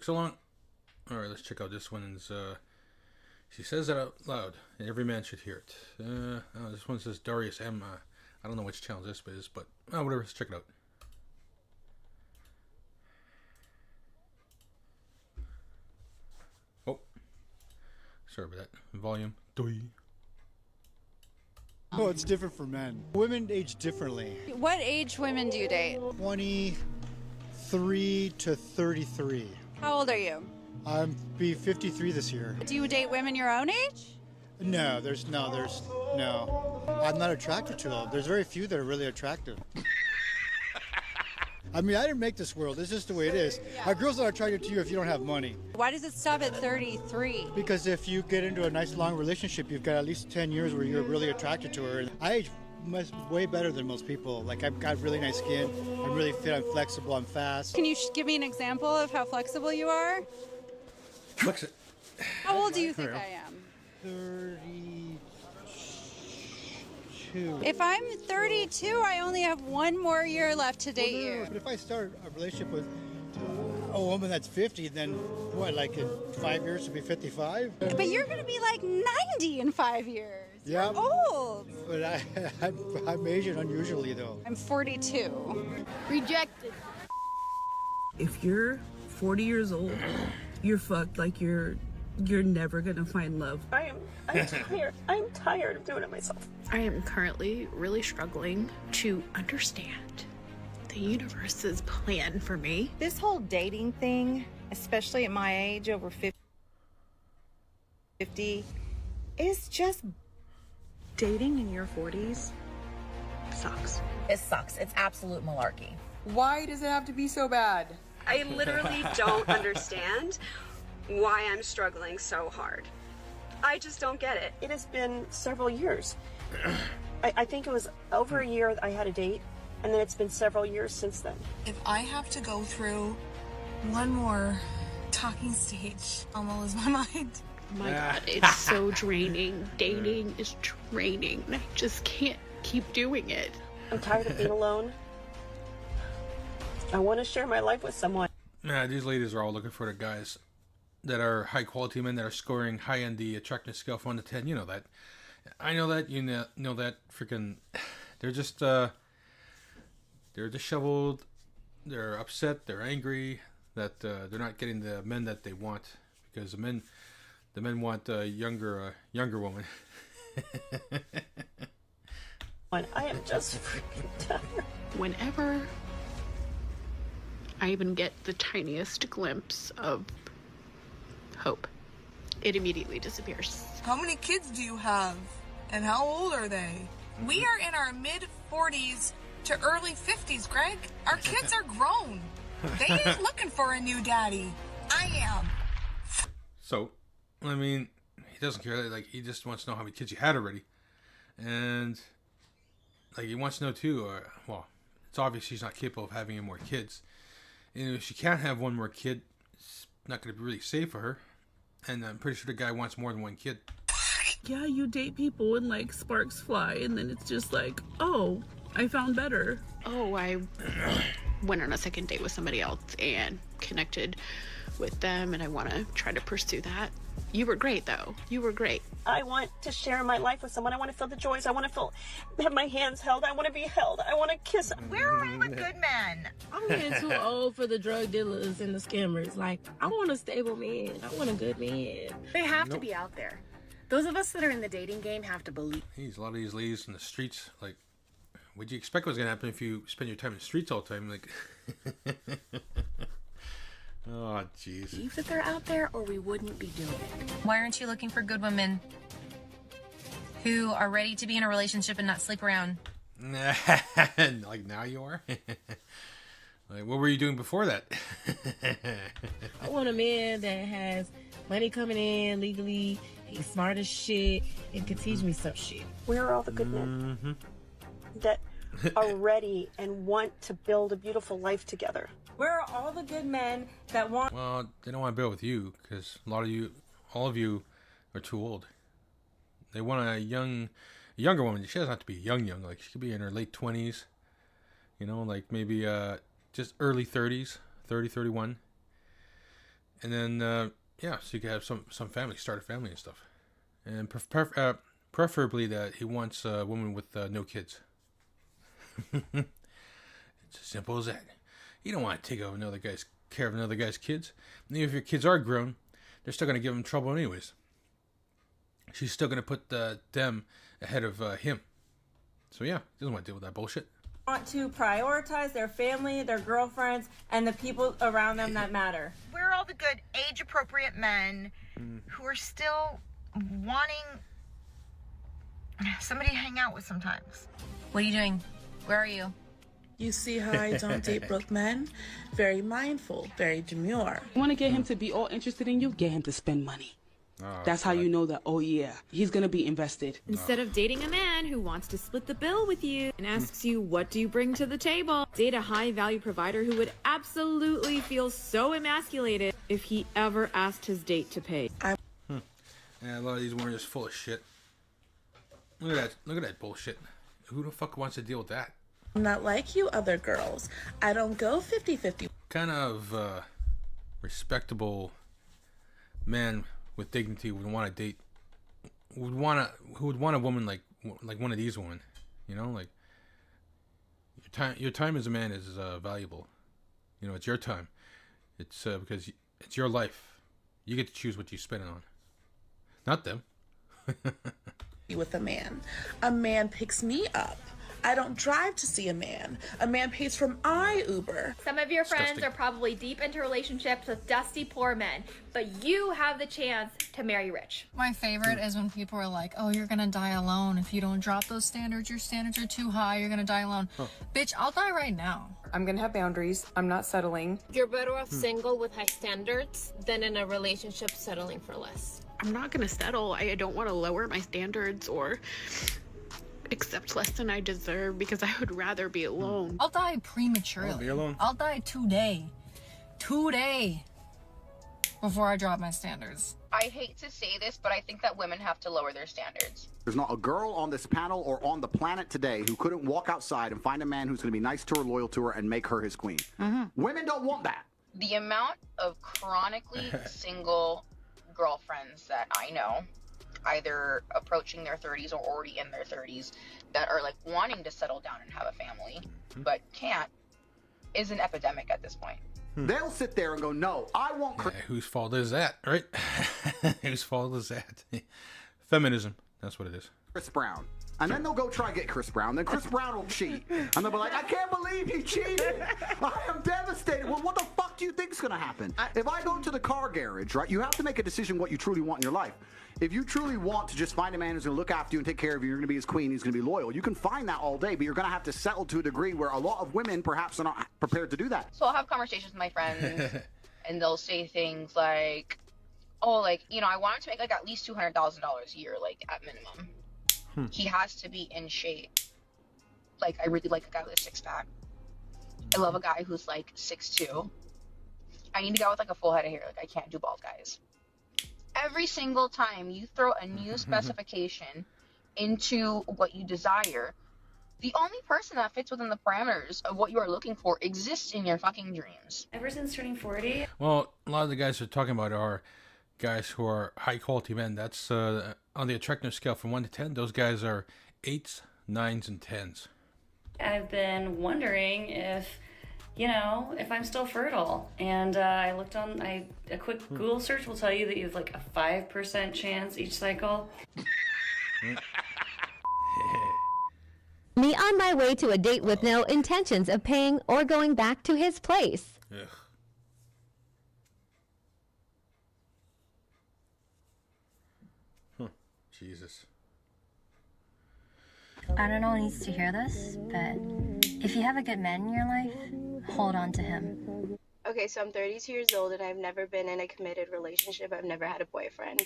so long. All right, let's check out this one. She says it out loud, and every man should hear it. This one says Darius M. I don't know which channel this is, but whatever. Let's check it out. Oh, sorry about that. Volume. Doi. Oh, it's different for men. Women age differently. What age women do you date? 23 to 33. How old are you? I'm be 53 this year. Do you date women your own age? No. I'm not attracted to them. There's very few that are really attractive. I mean, I didn't make this world. It's just the way it is. A girl's not attracted to you if you don't have money. Why does it stop at 33? Because if you get into a nice long relationship, you've got at least 10 years where you're really attracted to her. I age way better than most people. Like, I've got really nice skin. I'm really fit. I'm flexible. I'm fast. Can you give me an example of how flexible you are? Flex it. How old do you think I am? 32. If I'm 32, I only have one more year left to date you. But if I start a relationship with a woman that's 50, then what, like in 5 years to be 55? But you're going to be like 90 in 5 years. Yeah. You're old. But I'm Asian unusually, though. I'm 42. Rejected. If you're 40 years old, you're fucked. Like you're never gonna find love. I'm tired. I'm tired of doing it myself. I am currently really struggling to understand the universe's plan for me. This whole dating thing, especially at my age, over 50, is just... Dating in your 40s sucks. It sucks. It's absolute malarkey. Why does it have to be so bad? I literally don't understand why I'm struggling so hard. I just don't get it. It has been several years. I think it was over a year that I had a date, and then it's been several years since then. If I have to go through one more talking stage, I'm gonna lose my mind. Oh my God, it's so draining. Dating is draining. I just can't keep doing it. I'm tired of being alone. I want to share my life with someone. Yeah, these ladies are all looking for the guys that are high quality men that are scoring high on the attractiveness scale from 1 to 10. You know that. I know that. You know that. Freaking, they're just disheveled. They're upset. They're angry that they're not getting the men that they want because the men want a younger woman. I am just freaking tired. Whenever I even get the tiniest glimpse of hope, it immediately disappears. How many kids do you have? And how old are they? We are in our mid-40s to early 50s, Greg. Our kids are grown. They ain't looking for a new daddy. I am. So, I mean, he doesn't care. Like, he just wants to know how many kids you had already. And, like, he wants to know, too, well, it's obvious she's not capable of having any more kids. And if she can't have one more kid, it's not going to be really safe for her. And I'm pretty sure the guy wants more than one kid. Yeah, you date people and like sparks fly, and then it's just like, oh, I found better. Oh, I went on a second date with somebody else and connected with them, and I want to try to pursue that. You were great, though. You were great. I want to share my life with someone. I want to feel the joys. I want to have my hands held. I want to be held. I want to kiss. Where are all the good men? I'm getting too old for the drug dealers and the scammers. Like, I want a stable man. I want a good man. They have to be out there. Those of us that are in the dating game have to believe. Jeez, a lot of these ladies in the streets, like, what'd you expect was going to happen if you spend your time in the streets all the time? Like, oh, jeez. Believe that they're out there, or we wouldn't be doing it. Why aren't you looking for good women who are ready to be in a relationship and not sleep around? Like, now you are? Like, what were you doing before that? I want a man that has money coming in legally. He's smart as shit and can teach me some shit. Where are all the good men that are ready and want to build a beautiful life together? Where are all the good men that want... Well, they don't want to build with you because all of you are too old. They want a younger woman. She doesn't have to be young. Like, she could be in her late 20s. You know, like maybe just early 30s, 30, 31. And then, yeah, so you can have some family, start a family and stuff. And preferably that he wants a woman with no kids. It's as simple as that. You don't want to take over care of another guy's kids. And even if your kids are grown, they're still going to give him trouble anyways. She's still going to put them ahead of him. So yeah, he doesn't want to deal with that bullshit. Want to prioritize their family, their girlfriends, and the people around them that matter. We're all the good age-appropriate men who are still wanting somebody to hang out with sometimes. What are you doing? Where are you? You see how I don't date broke men? Very mindful, very demure. You want to get him to be all interested in you? Get him to spend money. That's how you know that, oh yeah, he's gonna be invested. Instead of dating a man who wants to split the bill with you and asks you, what do you bring to the table? Date a high-value provider who would absolutely feel so emasculated if he ever asked his date to pay. Yeah, a lot of these women are just full of shit. Look at that bullshit. Who the fuck wants to deal with that? I'm not like you other girls. I don't go 50-50. Kind of respectable man with dignity would want to date, who would want a woman like one of these women, you know, like your time as a man is valuable, you know, it's your time, it's because it's your life, you get to choose what you spend it on, not them. With a man picks me up. I don't drive to see a man pays for my Uber. Some of your friends are probably deep into relationships with dusty poor men, but you have the chance to marry rich. My favorite is when people are like, oh, you're gonna die alone if you don't drop those standards. Your standards are too high. You're gonna die alone. Oh. Bitch, I'll die right now. I'm gonna have boundaries. I'm not settling. You're better off single with high standards than in a relationship settling for less. I'm not gonna settle. I don't want to lower my standards or accept less than I deserve because I would rather be alone. I'll die prematurely. Be alone. I'll die today before I drop my standards. I hate to say this, but I think that women have to lower their standards. There's not a girl on this panel or on the planet today who couldn't walk outside and find a man who's going to be nice to her, loyal to her, and make her his queen. Women don't want that. The amount of chronically single girlfriends that I know, either approaching their 30s or already in their 30s, that are like wanting to settle down and have a family but can't, is an epidemic at this point. They'll sit there and go, no, I want... Yeah, whose fault is that, right? Whose fault is that? Feminism, that's what it is. Chris Brown. And then they'll go try to get Chris Brown. Then Chris Brown will cheat. And they'll be like, I can't believe he cheated. I am devastated. Well, what the fuck do you think is going to happen? If I go to the car garage, right, you have to make a decision what you truly want in your life. If you truly want to just find a man who's going to look after you and take care of you, you're going to be his queen, he's going to be loyal, you can find that all day, but you're going to have to settle to a degree where a lot of women perhaps are not prepared to do that. So I'll have conversations with my friends, and they'll say things like, oh, like, you know, I want him to make like at least $200,000 a year, like at minimum. He has to be in shape. Like, I really like a guy with a six-pack. I love a guy who's like 6'2". I need a guy with like a full head of hair. Like, I can't do bald guys. Every single time you throw a new specification into what you desire, the only person that fits within the parameters of what you are looking for exists in your fucking dreams. Ever since turning 40, Well, a lot of the guys they're talking about are guys who are high quality men. That's on the attractiveness scale from 1 to 10. Those guys are 8s, 9s, and 10s. I've been wondering if, you know, if I'm still fertile. And I looked on, a quick Google search will tell you that you have like a 5% chance each cycle. Me on my way to a date with no intentions of paying or going back to his place. Ugh. Jesus. I don't know who needs to hear this, but if you have a good man in your life, hold on to him. Okay, so I'm 32 years old and I've never been in a committed relationship. I've never had a boyfriend.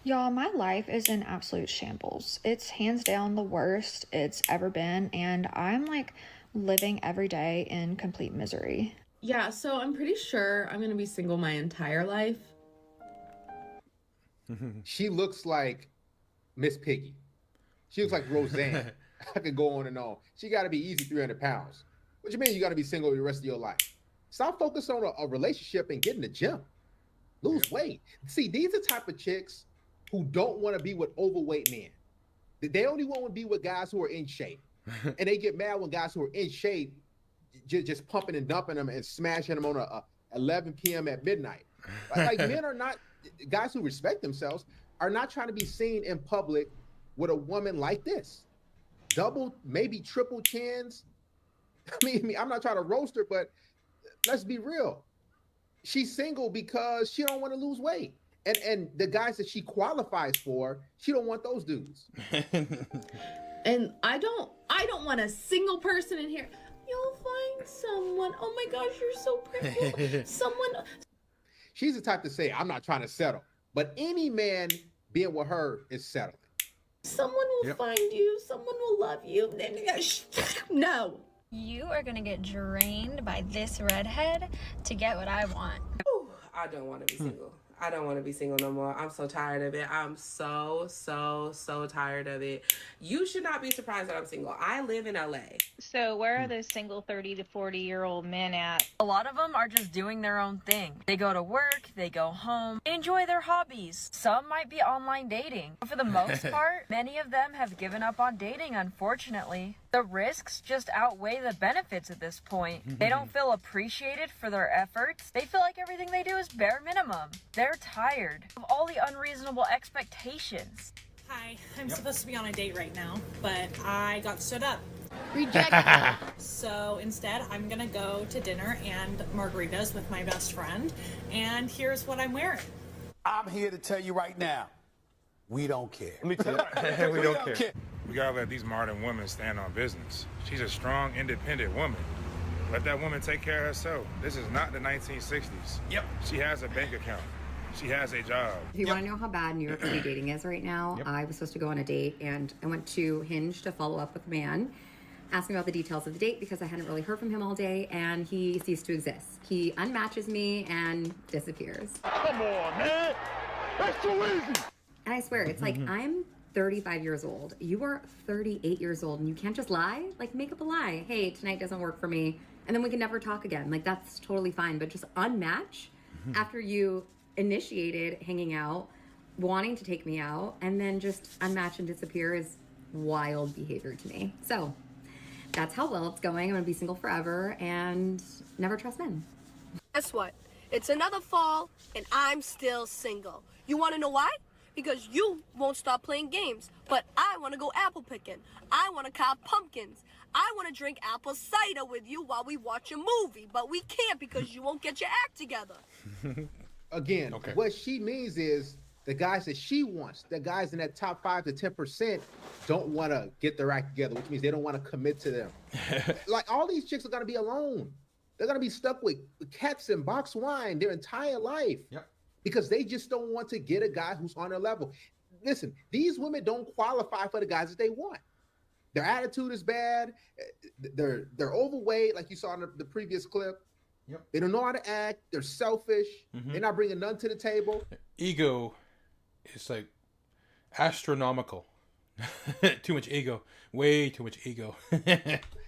Y'all, my life is in absolute shambles. It's hands down the worst it's ever been, and I'm like living every day in complete misery. Yeah, so I'm pretty sure I'm gonna be single my entire life. She looks like Miss Piggy. She looks like Roseanne. I could go on and on. She got to be easy 300 pounds. What you mean you got to be single the rest of your life? Stop focusing on a relationship and get in the gym. Lose weight. See, these are type of chicks who don't want to be with overweight men. They only want to be with guys who are in shape. And they get mad when guys who are in shape just pumping and dumping them and smashing them on a 11 p.m. at midnight. Like men are not, guys who respect themselves are not trying to be seen in public with a woman like this. Double, maybe triple chins. I mean, I'm not trying to roast her, but let's be real. She's single because she don't want to lose weight. And the guys that she qualifies for, she don't want those dudes. And I don't want a single person in here. You'll find someone. Oh my gosh, you're so pretty. Someone. She's the type to say, I'm not trying to settle. But any man being with her is settling. Someone will find you. Someone will love you. No. You are gonna get drained by this redhead to get what I want. I don't want to be single. I don't want to be single no more. I'm so tired of it. I'm so tired of it. You should not be surprised that I'm single. I live in LA. So where are those single 30 to 40-year-old men at? A lot of them are just doing their own thing. They go to work, they go home, they enjoy their hobbies. Some might be online dating. But for the most part, many of them have given up on dating, unfortunately. The risks just outweigh the benefits at this point. They don't feel appreciated for their efforts. They feel like everything they do is bare minimum. They're tired of all the unreasonable expectations. Hi, I'm supposed to be on a date right now, but I got stood up. Rejected. So instead, I'm gonna go to dinner and margaritas with my best friend, and here's what I'm wearing. I'm here to tell you right now, we don't care. Let me tell you, we don't care. We gotta let these modern women stand on business. She's a strong, independent woman. Let that woman take care of herself. This is not the 1960s. Yep. She has a bank account. She has a job. If you want to know how bad New York City dating is right now, I was supposed to go on a date, and I went to Hinge to follow up with a man, asking about the details of the date because I hadn't really heard from him all day, and he ceased to exist. He unmatches me and disappears. Come on, man. That's too easy. And I swear, it's like, I'm 35 years old. You are 38 years old, and you can't just lie? Like, make up a lie. Hey, tonight doesn't work for me, and then we can never talk again. Like, that's totally fine, but just unmatch after you initiated hanging out, wanting to take me out, and then just unmatch and disappear is wild behavior to me. So that's how well it's going. I'm gonna be single forever and never trust men. Guess what? It's another fall and I'm still single. You wanna know why? Because you won't stop playing games. But I wanna go apple picking. I wanna cop pumpkins. I wanna drink apple cider with you while we watch a movie. But we can't because you won't get your act together. Again, what she means is the guys that she wants, the guys in that top 5 to 10% don't want to get their act together, which means they don't want to commit to them. Like, all these chicks are going to be alone. They're going to be stuck with cats and box wine their entire life because they just don't want to get a guy who's on their level. Listen, these women don't qualify for the guys that they want. Their attitude is bad. They're overweight, like you saw in the previous clip. They don't know how to act. They're selfish. They're not bringing none to the table. Ego is like astronomical. Too much ego. Way too much ego.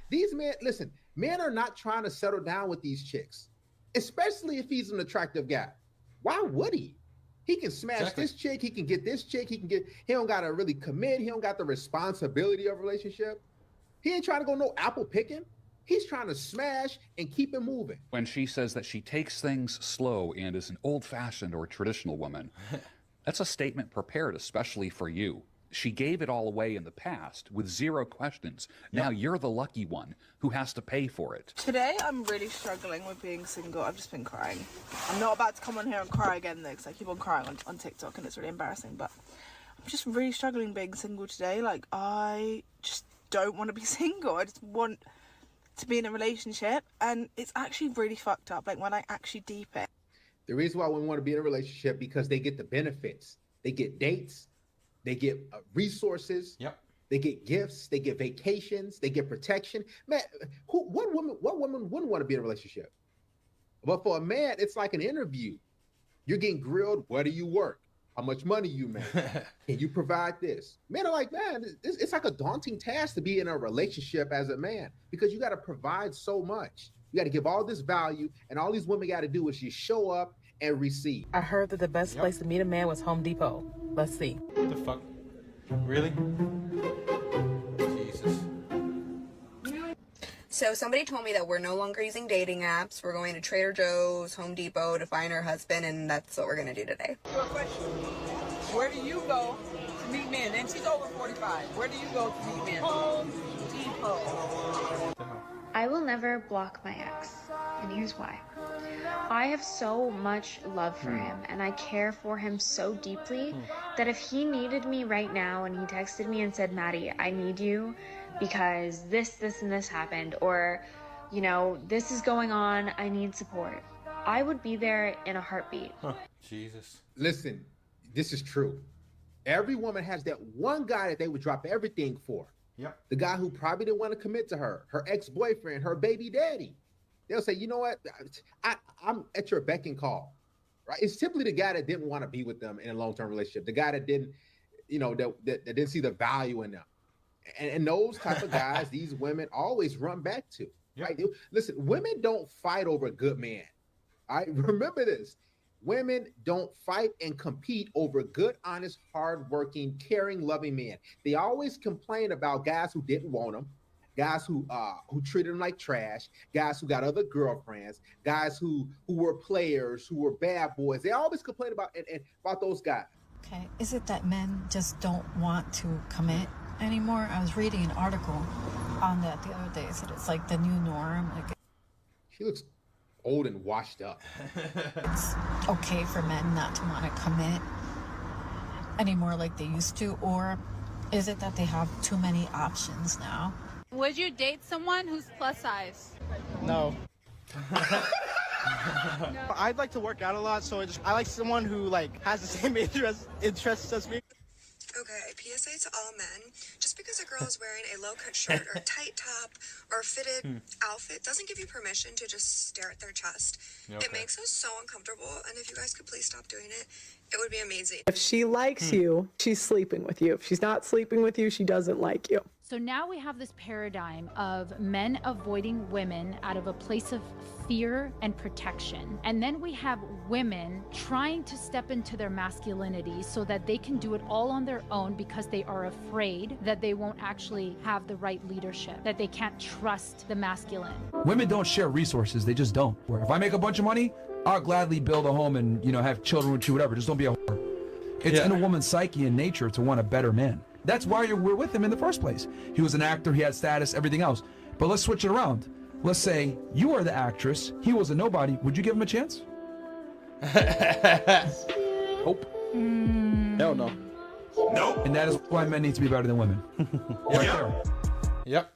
These men, listen, men are not trying to settle down with these chicks, especially if he's an attractive guy. Why would he? He can smash this chick. He can get this chick. He don't got to really commit. He don't got the responsibility of a relationship. He ain't trying to go no apple picking. He's trying to smash and keep it moving. When she says that she takes things slow and is an old-fashioned or traditional woman, that's a statement prepared especially for you. She gave it all away in the past with 0 questions. Now you're the lucky one who has to pay for it. Today, I'm really struggling with being single. I've just been crying. I'm not about to come on here and cry again, though, because I keep on crying on TikTok, and it's really embarrassing. But I'm just really struggling being single today. Like, I just don't want to be single. I just want to be in a relationship, and it's actually really fucked up, like, when I actually deep it. The reason why we want to be in a relationship because they get the benefits. They get dates, they get resources, they get gifts, they get vacations, they get protection. Man, what woman wouldn't want to be in a relationship? But for a man, it's like an interview. You're getting grilled. Where do you work? How much money you make? Can you provide this? Men are like, man, it's like a daunting task to be in a relationship as a man because you got to provide so much. You got to give all this value, and all these women got to do is just show up and receive. I heard that the best place to meet a man was Home Depot. Let's see. What the fuck? Really? Jesus. So somebody told me that we're no longer using dating apps. We're going to Trader Joe's, Home Depot to find our husband, and that's what we're going to do today. Your question. Where do you go to meet men? And she's over 45. Where do you go to meet men? Home Depot. I will never block my ex, and here's why. I have so much love for him, and I care for him so deeply that if he needed me right now and he texted me and said, Maddie, I need you because this, and this happened, or, you know, this is going on, I need support, I would be there in a heartbeat. Jesus. Listen, this is true. Every woman has that one guy that they would drop everything for. Yep. The guy who probably didn't want to commit to her ex-boyfriend, her baby daddy. They'll say, you know what, I'm at your beck and call, right? It's simply the guy that didn't want to be with them in a long-term relationship, the guy that didn't, you know, that didn't see the value in them. And those type of guys, these women always run back to, right? Listen, women don't fight over a good man. All right, remember this. Women don't fight and compete over good, honest, hardworking, caring, loving men. They always complain about guys who didn't want them, guys who treated them like trash, guys who got other girlfriends, guys who were players, who were bad boys. They always complain about those guys. Okay, is it that men just don't want to commit anymore? I was reading an article on that the other day. It said it's like the new norm. Like, she looks old and washed up. It's okay for men not to want to commit anymore like they used to, or is it that they have too many options now? Would you date someone who's plus size? No. I'd like to work out a lot, so I like someone who like has the same interests as me. Okay, PSA to all men. Just because a girl is wearing a low-cut shirt or a tight top or a fitted outfit doesn't give you permission to just stare at their chest. Okay. It makes us so uncomfortable, and if you guys could please stop doing it, it would be amazing. If she likes you, she's sleeping with you. If she's not sleeping with you, she doesn't like you. So now we have this paradigm of men avoiding women out of a place of fear and protection. And then we have women trying to step into their masculinity so that they can do it all on their own because they are afraid that they won't actually have the right leadership, that they can't trust the masculine. Women don't share resources, they just don't. Where if I make a bunch of money, I'll gladly build a home and, you know, have children with you, whatever. Just don't be a whore. It's in a woman's psyche and nature to want a better man. That's why we're with him in the first place. He was an actor, he had status, everything else. But let's switch it around. Let's say you are the actress, he was a nobody. Would you give him a chance? Nope. Hell no. Nope. And that is why men need to be better than women. Right there. Yep.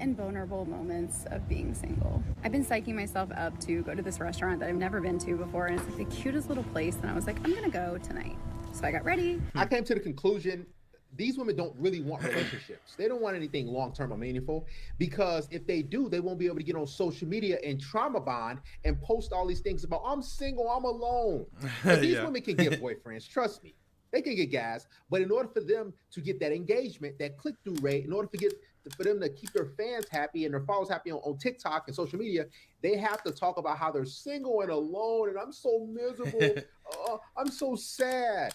And vulnerable moments of being single. I've been psyching myself up to go to this restaurant that I've never been to before, and it's like the cutest little place, and I was like, I'm gonna go tonight. So I got ready. I came to the conclusion these women don't really want relationships. They don't want anything long-term or meaningful, because if they do, they won't be able to get on social media and trauma bond and post all these things about, I'm single, I'm alone. But these women can get boyfriends, trust me. They can get guys, but in order for them to get that engagement, that click-through rate, in order for them to keep their fans happy and their followers happy on TikTok and social media, they have to talk about how they're single and alone, and I'm so miserable, I'm so sad.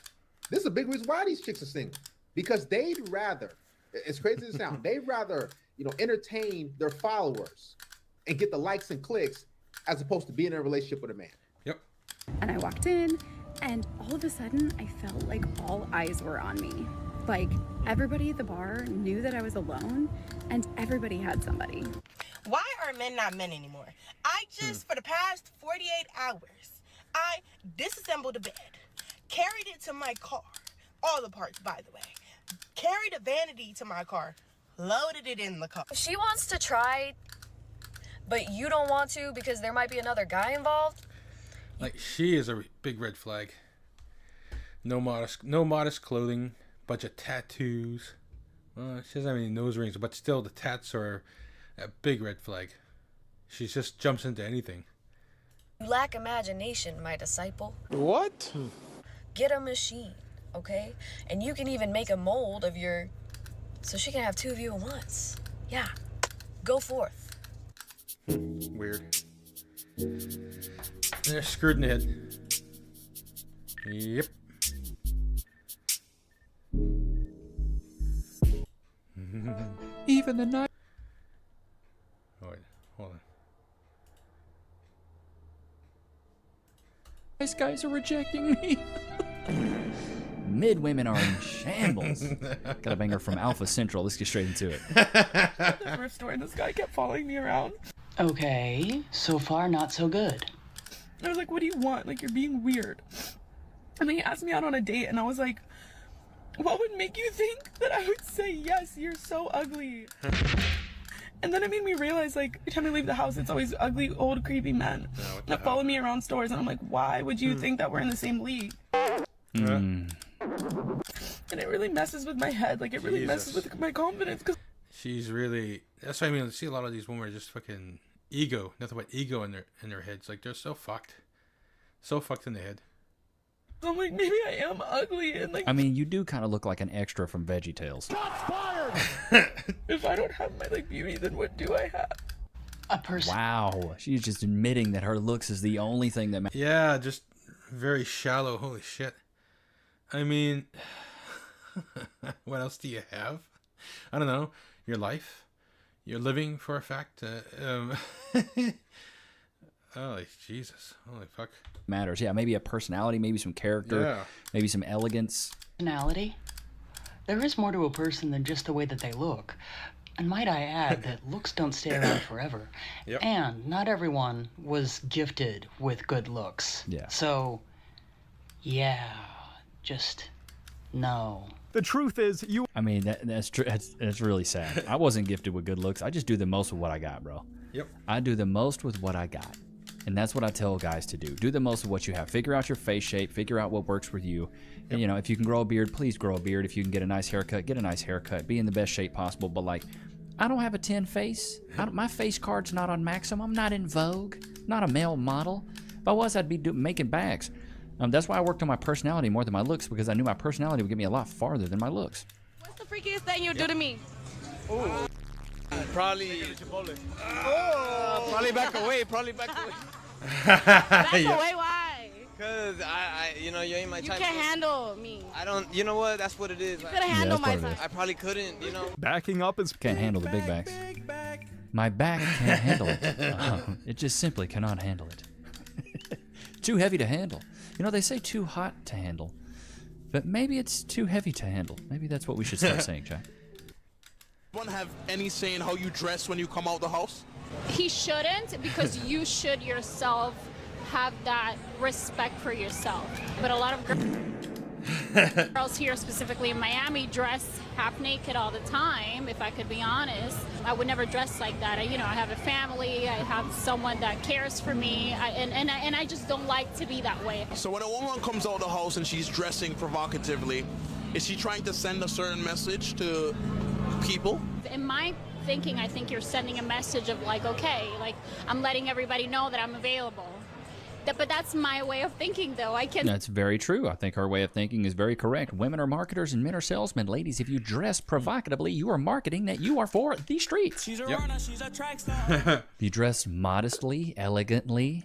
This is a big reason why these chicks are single, because they'd rather, as crazy as it sounds, they'd rather, you know, entertain their followers and get the likes and clicks as opposed to being in a relationship with a man. Yep. And I walked in, and all of a sudden, I felt like all eyes were on me. Like, everybody at the bar knew that I was alone, and everybody had somebody. Why are men not men anymore? I just, for the past 48 hours, I disassembled a bed, carried it to my car, all the parts, by the way, carried a vanity to my car, loaded it in the car. She wants to try, but you don't want to because there might be another guy involved. Like, she is a big red flag. No modest clothing, bunch of tattoos. Well, she doesn't have any nose rings, but still the tats are a big red flag. She just jumps into anything. You lack imagination, my disciple. What? Get a machine. okay? And you can even make a mold of your, so she can have 2 of you at once. Yeah, go forth. Weird. They're screwed in the head. Yep. Even the night. Oh, wait, hold on. Nice guys are rejecting me. Mid women are in shambles. Got a banger from Alpha Central. Let's get straight into it. The first story, this guy kept following me around. Okay, so far not so good. I was like, what do you want? Like, you're being weird. And then he asked me out on a date, and I was like, what would make you think that I would say yes? You're so ugly. And then it made me realize, like, every time I leave the house, it's always ugly, old, creepy men that follow me around stores. And I'm like, why would you think that we're in the same league? And it really messes with my head. Like, it really messes with my confidence. Cause She's really... That's what I mean. I see a lot of these women are just fucking ego. Nothing but ego in their heads. Like, they're so fucked. So fucked in the head. I'm like, maybe I am ugly. And like, I mean, you do kind of look like an extra from VeggieTales. if I don't have my, like, beauty, then what do I have? A person. Wow. She's just admitting that her looks is the only thing that matters. Yeah, just very shallow. Holy shit. I mean, what else do you have? I don't know. Your life? You're living for a fact? Holy Jesus. Holy fuck. Matters. Yeah, maybe a personality, maybe some character, maybe some elegance. Personality? There is more to a person than just the way that they look. And might I add that looks don't stay around forever. Yep. And not everyone was gifted with good looks. Yeah. So, yeah, just no. The truth is, I mean, that's true. That's really sad. I wasn't gifted with good looks. I just do the most with what I got, bro. Yep. I do the most with what I got. And that's what I tell guys to do. Do the most of what you have. Figure out your face shape. Figure out what works with you. And, you know, if you can grow a beard, please grow a beard. If you can get a nice haircut, get a nice haircut. Be in the best shape possible. But, like, I don't have a 10 face. My face card's not on Maxim. I'm not in Vogue. Not a male model. If I was, I'd be making bags. That's why I worked on my personality more than my looks, because I knew my personality would get me a lot farther than my looks. What's the freakiest thing you'll do to me? Ooh. Probably. Oh, probably back away. Probably back away. Back away, why? Cause you know, you ain't my type. You can't handle me. I don't. You know what? That's what it is. You couldn't handle my type. I probably couldn't. You know. Backing up is can't handle the big bags. My back can't handle it. It just simply cannot handle it. Too heavy to handle. You know, they say too hot to handle, but maybe it's too heavy to handle. Maybe that's what we should start saying, Jack. Anyone have any say in how you dress when you come out the house? He shouldn't, because you should yourself have that respect for yourself. But a lot of girls here, specifically in Miami, dress half naked all the time. If I could be honest, I would never dress like that. I have a family. I have someone that cares for me, and I just don't like to be that way. So when a woman comes out the house and she's dressing provocatively, is she trying to send a certain message to people? In my thinking, I think you're sending a message of like, okay, like I'm letting everybody know that I'm available. But that's my way of thinking, though. That's very true. I think her way of thinking is very correct. Women are marketers and men are salesmen. Ladies, if you dress provocatively, you are marketing that you are for the streets. She's a runner, she's a track star. If you dress modestly, elegantly,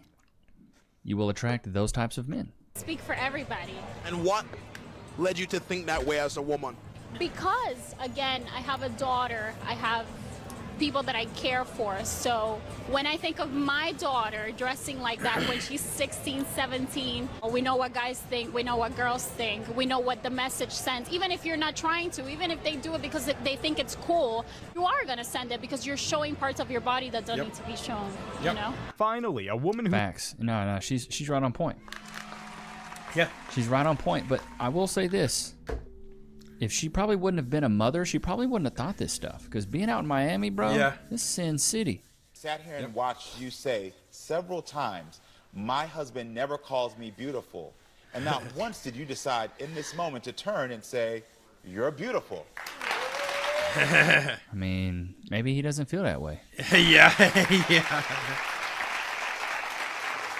you will attract those types of men. Speak for everybody. And what led you to think that way as a woman? Because, again, I have a daughter. I have people that I care for. So when I think of my daughter dressing like that when she's 16, 17, we know what guys think, we know what girls think, we know what the message sends. Even if you're not trying to, even if they do it because they think it's cool, you are going to send it because you're showing parts of your body that don't need to be shown, you know? Finally, a woman who... Facts. No, she's right on point. Yeah. She's right on point, but I will say this. If she probably wouldn't have been a mother, she probably wouldn't have thought this stuff. Because being out in Miami, bro, this is Sin City. Sat here and watched you say several times, my husband never calls me beautiful. And not once did you decide in this moment to turn and say, you're beautiful. I mean, maybe he doesn't feel that way. Yeah.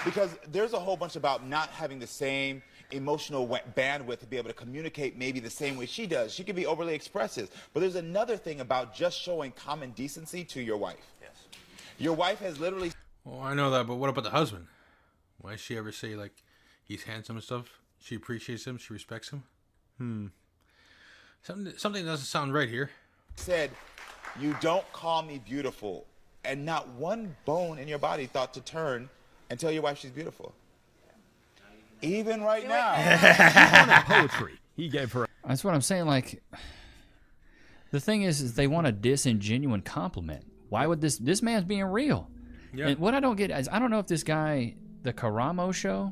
Because there's a whole bunch about not having the same emotional bandwidth to be able to communicate maybe the same way she does. She can be overly expressive. But there's another thing about just showing common decency to your wife. Yes. Your wife has literally... Well, I know that, but what about the husband? Why does she ever say, like, he's handsome and stuff? She appreciates him, she respects him? Something doesn't sound right here. Said, you don't call me beautiful. And not one bone in your body thought to turn and tell your wife she's beautiful. Even right now. He wanted poetry. He gave her. That's what I'm saying. Like, the thing is they want a disingenuine compliment. Why would this man's being real? Yeah. And what I don't get is I don't know if this guy, the Karamo show,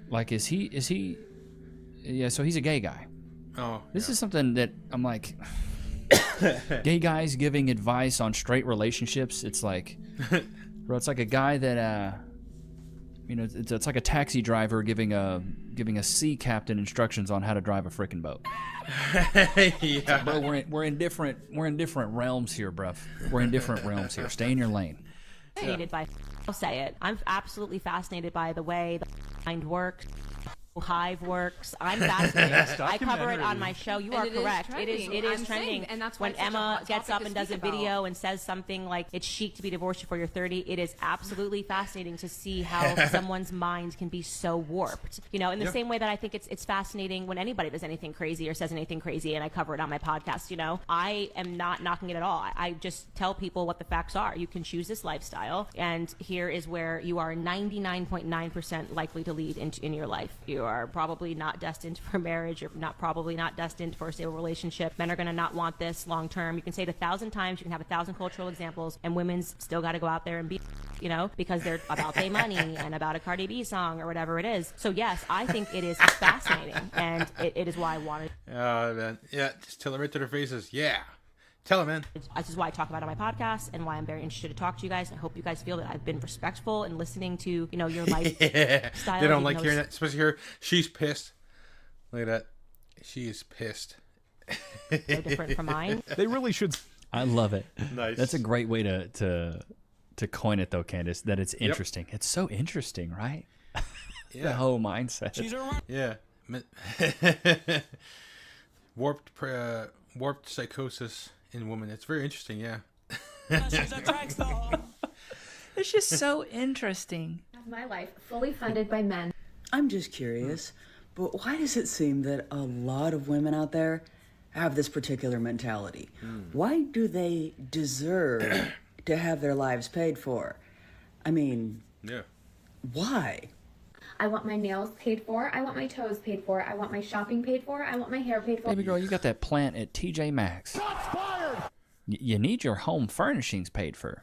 like is he? Yeah. So he's a gay guy. Oh. This is something that I'm like. Gay guys giving advice on straight relationships. It's like, bro, it's like a guy that, it's like a taxi driver giving a sea captain instructions on how to drive a freaking boat. Yeah. So, bro, we're in different realms here, bruv. We're in different realms here. Stay in your lane. Fascinated by, I'll say it. I'm absolutely fascinated by the way the mind works. Hive works. I'm fascinated. I cover it on my show. You are correct. It is trending. And that's when Emma gets up and does a video and says something like it's chic to be divorced before you're 30. It is absolutely fascinating to see how someone's mind can be so warped. In the same way that I think it's fascinating when anybody does anything crazy or says anything crazy, and I cover it on my podcast. I am not knocking it at all. I just tell people what the facts are. You can choose this lifestyle, and here is where you are 99.9% likely to lead in your life. You are probably not destined for marriage. You're probably not destined for a stable relationship. Men are going to not want this long term. You can say it 1,000 times. You can have 1,000 cultural examples, and women's still got to go out there and be, because they're about their money and about a Cardi B song or whatever it is. So yes, I think it is fascinating, and it is why I wanted. Oh man, yeah, just tell them right to their faces. Yeah. Tell him, man. This is why I talk about it on my podcast and why I'm very interested to talk to you guys. I hope you guys feel that I've been respectful and listening to, your lifestyle. They don't like hearing that, especially her. She's pissed. Look at that. She is pissed. No different from mine. They really should. I love it. Nice. That's a great way to coin it, though, Candace. That it's interesting. It's so interesting, right? Yeah. The whole mindset. Yeah. Warped psychosis in women. It's very interesting, yeah. It's just so interesting. My life fully funded by men. I'm just curious, but why does it seem that a lot of women out there have this particular mentality? Why do they deserve to have their lives paid for? I mean, why? I want my nails paid for. I want my toes paid for. I want my shopping paid for. I want my hair paid for. Baby girl, you got that plant at TJ Maxx. Shots fired! You need your home furnishings paid for.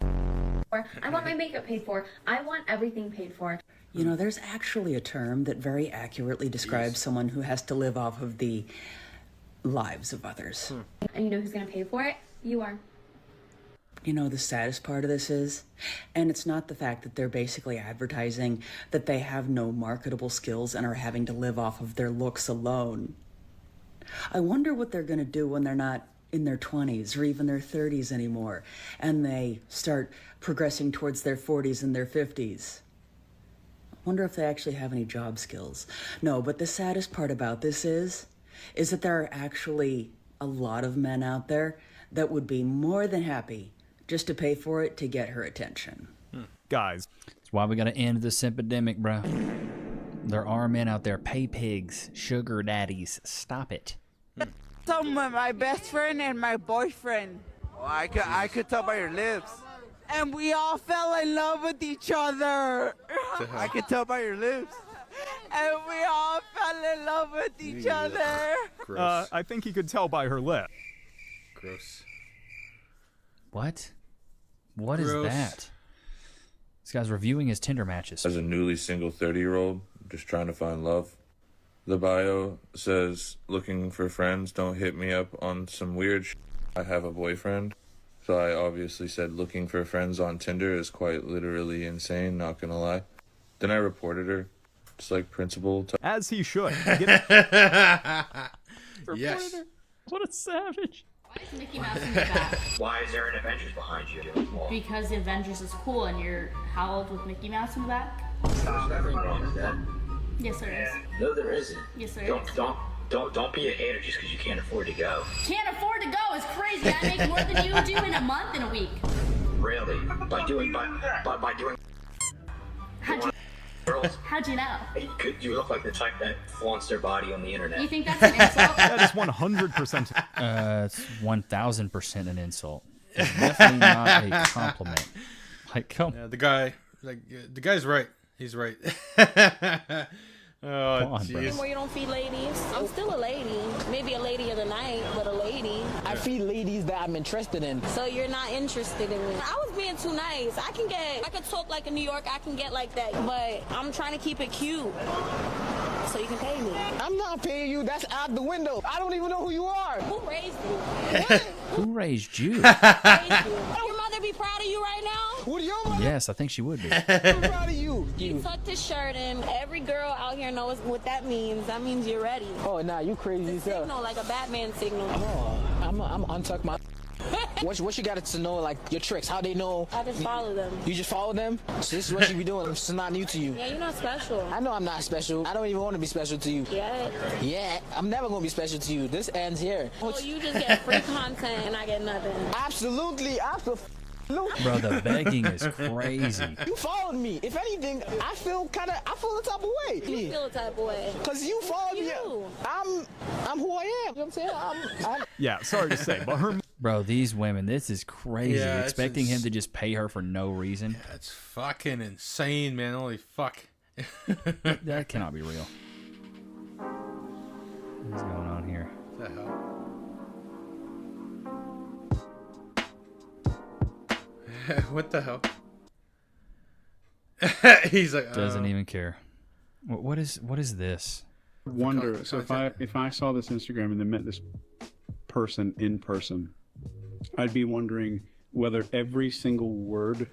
I want my makeup paid for. I want everything paid for. There's actually a term that very accurately describes someone who has to live off of the lives of others. And you know who's going to pay for it? You are. The saddest part of this is, and it's not the fact that they're basically advertising that they have no marketable skills and are having to live off of their looks alone. I wonder what they're going to do when they're not in their 20s or even their 30s anymore, and they start progressing towards their 40s and their 50s. I wonder if they actually have any job skills. No, but the saddest part about this is that there are actually a lot of men out there that would be more than happy just to pay for it to get her attention. Guys. That's why we got to end this epidemic, bro. There are men out there, pay pigs, sugar daddies. Stop it. Some of my best friend and my boyfriend. Oh, I could tell by your lips. And we all fell in love with each other. I could tell by your lips. And we all fell in love with each other. Gross. I think he could tell by her lip. Gross. What? What is Gross. that? This guy's reviewing his Tinder matches. As a newly single 30-year-old, just trying to find love. The bio says, looking for friends, don't hit me up on some weird shit. I have a boyfriend. So I obviously said looking for friends on Tinder is quite literally insane, not gonna lie. Then I reported her. Just like principal. As he should. Yes. What a savage. Why is Mickey Mouse in the back? Why is there an Avengers behind you? Because the Avengers is cool and you're how old with Mickey Mouse in the back? nothing wrong with that. Yes, there is. No, there isn't. Yes, there Don't is. don't be a hater just because you can't afford to go. Can't afford to go is crazy. I make more than you do in a month in a week. Really? By doing girls. How'd you know? You look like the type that flaunts their body on the internet. You think that's an insult? That is 100%. It's 1,000% an insult. It's definitely not a compliment. Like, come. Yeah, the guy's right. He's right. Oh, jeez. Where you don't feed ladies. I'm still a lady. Maybe a lady of the night, but a lady. I feed ladies that I'm interested in. So you're not interested in me. I was being too nice. I could talk like in New York. I can get like that. But I'm trying to keep it cute. So you can pay me. I'm not paying you. That's out the window. I don't even know who you are. Who raised you? Who raised you? Your mother be proud of you right now? Who do your mother? Yes, I think she would be. I'm proud of you. You tucked his shirt in. Every girl out here knows what that means. That means you're ready. Oh, nah, you crazy as hell. Signal like a Batman signal. Oh, I'm untuck my. What you got to know, like your tricks? How they know? I just follow them. You just follow them? So this is what you be doing. This is not new to you. Yeah, you're not special. I know I'm not special. I don't even want to be special to you. Yeah, I'm never gonna be special to you. This ends here. So you just get free content and I get nothing. Absolutely. Bro, the begging is crazy. You followed me. If anything, I feel the type of way. You feel the type of way. Cause you followed me. I'm who I am. You know what I'm saying? I'm Yeah, sorry to say, but her. Bro, these women, this is crazy. Yeah, Expecting him to just pay her for no reason. That's fucking insane, man. Holy fuck. That cannot be real. What's going on here? What the hell? What the hell? He's like doesn't even care. What is this? Wonder. So if I saw this Instagram and then met this person in person, I'd be wondering whether every single word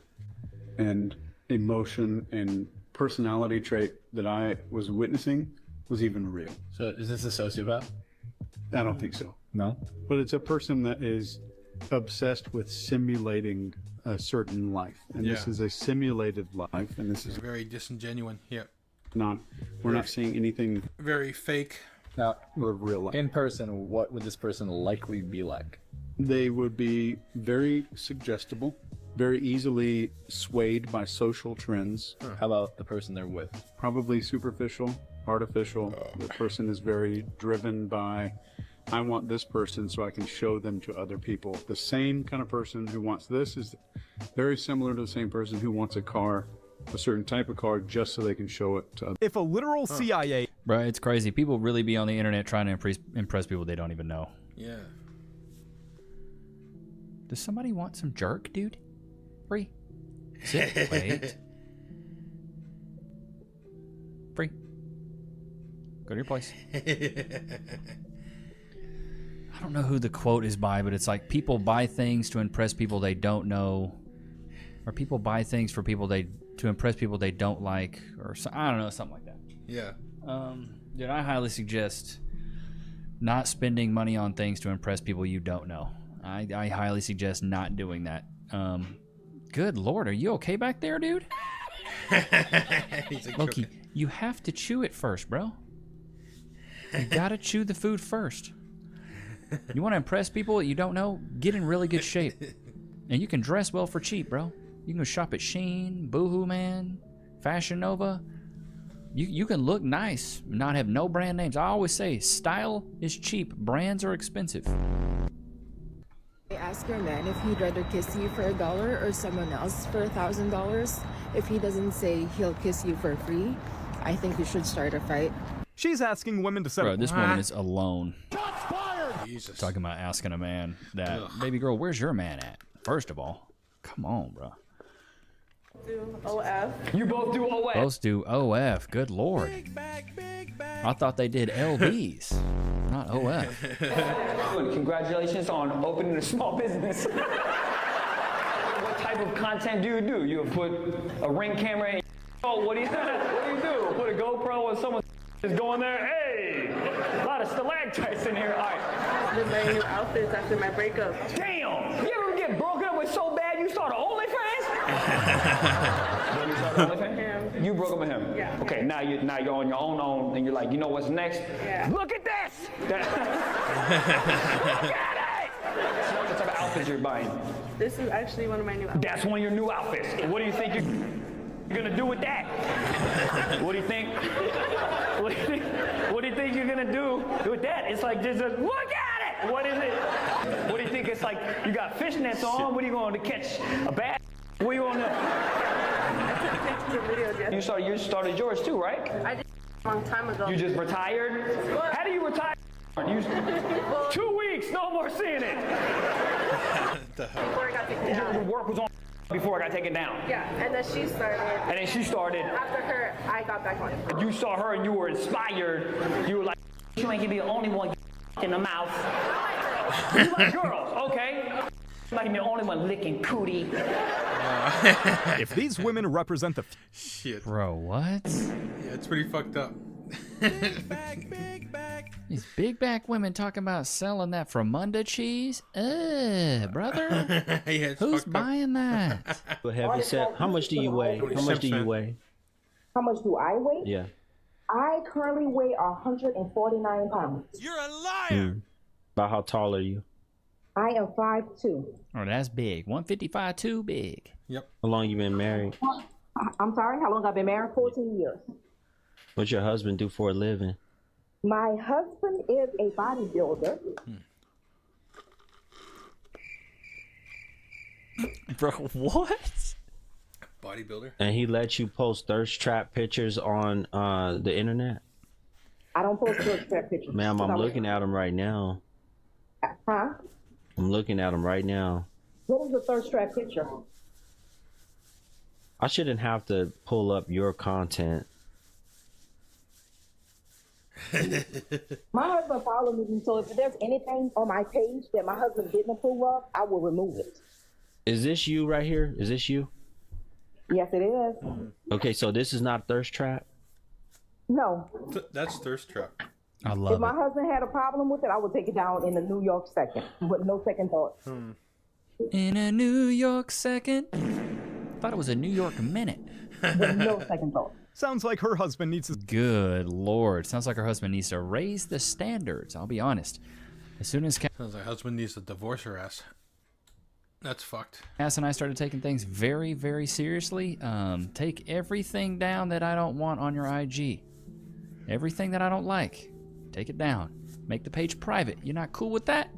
and emotion and personality trait that I was witnessing was even real. So is this a sociopath? I don't think so. No? But it's a person that is obsessed with simulating a certain life. And this is a simulated life. And this is very disingenuous. Yeah. We're not seeing anything very fake. Now, real life. In person, what would this person likely be like? They would be very suggestible, very easily swayed by social trends. How about the person they're with? Probably superficial, artificial. The person is very driven by, I want this person so I can show them to other people. The same kind of person who wants this is very similar to the same person who wants a car, a certain type of car, just so they can show it to others. If a literal CIA... Bro, it's crazy. People really be on the internet trying to impress people they don't even know. Yeah. Does somebody want some jerk, dude? Free. Sit. Wait. Free. Go to your place. I don't know who the quote is by, but it's like people buy things to impress people they don't know, or people buy things for people to impress people they don't like, or I don't know, something like that. Yeah. Dude, I highly suggest not spending money on things to impress people you don't know. I highly suggest not doing that. Good Lord, are you okay back there, dude? He's like Loki, you have to chew it first, bro. You gotta chew the food first. You want to impress people that you don't know? Get in really good shape. And you can dress well for cheap, bro. You can go shop at Shein, Boohoo Man, Fashion Nova. You can look nice, not have no brand names. I always say style is cheap, brands are expensive. Ask your man if he'd rather kiss you for $1 or someone else for $1,000. If he doesn't say he'll kiss you for free, I think you should start a fight. She's asking women to settle. Bro, this woman is alone. Shots fired! Jesus. Talking about asking a man that, baby girl, where's your man at? First of all, come on, bro. Do OF. You both do OF. Both do OF. Good Lord. I thought they did LBs, not OF. Congratulations on opening a small business. What type of content do? You put a Ring camera in. Oh, what do you do? Put a GoPro when someone is going there. Hey, a lot of stalactites in here. All right. Been buying new outfits after my breakup. Damn! You ever get broken up with so bad you start an OnlyFans? You You broke up with him? Yeah. Okay, now you're on your own, and you're like, you know what's next? Yeah. Look at this! Look at it! What type of outfits you're buying? This is actually one of my new outfits. That's one of your new outfits. What do you think you're gonna do with that? What do you think? What do you think you're gonna do with that? It's like just look at it. What is it? What do you think? It's like you got fishnets on. What are you going to catch a bat? What are you going to? You started yours too, right? I did a long time ago. You just retired? How do you retire? 2 weeks, no more seeing it. Before I got taken down. Your work was on before I got taken down. Yeah, and then she started. After her, I got back on it. You saw her and you were inspired. You were like, you ain't gonna be the only one in the mouth. You like girls, okay? Like the only one licking cootie. If these women represent the shit, bro, what? Yeah, it's pretty fucked up. These big back women talking about selling that Fromunda cheese? Brother. Yeah, who's buying that? Heavy set. How much do you weigh? How much do you weigh? How much do I weigh? Yeah. I currently weigh 149 pounds. You're a liar. About how tall are you? I am 5'2". Oh, that's big. 155, too big. Yep. How long you been married? I'm sorry, how long I've been married? 14 years. What's your husband do for a living? My husband is a bodybuilder. Bro, what? Bodybuilder? And he lets you post thirst trap pictures on the internet? I don't post thirst trap pictures. Ma'am, I'm looking at them right now. Huh? I'm looking at them right now. What was the thirst trap picture? I shouldn't have to pull up your content. My husband follows me, so if there's anything on my page that my husband didn't approve of, I will remove it. Is this you right here? Is this you? Yes, it is. Okay, so this is not thirst trap? No. That's thirst trap. I If love my it. husband had a problem with it, I would take it down in a New York second, with no second thought. In a New York second. Thought it was a New York minute. With no second thought. Sounds like her husband needs to... Good Lord. Sounds like her husband needs to raise the standards. I'll be honest. As soon as Sounds like husband needs to divorce her ass. That's fucked. Cass and I started taking things very, very seriously. Take everything down that I don't want on your IG. Everything that I don't like, take it down. Make the page private. You're not cool with that?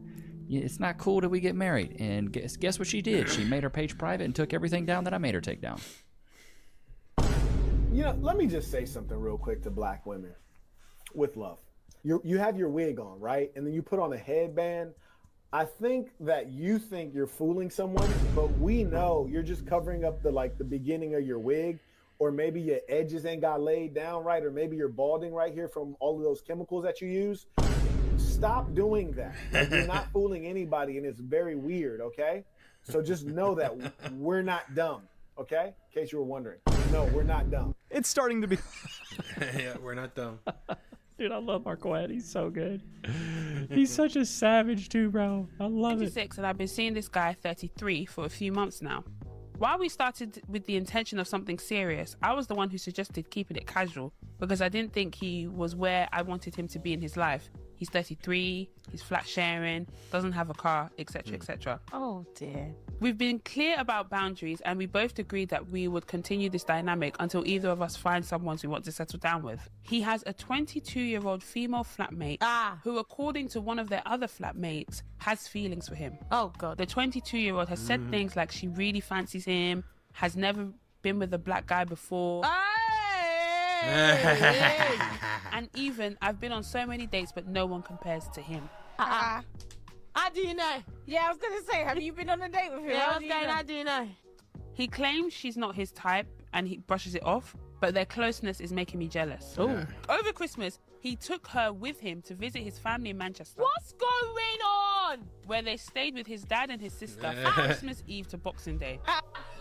It's not cool till we get married. And guess what she did? She made her page private and took everything down that I made her take down. You know, let me just say something real quick to black women with love. You have your wig on, right? And then you put on a headband. I think that you think you're fooling someone, but we know you're just covering up the beginning of your wig, or maybe your edges ain't got laid down right, or maybe you're balding right here from all of those chemicals that you use. Stop doing that. You're not fooling anybody, and it's very weird, okay? So just know that we're not dumb, okay? In case you were wondering. No, we're not dumb. It's starting to be... Yeah, we're not dumb. Dude, I love Marquette. He's so good. He's such a savage too, bro. I love it. 26, and I've been seeing this guy 33 for a few months now. While we started with the intention of something serious, I was the one who suggested keeping it casual because I didn't think he was where I wanted him to be in his life. He's 33, he's flat sharing, doesn't have a car, etc, etc. Oh dear. We've been clear about boundaries, and we both agreed that we would continue this dynamic until either of us find someone we want to settle down with. He has a 22-year-old female flatmate who, according to one of their other flatmates, has feelings for him. Oh God. The 22-year-old has said things like she really fancies him, has never been with a black guy before. And even, I've been on so many dates, but no one compares to him. How do you know? Yeah, I was gonna say, have you been on a date with him? How do you know? He claims she's not his type, and he brushes it off, but their closeness is making me jealous. Ooh. Over Christmas, he took her with him to visit his family in Manchester. What's going on? Where they stayed with his dad and his sister from Christmas Eve to Boxing Day.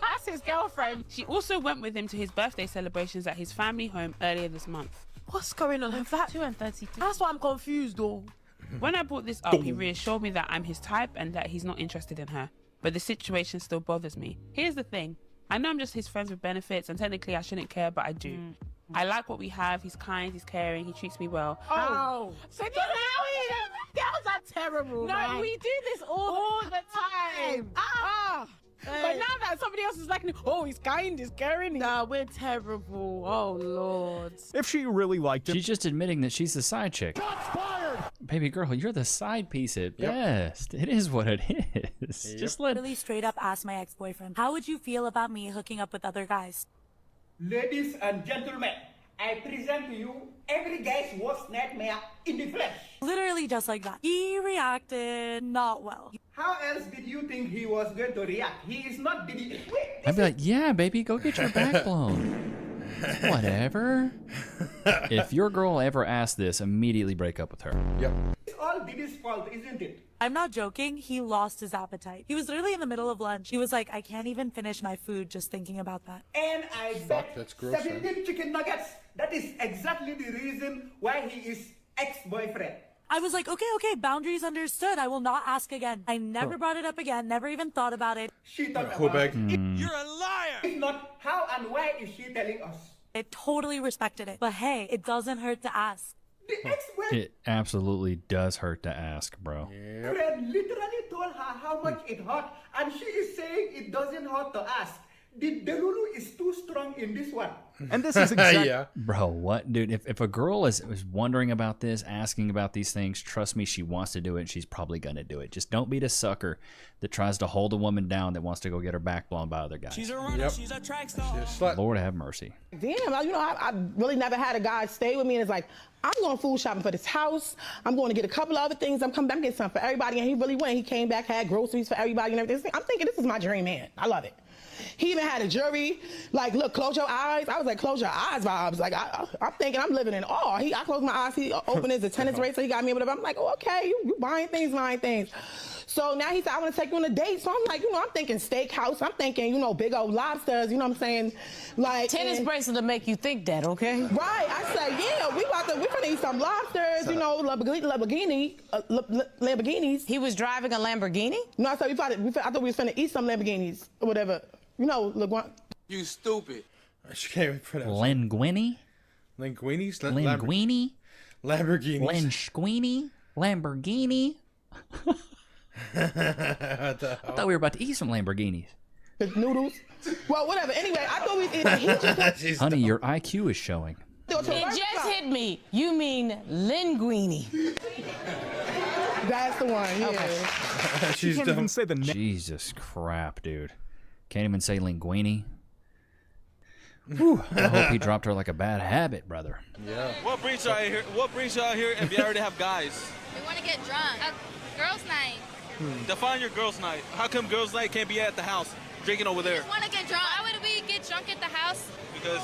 That's his girlfriend. She also went with him to his birthday celebrations at his family home earlier this month. What's going on? 32 and 32. That's why I'm confused though. When I brought this up, he reassured me that I'm his type and that he's not interested in her. But the situation still bothers me. Here's the thing. I know I'm just his friends with benefits, and technically I shouldn't care, but I do. I like what we have. He's kind, he's caring, he treats me well. Oh, so girls are terrible. No, man. we do this all the time. But now that somebody else is like, oh, he's kind, he's caring. Nah, we're terrible. Oh, Lord. If she really liked him, She's just admitting that she's the side chick. Baby girl, you're the side piece at best. It is what it is. Just let. Really straight up asked my ex-boyfriend, how would you feel about me hooking up with other guys? Ladies and gentlemen, I present to you every guy's worst nightmare in the flesh. Literally just like that. He reacted not well. How else did you think he was going to react? He is not did he? Wait, I'd be like, yeah, baby, go get your back blown. Whatever. If your girl ever asks this, immediately break up with her. Yep. it's all Diddy's fault, isn't it? I'm not joking. He lost his appetite. He was literally in the middle of lunch. He was like, I can't even finish my food just thinking about that. And I bet that's gross, 17 chicken nuggets. That is exactly the reason why he is ex-boyfriend. I was like, okay, boundaries understood. I will not ask again. I never brought it up again, never even thought about it. She thought Cool about bag. it. You're a liar. If not, how and why is she telling us? I totally respected it. But hey, it doesn't hurt to ask. The ex-boyfriend It absolutely does hurt to ask, bro. literally told her how much it hurt, and she is saying it doesn't hurt to ask. The Delulu is too strong in this one. and this is exactly. Bro, what, dude? If a girl is wondering about this, asking about these things, trust me, she wants to do it, and she's probably gonna do it. Just don't be the sucker that tries to hold a woman down that wants to go get her back blown by other guys. She's a runner, she's a track star. Lord have mercy. Damn, I really never had a guy stay with me and it's like, I'm going food shopping for this house. I'm going to get a couple of other things. I'm coming back and get something for everybody. And he really went. He came back, had groceries for everybody and everything. I'm thinking this is my dream man. I love it. He even had a jury, like, look, close your eyes. I was like, close your eyes vibes. Like, I'm thinking I'm living in awe. I closed my eyes. He opened his attendance rate, so he got me whatever. I'm like, oh, okay, you buying things. So now he said, I want to take you on a date. So I'm like, I'm thinking steakhouse. I'm thinking, big old lobsters. You know what I'm saying? Like Tennis bracelet to make you think that, okay? Right. I said, yeah, we're gonna eat some lobsters. Lamborghinis. He was driving a Lamborghini? No, I said I thought we was finna eat some Lamborghinis or whatever. You stupid. She can't even pronounce Linguini? Linguinis? Linguini? Lamborghinis. Linguini? Lamborghini? I thought we were about to eat some Lamborghinis. The noodles. Well, whatever. Anyway, I thought we was eating. He just Honey, your IQ is showing. It just hit me. You mean linguini. That's the one, yeah. Okay. She can't even say the name. Jesus crap, dude. Can't even say linguini. Whew. I hope he dropped her like a bad habit, brother. Yeah. What brings you out here? What brings you out here if you already have guys? We want to get drunk. Girls' night. Define your girls' night. How come girls' night can't be at the house drinking over there? We just want to get drunk. Why would we get drunk at the house? Because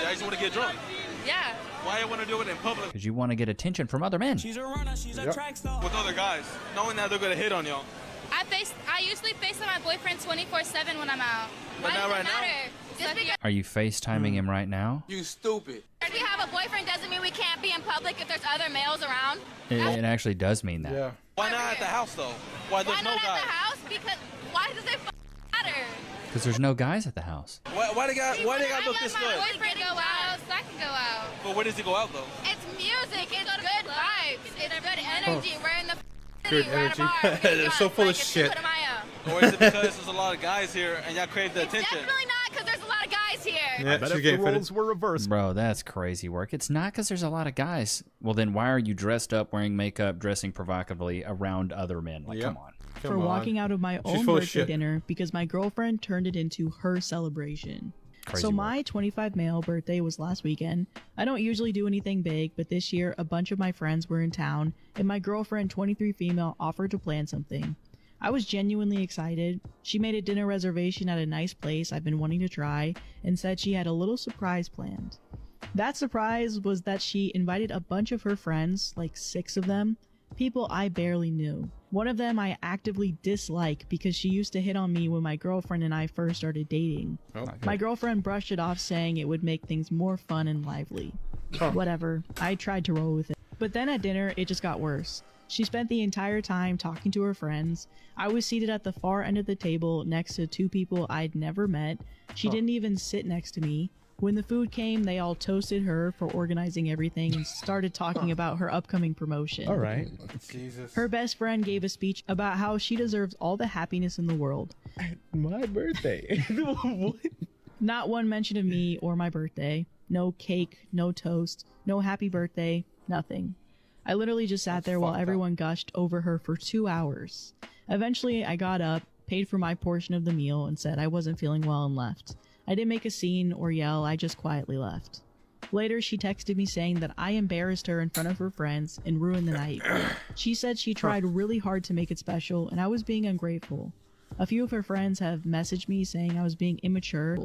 I just want to get drunk. Yeah. Why I want to do it in public? Because you want to get attention from other men. She's a runner. She's a track star. With other guys, knowing that they're gonna hit on y'all. I usually FaceTime my boyfriend 24/7 when I'm out. But Why not does right it matter? Just because Are you FaceTiming him right now? You stupid. we have a boyfriend doesn't mean we can't be in public if there's other males around. It actually does mean that. Yeah. Why not at the house though? Why there's Why no not guys? at the house? Because why does it matter? Because there's no guys at the house. Why they got look this My good? boyfriend go out, so I can go out. But where does he go out though? It's music. It's good vibes. It's good energy. We're in the Good city. We're at a energy. bar. They're so full of shit. Or is it because there's a lot of guys here and y'all crave the attention? Definitely not, because there's a lot of guys here. Yeah, I bet if the roles were reversed. Bro, that's crazy work. It's not because there's a lot of guys. Well, then why are you dressed up, wearing makeup, dressing provocatively around other men? Like, come on. For walking out of my own birthday dinner because my girlfriend turned it into her celebration. Crazy So work. my 25 male birthday was last weekend. I don't usually do anything big, but this year a bunch of my friends were in town, and my girlfriend, 23 female, offered to plan something. I was genuinely excited. She made a dinner reservation at a nice place I've been wanting to try, and said she had a little surprise planned. That surprise was that she invited a bunch of her friends, like 6 of them, people I barely knew. One of them I actively dislike because she used to hit on me when my girlfriend and I first started dating. My girlfriend brushed it off, saying it would make things more fun and lively. Whatever, I tried to roll with it. But then at dinner, it just got worse. She spent the entire time talking to her friends. I was seated at the far end of the table next to two people I'd never met. She didn't even sit next to me. When the food came, they all toasted her for organizing everything and started talking about her upcoming promotion. All right. Jesus. Her best friend gave a speech about how she deserves all the happiness in the world. My birthday. What? Not one mention of me or my birthday. No cake, no toast, no happy birthday, nothing. I literally just sat there while everyone gushed over her for 2 hours. Eventually, I got up, paid for my portion of the meal, and said I wasn't feeling well and left. I didn't make a scene or yell, I just quietly left. Later, she texted me saying that I embarrassed her in front of her friends and ruined the night. She said she tried really hard to make it special, and I was being ungrateful. A few of her friends have messaged me saying I was being immature.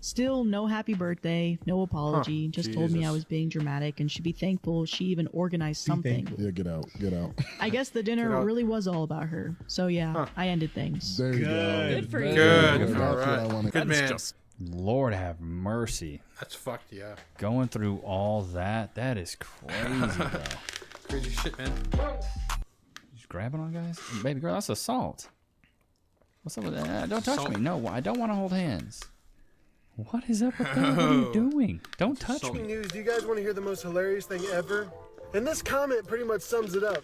Still, no happy birthday, no apology, just told me I was being dramatic and should be thankful she even organized something. Yeah, get out. I guess the dinner really was all about her. So yeah, I ended things. There you go. Good for you. Good. That's All what I right. wanna- Good man. Just, Lord have mercy. That's fucked, yeah. Going through all that is crazy, bro. Crazy shit, man. Just grabbing on guys? Baby girl, that's assault. What's up with that? Don't touch me. No, I don't want to hold hands. What is up with that? What are you doing? Don't touch me. News. Do you guys want to hear the most hilarious thing ever? And this comment pretty much sums it up.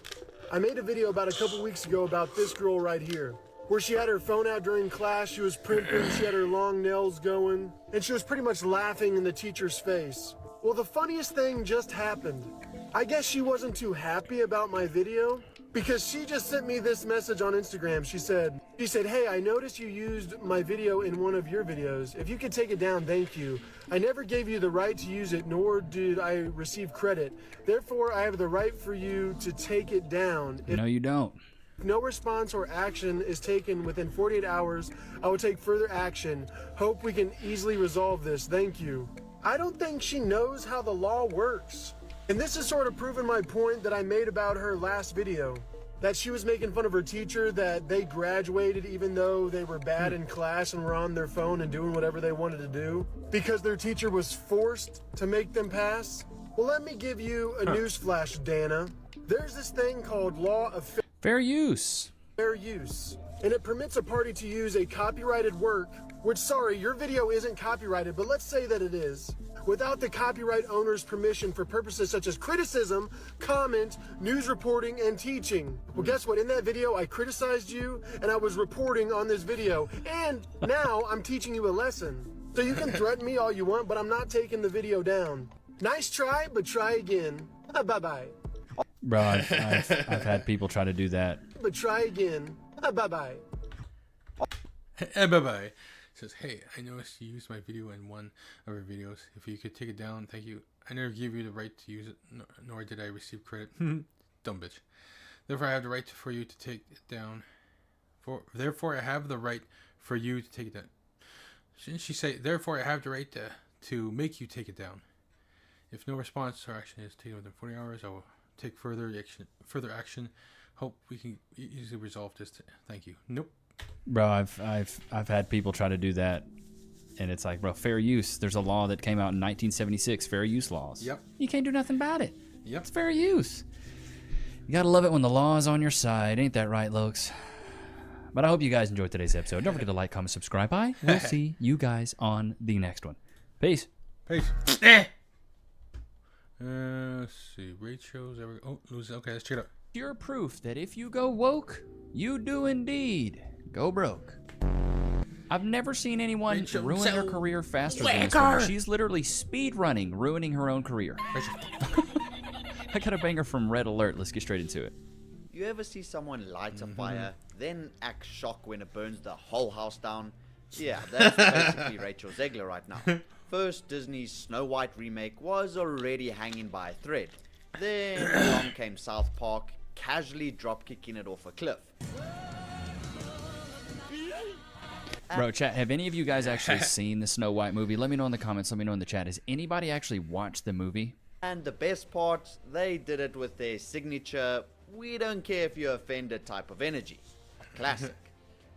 I made a video about a couple weeks ago about this girl right here, where she had her phone out during class, she was primping, she had her long nails going, and she was pretty much laughing in the teacher's face. Well, the funniest thing just happened. I guess she wasn't too happy about my video, because she just sent me this message on Instagram. She said, hey, I noticed you used my video in one of your videos. If you could take it down, thank you. I never gave you the right to use it, nor did I receive credit. Therefore, I have the right for you to take it down. No, you don't. If no response or action is taken within 48 hours, I will take further action. Hope we can easily resolve this. Thank you. I don't think she knows how the law works. And this has sort of proven my point that I made about her last video. That she was making fun of her teacher, that they graduated even though they were bad in class and were on their phone and doing whatever they wanted to do. Because their teacher was forced to make them pass. Well, let me give you a newsflash, Dana. There's this thing called law of fair use. Fair use. And it permits a party to use a copyrighted work, which, sorry, your video isn't copyrighted, but let's say that it is, without the copyright owner's permission for purposes such as criticism, comment, news reporting, and teaching. Well, guess what? In that video, I criticized you, and I was reporting on this video, and now I'm teaching you a lesson. So you can threaten me all you want, but I'm not taking the video down. Nice try, but try again. Bye-bye. Bro, I've had people try to do that. But try again. Bye-bye. Bye-bye. Says, hey, I noticed you used my video in one of your videos. If you could take it down, thank you. I never gave you the right to use it, nor did I receive credit. Dumb bitch. Therefore, I have the right for you to take it down. Therefore, I have the right for you to take it down. Shouldn't she say, therefore, I have the right to make you take it down? If no response or action is taken within 40 hours, I will take further action. Hope we can easily resolve this. Thank you. Nope. Bro, I've had people try to do that, and it's like, bro, fair use. There's a law that came out in 1976, fair use laws. Yep. You can't do nothing about it. Yep. It's fair use. You gotta love it when the law is on your side. Ain't that right, Lokes? But I hope you guys enjoyed today's episode. Don't forget to like, comment, subscribe. We'll see you guys on the next one. Peace. Peace. Let's see. Rate shows. Oh, lose. Okay, let's check it out. Pure proof that if you go woke, you do indeed go broke. I've never seen anyone ruin their career faster than this woman. She's literally speed running, ruining her own career. I got a banger from Red Alert. Let's get straight into it. You ever see someone light a fire, then act shocked when it burns the whole house down? Yeah, that's basically Rachel Zegler right now. First, Disney's Snow White remake was already hanging by a thread. Then along came South Park, casually drop-kicking it off a cliff. Bro, chat, have any of you guys actually seen the Snow White movie? Let me know in the comments. Let me know in the chat. Has anybody actually watched the movie? And the best part, they did it with their signature, we don't care if you're offended type of energy. A classic.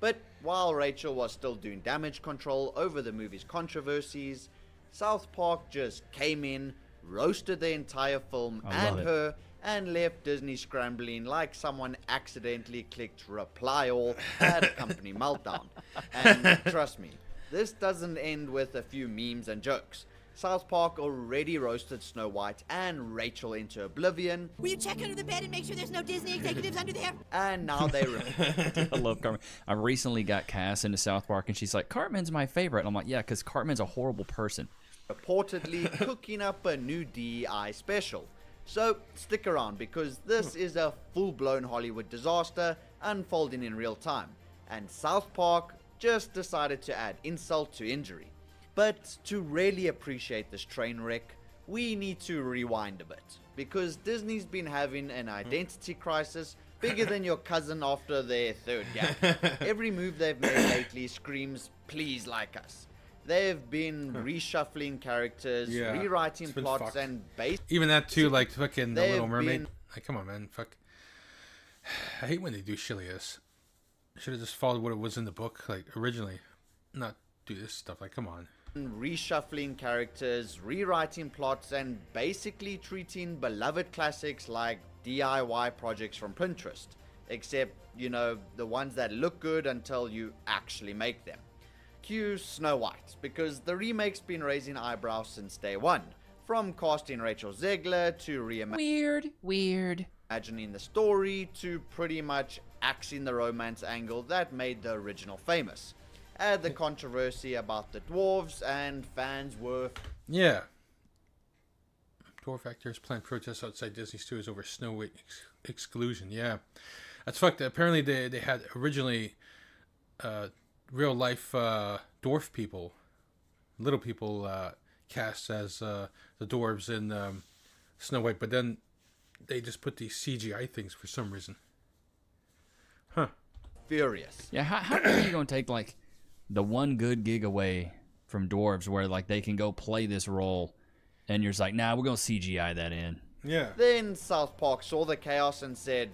But while Rachel was still doing damage control over the movie's controversies, South Park just came in, roasted the entire film and her, and left Disney scrambling like someone accidentally clicked reply all at a company meltdown. And trust me, this doesn't end with a few memes and jokes. South Park already roasted Snow White and Rachel into oblivion. Will you check under the bed and make sure there's no Disney executives under there? And now they I love Cartman. I recently got Cass into South Park, and she's like, Cartman's my favorite. And I'm like, yeah, because Cartman's a horrible person. Reportedly cooking up a new DEI special. So stick around, because this is a full-blown Hollywood disaster unfolding in real time. And South Park just decided to add insult to injury. But to really appreciate this train wreck, we need to rewind a bit, because Disney's been having an identity crisis bigger than your cousin after their third gap. Every move they've made lately screams, please like us. They've been reshuffling characters, rewriting plots, fucked. and even that too, like fucking The Little Mermaid. Like, come on, man, fuck. I hate when they do shit like this. Should have just followed what it was in the book, like originally, not do this stuff. Like, come on. Reshuffling characters, rewriting plots, and basically treating beloved classics like DIY projects from Pinterest. Except, you know, the ones that look good until you actually make them. Cue Snow White, because the remake's been raising eyebrows since day one. From casting Rachel Zegler to reimagining the story to pretty much axing the romance angle that made the original famous. Add the controversy about the dwarves, and fans were... Yeah. Dwarf actors plan protests outside Disney Studios over Snow White exclusion. Yeah. That's fucked. Apparently they had originally real life dwarf people, little people cast as the dwarves in Snow White, but then they just put these CGI things for some reason. Huh. Furious. Yeah, how are you going to take, like, the one good gig away from dwarves where, like, they can go play this role, and you're just like, nah, we're going to CGI that in. Yeah. Then South Park saw the chaos and said,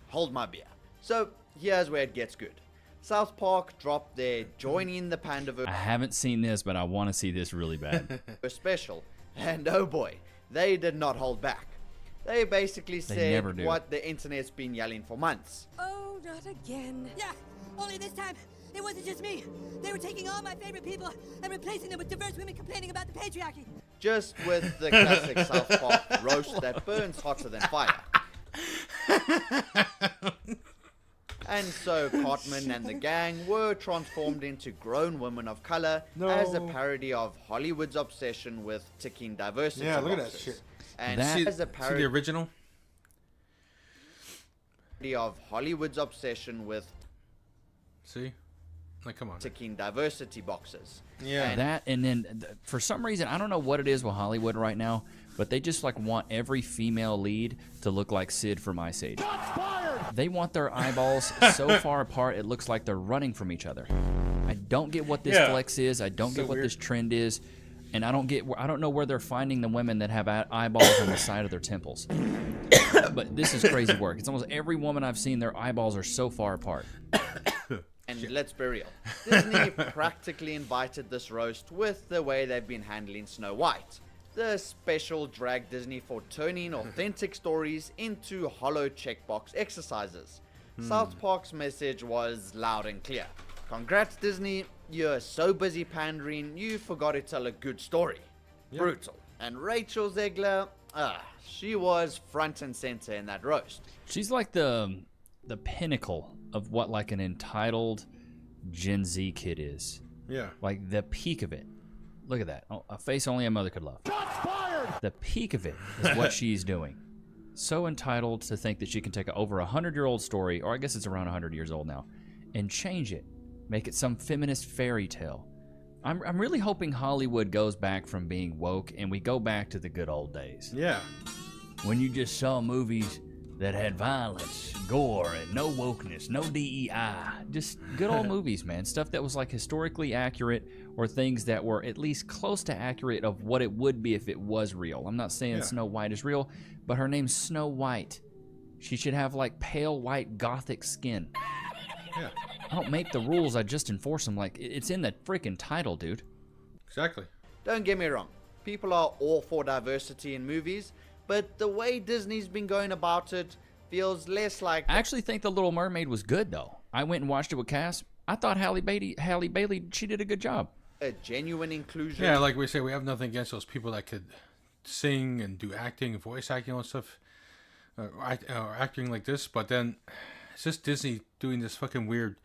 hold my beer. So here's where it gets good. South Park dropped their joining the Pandaverse. I haven't seen this, but I want to see this really bad. Special. And oh boy, they did not hold back. They basically said what the internet's been yelling for months. Oh, not again. Yeah, only this time, it wasn't just me. They were taking all my favorite people and replacing them with diverse women complaining about the patriarchy. Just with the classic South Park roast that burns hotter than fire. And so Cartman and the gang were transformed into grown women of color as a parody of Hollywood's obsession with ticking diversity boxes. Yeah, look at that shit. And as a parody, see the original? Of Hollywood's obsession with come on, ticking diversity boxes. Yeah, and then for some reason, I don't know what it is with Hollywood right now, but they just like want every female lead to look like Sid from Ice Age. They want their eyeballs so far apart it looks like they're running from each other. I don't get what this flex is. I don't get what this trend is, and I don't know where they're finding the women that have eyeballs on the side of their temples. But this is crazy work. It's almost every woman I've seen, their eyeballs are so far apart. And let's be real, Disney practically invited this roast with the way they've been handling Snow White. The special dragged Disney for turning authentic stories into hollow checkbox exercises. South Park's message was loud and clear. Congrats, Disney, you're so busy pandering, you forgot to tell a good story. Yep. Brutal. And Rachel Zegler, she was front and center in that roast. She's like the pinnacle of what like an entitled Gen Z kid is. Yeah. Like the peak of it. Look at that. Oh, a face only a mother could love. The peak of it is what she's doing. So entitled to think that she can take an over 100-year-old story, or I guess it's around 100 years old now, and change it. Make it some feminist fairy tale. I'm really hoping Hollywood goes back from being woke and we go back to the good old days. Yeah. When you just saw movies that had violence, gore, and no wokeness, no DEI. Just good old movies, man. Stuff that was like historically accurate, or things that were at least close to accurate of what it would be if it was real. I'm not saying Snow White is real, but her name's Snow White. She should have like pale white gothic skin. Yeah. I don't make the rules, I just enforce them. Like, it's in the freaking title, dude. Exactly. Don't get me wrong. People are all for diversity in movies, but the way Disney's been going about it feels less like... I actually think The Little Mermaid was good, though. I went and watched it with Cass. I thought Halle Bailey, she did a good job. A genuine inclusion. Yeah, like we say, we have nothing against those people that could sing and do acting, voice acting, all that stuff, or acting like this. But then it's just Disney doing this fucking weird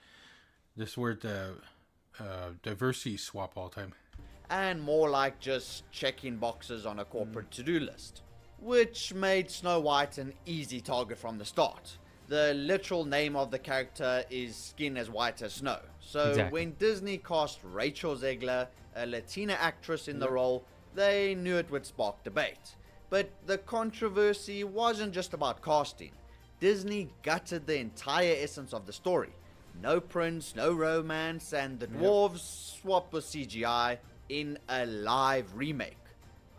diversity swap all the time. And more like just checking boxes on a corporate to-do list, which made Snow White an easy target from the start. The literal name of the character is skin as white as snow. So when Disney cast Rachel Zegler, a Latina actress, in the role, they knew it would spark debate. But the controversy wasn't just about casting. Disney gutted the entire essence of the story. No prince, no romance, and the dwarves swapped with CGI in a live remake.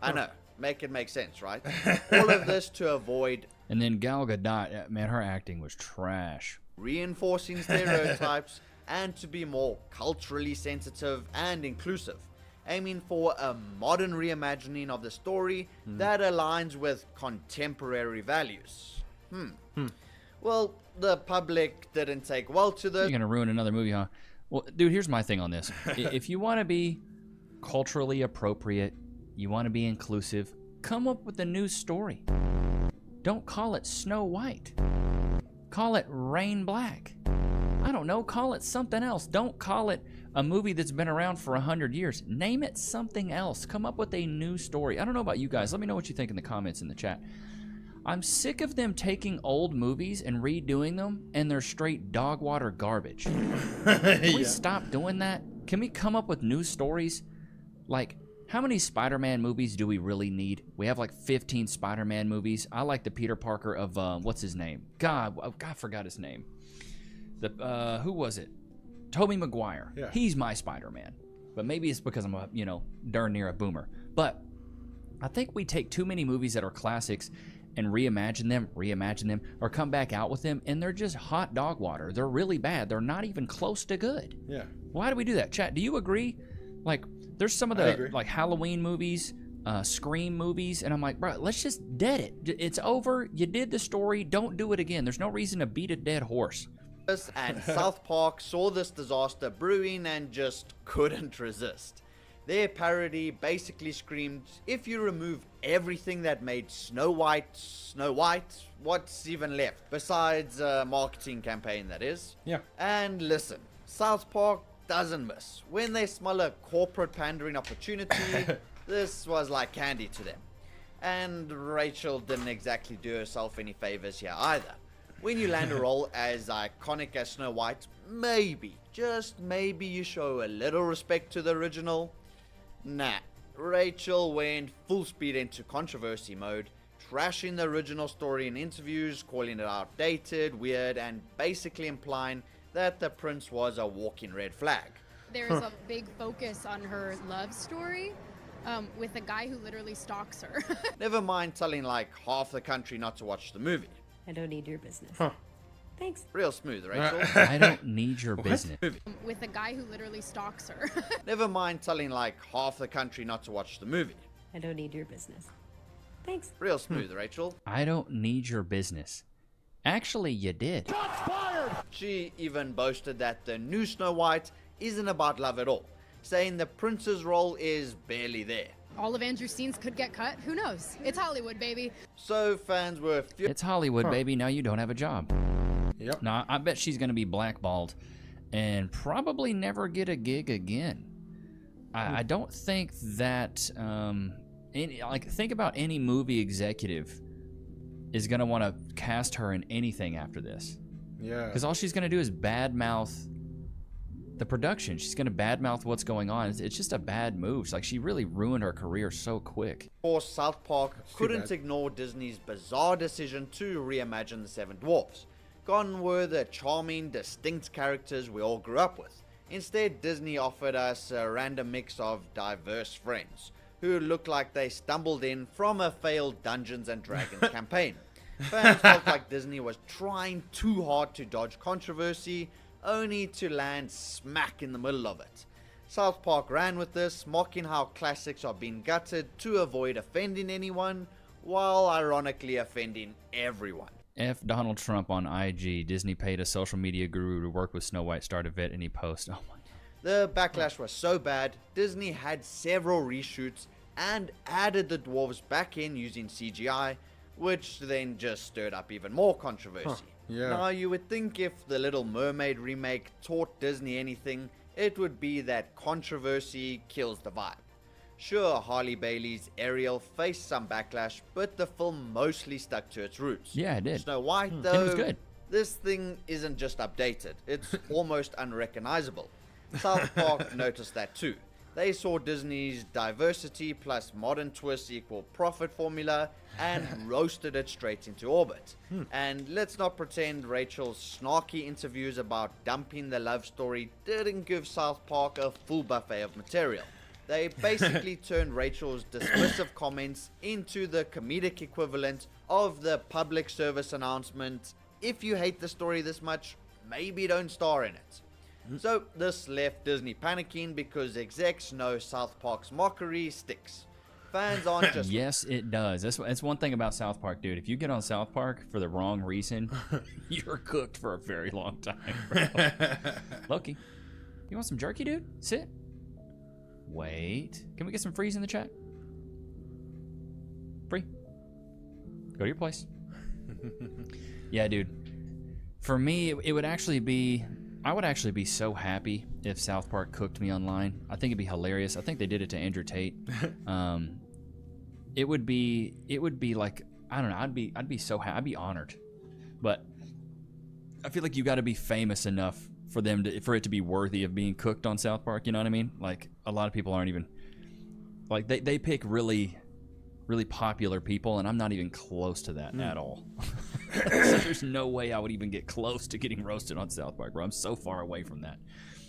I know, make it make sense, right? All of this to avoid... And then Gal Gadot, man, her acting was trash. Reinforcing stereotypes and to be more culturally sensitive and inclusive, aiming for a modern reimagining of the story that aligns with contemporary values. Well, the public didn't take well to this. You're gonna ruin another movie, huh? Well, dude, here's my thing on this. If you want to be culturally appropriate, you want to be inclusive, come up with a new story. Don't call it Snow White. Call it Rain Black. I don't know, call it something else. Don't call it a movie that's been around for 100 years. Name it something else. Come up with a new story. I don't know about you guys. Let me know what you think in the comments in the chat. I'm sick of them taking old movies and redoing them, and they're straight dog water garbage. Can we stop doing that? Can we come up with new stories? Like, how many Spider-Man movies do we really need? We have like 15 Spider-Man movies. I like the Peter Parker of, what's his name? God, I forgot his name. Who was it? Tobey Maguire. Yeah. He's my Spider-Man. But maybe it's because I'm darn near a boomer. But I think we take too many movies that are classics and reimagine them, or come back out with them, and they're just hot dog water. They're really bad. They're not even close to good. Yeah. Why do we do that? Chat, do you agree? Like, there's some of the like Halloween movies, Scream movies, and I'm like, bro, let's just dead it. It's over. You did the story. Don't do it again. There's no reason to beat a dead horse. And South Park saw this disaster brewing and just couldn't resist. Their parody basically screamed, if you remove everything that made Snow White, what's even left? Besides a marketing campaign, that is. Yeah. And listen, South Park doesn't miss. When they smell a corporate pandering opportunity, this was like candy to them. And Rachel didn't exactly do herself any favors here either. When you land a role as iconic as Snow White, maybe, just maybe you show a little respect to the original. Nah, Rachel went full speed into controversy mode, trashing the original story in interviews, calling it outdated, weird, and basically implying that the prince was a walking red flag. There's a big focus on her love story with a guy who literally stalks her. Never mind telling like half the country not to watch the movie. I don't need your business. Thanks. Real smooth, Rachel. I don't need your business. With a guy who literally stalks her. Never mind telling like half the country not to watch the movie. I don't need your business. Thanks. Real smooth, Rachel. I don't need your business. Actually, you did. Shots fired! She even boasted that the new Snow White isn't about love at all, saying the prince's role is barely there. All of Andrew's scenes could get cut. Who knows? It's Hollywood, baby. So fans were... It's Hollywood, baby. Now you don't have a job. Yep. Now, I bet she's going to be blackballed and probably never get a gig again. I don't think that... think about any movie executive is going to want to cast her in anything after this. Yeah. Because all she's going to do is badmouth the production. She's going to badmouth what's going on. It's just a bad move. It's like she really ruined her career so quick. Of course, South Park couldn't ignore Disney's bizarre decision to reimagine the Seven Dwarfs. Gone were the charming, distinct characters we all grew up with. Instead, Disney offered us a random mix of diverse friends who looked like they stumbled in from a failed Dungeons and Dragons campaign. Fans felt like Disney was trying too hard to dodge controversy, only to land smack in the middle of it. South Park ran with this, mocking how classics are being gutted to avoid offending anyone, while ironically offending everyone. F Donald Trump on IG. Disney paid a social media guru to work with Snow White, start a vet, and he post. Oh my. The backlash was so bad, Disney had several reshoots and added the dwarves back in using CGI, which then just stirred up even more controversy. Yeah. Now, you would think if the Little Mermaid remake taught Disney anything, it would be that controversy kills the vibe. Sure, Harley Bailey's Ariel faced some backlash, but the film mostly stuck to its roots. Yeah, it did. Snow White, though, It was good. this thing isn't just updated, it's almost unrecognizable. South Park noticed that too. They saw Disney's diversity plus modern twists equal profit formula and roasted it straight into orbit. And let's not pretend Rachel's snarky interviews about dumping the love story didn't give South Park a full buffet of material. They basically turned Rachel's dismissive comments into the comedic equivalent of the public service announcement, if you hate the story this much, maybe don't star in it. So this left Disney panicking because execs know South Park's mockery sticks. Fans aren't just... Yes, it does. That's one thing about South Park, dude. If you get on South Park for the wrong reason, you're cooked for a very long time, bro. Loki, you want some jerky, dude? Sit. Wait. Can we get some freeze in the chat? Free. Go to your place. Yeah, dude. For me, it would actually be... I would actually be so happy if South Park cooked me online. I think it'd be hilarious. I think they did it to Andrew Tate. It would be like, I don't know. I'd be so happy. I'd be honored. But I feel like you got to be famous enough for it to be worthy of being cooked on South Park. You know what I mean? Like a lot of people aren't even like they pick really popular people, and I'm not even close to that at all. So there's no way I would even get close to getting roasted on South Park, bro. I'm so far away from that.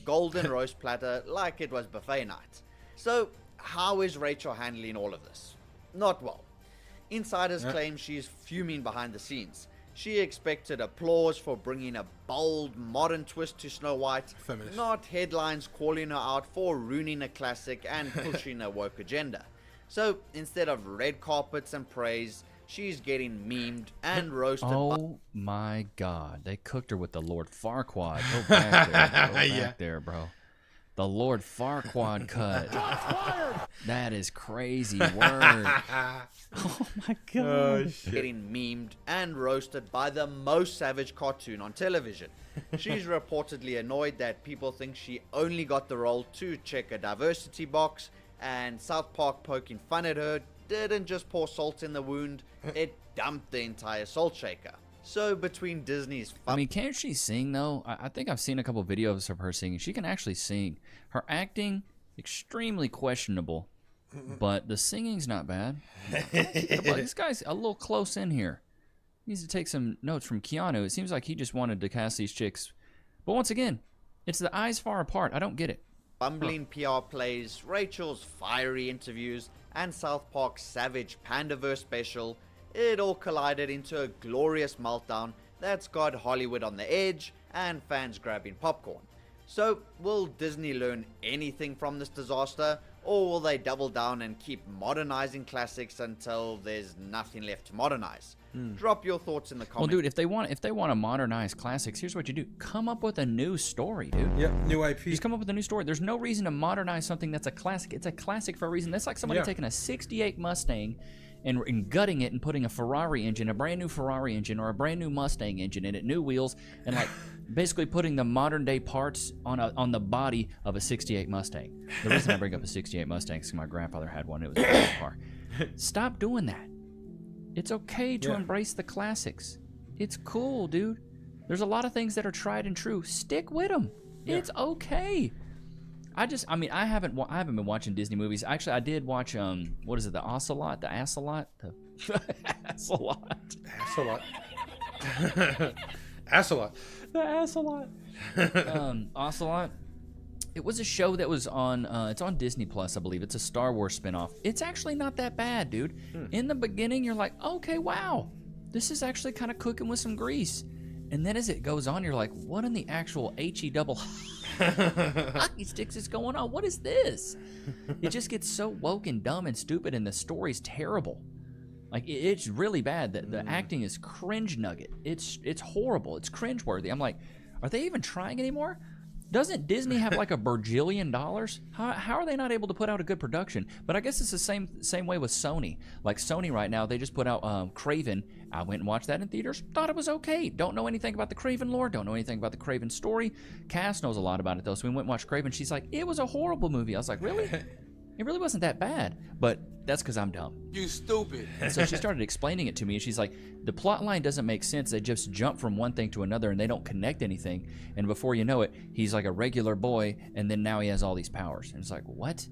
Golden roast platter like it was buffet night. So how is Rachel handling all of this? Not well. Insiders claim she's fuming behind the scenes. She expected applause for bringing a bold, modern twist to Snow White, not headlines calling her out for ruining a classic and pushing a woke agenda. So instead of red carpets and praise, she's getting memed and roasted. Oh my God. They cooked her with the Lord Farquaad. Go back there. Go back there, bro. The Lord Farquaad cut. That is crazy word. Oh my God. Getting memed and roasted by the most savage cartoon on television. She's reportedly annoyed that people think she only got the role to check a diversity box, and South Park poking fun at her didn't just pour salt in the wound, it dumped the entire salt shaker. So between Disney's I mean, can't she sing though? I think I've seen a couple videos of her singing. She can actually sing. Her acting, extremely questionable, but the singing's not bad. This guy's a little close in here. He needs to take some notes from Keanu. It seems like he just wanted to cast these chicks. But once again, it's the eyes far apart. I don't get it. bumbling PR plays, Rachel's fiery interviews, and South Park's savage Pandaverse special, it all collided into a glorious meltdown that's got Hollywood on the edge and fans grabbing popcorn. So, will Disney learn anything from this disaster, or will they double down and keep modernizing classics until there's nothing left to modernize? Drop your thoughts in the comments. Well, dude, if they want to modernize classics, here's what you do: come up with a new story, dude. Yep, new IP. Just come up with a new story. There's no reason to modernize something that's a classic. It's a classic for a reason. That's like somebody taking a '68 Mustang and gutting it and putting a Ferrari engine, a brand new Ferrari engine, or a brand new Mustang engine in it, new wheels, and like basically putting the modern day parts on the body of a '68 Mustang. The reason I bring up a '68 Mustang is because my grandfather had one. It was a great car. Stop doing that. It's okay to embrace the classics. It's cool, dude. There's a lot of things that are tried and true. Stick with them. Yeah. It's okay. I haven't been watching Disney movies. Actually, I did watch what is it? The Ocelot, the Assalot, the Assalot, Assalot, the Assalot, Ocelot. It was a show that was on, it's on Disney Plus, I believe. It's a Star Wars spinoff. It's actually not that bad, dude. In the beginning, you're like, okay, wow, this is actually kind of cooking with some grease. And then as it goes on, you're like, what in the actual H-E double hockey sticks is going on? What is this? It just gets so woke and dumb and stupid, and the story's terrible. Like it's really bad. The acting is cringe nugget. It's horrible. It's cringeworthy. I'm like, are they even trying anymore? Doesn't Disney have like $1 bajillion? How are they not able to put out a good production? But I guess it's the same way with Sony. Like Sony right now, they just put out Craven. I went and watched that in theaters. Thought it was okay. Don't know anything about the Craven lore. Don't know anything about the Craven story. Cass knows a lot about it though. So we went and watched Craven. She's like, it was a horrible movie. I was like, really? It really wasn't that bad. But that's because I'm dumb. You stupid. And so she started explaining it to me, and she's like, the plot line doesn't make sense. They just jump from one thing to another, and they don't connect anything. And before you know it, he's like a regular boy, and then now he has all these powers. And it's like, what?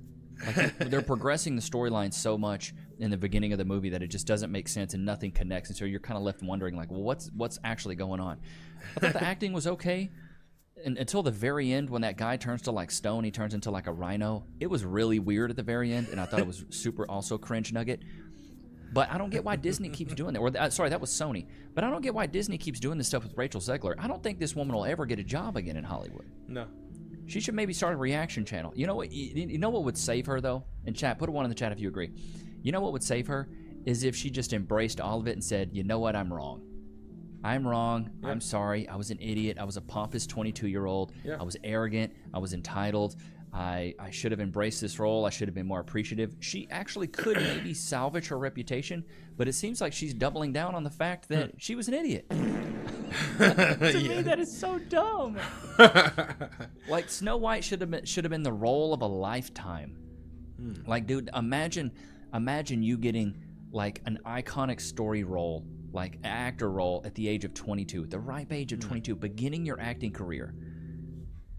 Like they're progressing the storyline so much in the beginning of the movie that it just doesn't make sense, and nothing connects. And so you're kind of left wondering, like, well, what's actually going on? I thought the acting was okay. And until the very end, when that guy turns to like stone, he turns into like a rhino. It was really weird at the very end, and I thought it was super also cringe nugget. But I don't get why Disney keeps doing that. Or sorry, that was Sony. But I don't get why Disney keeps doing this stuff with Rachel Zegler. I don't think this woman will ever get a job again in Hollywood. No. She should maybe start a reaction channel. You know what? You know what would save her though? In chat, put a 1 in the chat if you agree. You know what would save her is if she just embraced all of it and said, you know what, I'm wrong. I'm wrong. Yeah. I'm sorry. I was an idiot. I was a pompous 22-year-old. Yeah. I was arrogant. I was entitled. I should have embraced this role. I should have been more appreciative. She actually could maybe salvage her reputation, but it seems like she's doubling down on the fact that she was an idiot. To me, that is so dumb. Like Snow White should have been the role of a lifetime. Like, dude, imagine you getting like an iconic story role, like actor role at the age of 22, the ripe age of 22, beginning your acting career,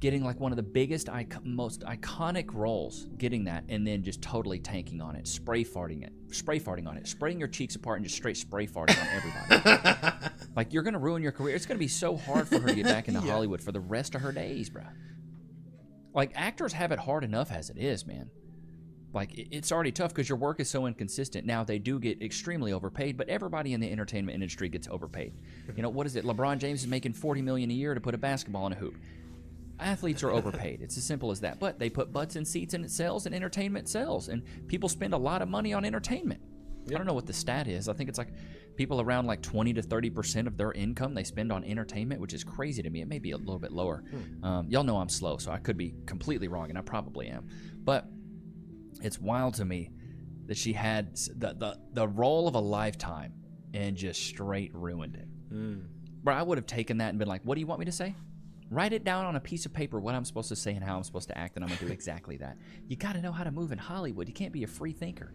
getting like one of the biggest, most iconic roles, getting that, and then just totally tanking on it, spray farting on it, spraying your cheeks apart and just straight spray farting on everybody. Like, you're gonna ruin your career. It's gonna be so hard for her to get back into Hollywood for the rest of her days, bro. Like, actors have it hard enough as it is, man. Like, it's already tough because your work is so inconsistent. Now, they do get extremely overpaid, but everybody in the entertainment industry gets overpaid. You know, what is it? LeBron James is making $40 million a year to put a basketball in a hoop. Athletes are overpaid. It's as simple as that. But they put butts in seats and it sells, and entertainment sells. And people spend a lot of money on entertainment. Yep. I don't know what the stat is. I think it's like people around like 20 to 30% of their income they spend on entertainment, which is crazy to me. It may be a little bit lower. Y'all know I'm slow, so I could be completely wrong, and I probably am. But it's wild to me that she had the role of a lifetime and just straight ruined it. Bro, I would have taken that and been like, what do you want me to say? Write it down on a piece of paper, what I'm supposed to say and how I'm supposed to act, and I'm going to do exactly that. You got to know how to move in Hollywood. You can't be a free thinker.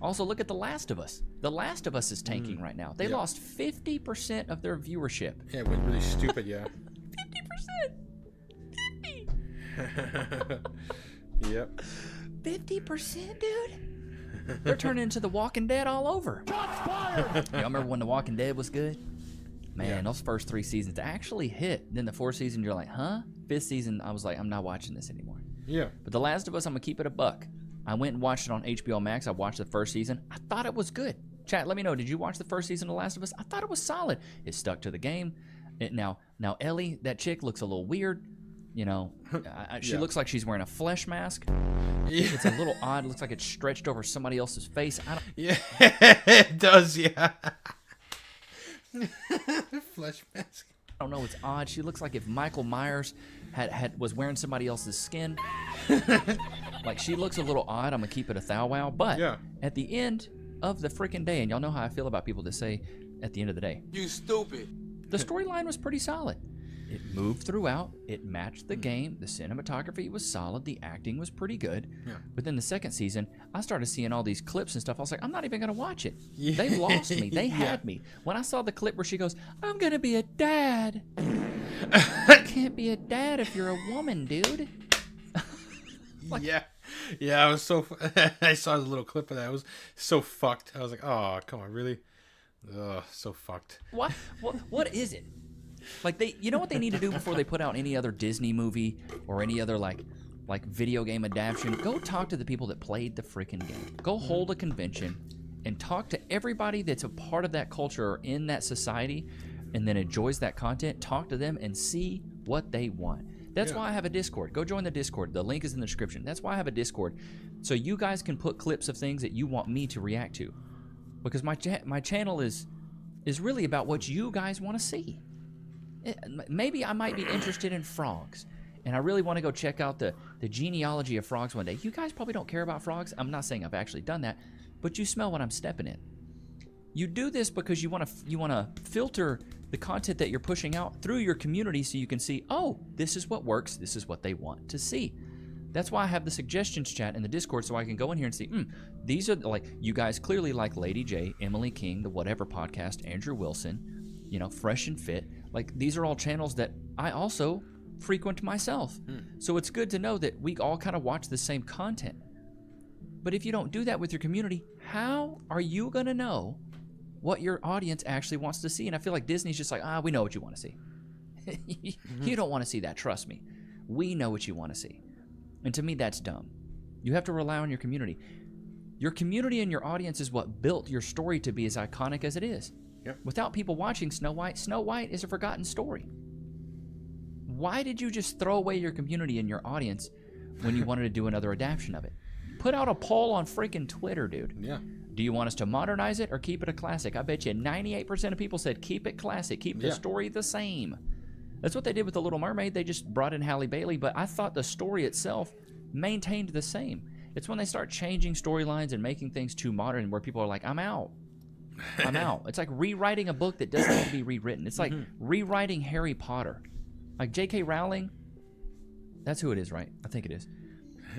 Also, look at The Last of Us. The Last of Us is tanking right now. They lost 50% of their viewership. Yeah, it went really stupid, yeah. 50%? 50! Yep. 50%, dude? They're turning into The Walking Dead all over. Shots fired! Y'all remember when The Walking Dead was good? Man, those first 3 seasons actually hit. Then the 4th season, you're like, huh? 5th season, I was like, I'm not watching this anymore. Yeah. But The Last of Us, I'm going to keep it a buck. I went and watched it on HBO Max. I watched the first season. I thought it was good. Chat, let me know. Did you watch the first season of The Last of Us? I thought it was solid. It stuck to the game. Now Ellie, that chick, looks a little weird. You know, she looks like she's wearing a flesh mask. Yeah. It's a little odd. It looks like it's stretched over somebody else's face. Yeah, it does, yeah. Flesh mask. I don't know. It's odd. She looks like if Michael Myers was wearing somebody else's skin. Like, she looks a little odd. I'm gonna keep it a thou wow. But at the end of the freaking day, and y'all know how I feel about people that say at the end of the day, you stupid. The storyline was pretty solid. It moved throughout. It matched the game. The cinematography was solid. The acting was pretty good. Yeah. But then the second season, I started seeing all these clips and stuff. I was like, I'm not even going to watch it. Yeah. They lost me. They had me. When I saw the clip where she goes, I'm going to be a dad. You can't be a dad if you're a woman, dude. Like, yeah, I was so... I saw the little clip of that. I was so fucked. I was like, oh, come on, really? Ugh, so fucked. What is it? Like, you know what they need to do before they put out any other Disney movie or any other like video game adaptation? Go talk to the people that played the freaking game. Go hold a convention and talk to everybody that's a part of that culture or in that society and then enjoys that content. Talk to them and see what they want. That's why I have a Discord. Go join the Discord. The link is in the description. That's why I have a Discord. So you guys can put clips of things that you want me to react to. because my channel is really about what you guys want to see. Maybe I might be interested in frogs, and I really want to go check out the genealogy of frogs one day. You guys probably don't care about frogs. I'm not saying I've actually done that, but you smell what I'm stepping in. You do this because you want to filter the content that you're pushing out through your community so you can see, oh, this is what works, this is what they want to see. That's why I have the suggestions chat in the Discord, so I can go in here and see, these are, like, you guys clearly like Lady J, Emily King, the Whatever Podcast, Andrew Wilson, you know, Fresh and Fit. Like, these are all channels that I also frequent myself. So it's good to know that we all kind of watch the same content. But if you don't do that with your community, how are you going to know what your audience actually wants to see? And I feel like Disney's just like, we know what you want to see. You don't want to see that, trust me. We know what you want to see. And to me, that's dumb. You have to rely on your community. Your community and your audience is what built your story to be as iconic as it is. Yep. Without people watching Snow White is a forgotten story. Why did you just throw away your community and your audience when you wanted to do another adaptation of it? Put out a poll on freaking Twitter, dude. Yeah. Do you want us to modernize it or keep it a classic? I bet you 98% of people said keep it classic, keep the story the same. That's what they did with The Little Mermaid. They just brought in Halle Bailey, but I thought the story itself maintained the same. It's when they start changing storylines and making things too modern where people are like, I'm out. I'm out. It's like rewriting a book that doesn't need to be rewritten. It's like rewriting Harry Potter. Like J.K. Rowling, that's who it is, right? I think it is.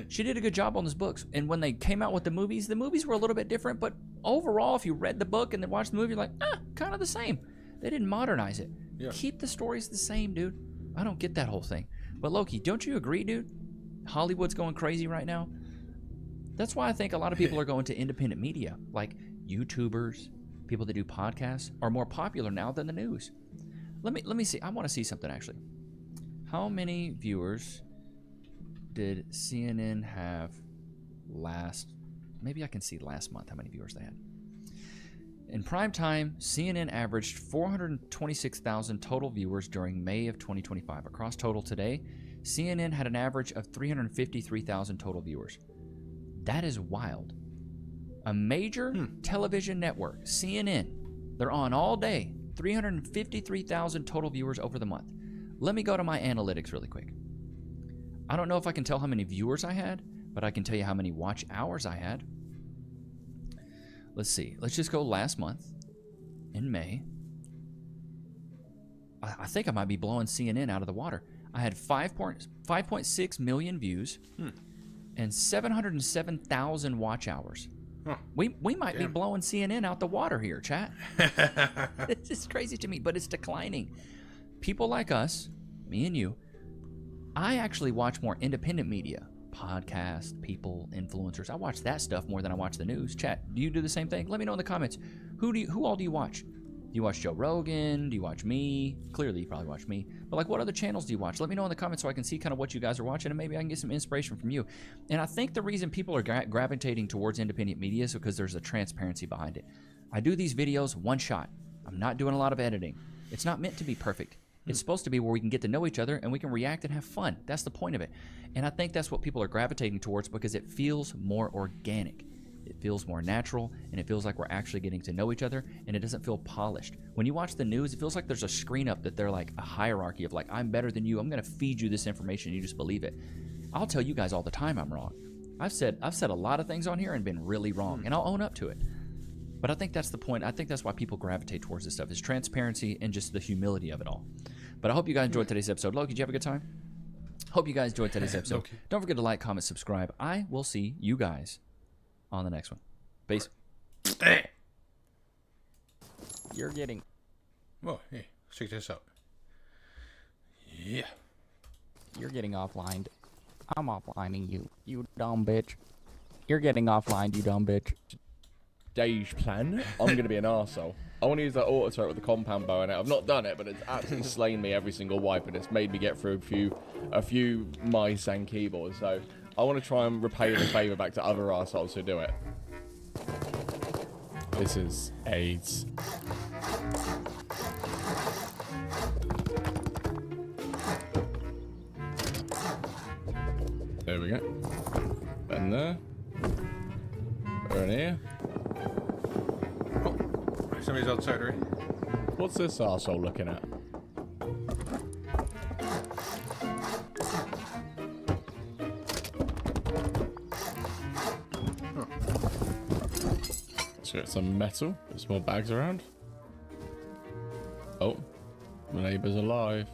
She did a good job on those books. And when they came out with the movies were a little bit different. But overall, if you read the book and then watched the movie, you're like, kind of the same. They didn't modernize it. Yeah. Keep the stories the same, dude. I don't get that whole thing. But Loki, don't you agree, dude? Hollywood's going crazy right now. That's why I think a lot of people are going to independent media. Like YouTubers, people that do podcasts, are more popular now than the news. Let me see. I want to see something, actually. How many viewers did CNN have maybe I can see last month how many viewers they had. In prime time, CNN averaged 426,000 total viewers during May of 2025. Across total today, CNN had an average of 353,000 total viewers. That is wild. A major television network, CNN, they're on all day, 353,000 total viewers over the month. Let me go to my analytics really quick. I don't know if I can tell how many viewers I had, but I can tell you how many watch hours I had. Let's see. Let's just go last month in May. I think I might be blowing CNN out of the water. I had 5.6 million views and 707,000 watch hours. Huh. We might be blowing CNN out the water here, chat. It's just crazy to me, but it's declining. People like us, me and you, I actually watch more independent media. Podcasts, people, influencers. I watch that stuff more than I watch the news. Chat, do you do the same thing? Let me know in the comments. Who all do you watch? Do you watch Joe Rogan? Do you watch me? Clearly, you probably watch me. But like, what other channels do you watch? Let me know in the comments so I can see kind of what you guys are watching, and maybe I can get some inspiration from you. And I think the reason people are gravitating towards independent media is because there's a transparency behind it. I do these videos one shot. I'm not doing a lot of editing. It's not meant to be perfect. It's supposed to be where we can get to know each other and we can react and have fun. That's the point of it. And I think that's what people are gravitating towards because it feels more organic. It feels more natural, and it feels like we're actually getting to know each other, and it doesn't feel polished. When you watch the news, it feels like there's a screen up that they're like a hierarchy of like, I'm better than you. I'm going to feed you this information. You just believe it. I'll tell you guys all the time I'm wrong. I've said a lot of things on here and been really wrong, and I'll own up to it. But I think that's the point. I think that's why people gravitate towards this stuff, is transparency and just the humility of it all. But I hope you guys enjoyed today's episode. Loki, did you have a good time? Hope you guys enjoyed today's episode. Okay. Don't forget to like, comment, subscribe. I will see you guys on the next one. Peace. You're getting... Whoa, hey, let's check this out. Yeah. You're getting offlined. I'm offlining you, you dumb bitch. You're getting offlined, you dumb bitch. Day's plan, I'm going to be an arsehole. I want to use that auto turret with the compound bow in it. I've not done it, but it's absolutely slain me every single wipe, and it's made me get through a few mice and keyboards. So I want to try and repay the favour back to other arseholes who do it. This is AIDS. There we go. And there. Over in here. somebody's outside, right? What's this arsehole looking at? Let's get some metal. There's more bags around. Oh, my neighbour's alive.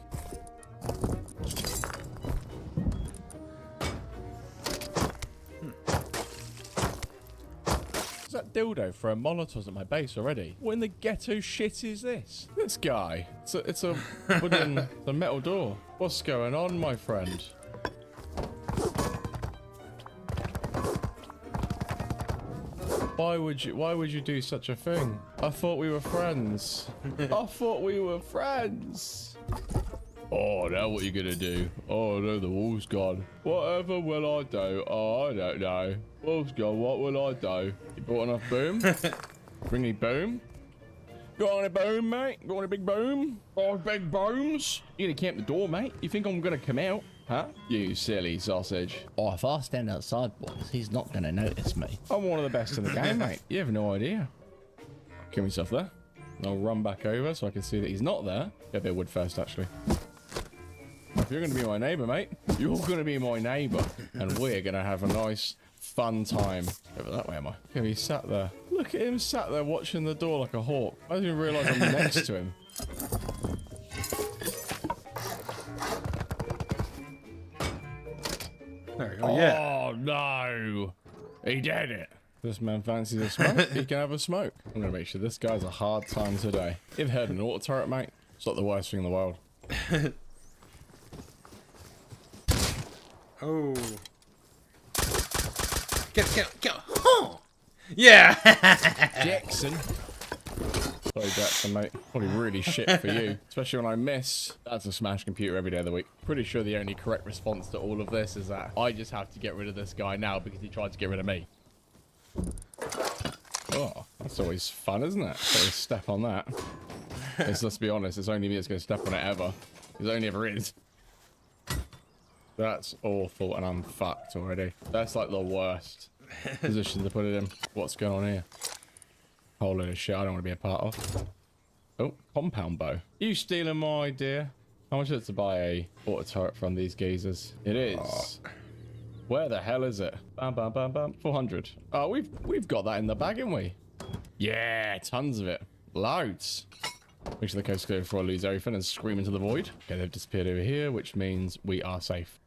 Is that dildo throwing molotovs at my base already? What in the ghetto shit is this? This guy. It's a wooden the metal door. What's going on, my friend? Why would you do such a thing? I thought we were friends. I thought we were friends. Oh, now what you gonna do? Oh no, the wall's gone. Whatever will I do? Oh, I don't know. Wall's gone, what will I do? You bought enough boom? Bring me boom? Got any boom, mate? Got any big boom? Oh, big booms? You gonna camp the door, mate? You think I'm gonna come out? Huh? You silly sausage. Oh, if I stand outside, boys, he's not gonna notice me. I'm one of the best in the game, mate. You have no idea. Kill myself there. I'll run back over so I can see that he's not there. Get a bit of wood first, actually. If you're going to be my neighbour, mate, you're going to be my neighbour. And we're going to have a nice, fun time. Over that way, am I? Yeah, he's sat there. Look at him sat there watching the door like a hawk. I didn't even realise I'm next to him. There we go, yeah. Oh, no. He did it. This man fancies a smoke. He can have a smoke. I'm going to make sure this guy's a hard time today. You've heard an auto turret, mate? It's not the worst thing in the world. Oh. Get. Huh. Yeah. Jackson. Sorry, Jackson, mate. Probably really shit for you. Especially when I miss. That's a smash computer every day of the week. Pretty sure the only correct response to all of this is that I just have to get rid of this guy now because he tried to get rid of me. Oh, that's always fun, isn't it? Always step on that. Let's be honest, it's only me that's going to step on it ever. It only ever is. That's awful, and I'm fucked already. That's like the worst position to put it in. What's going on here? Whole load of shit I don't want to be a part of. Oh, compound bow. You stealing my idea? How much is it to buy a auto turret from these geezers? It is. Oh. Where the hell is it? Bam, bam, bam, bam. 400. Oh, we've got that in the bag, haven't we? Yeah, tons of it. Loads. Make sure the coast clear before I lose everything and scream into the void. Okay, they've disappeared over here, which means we are safe.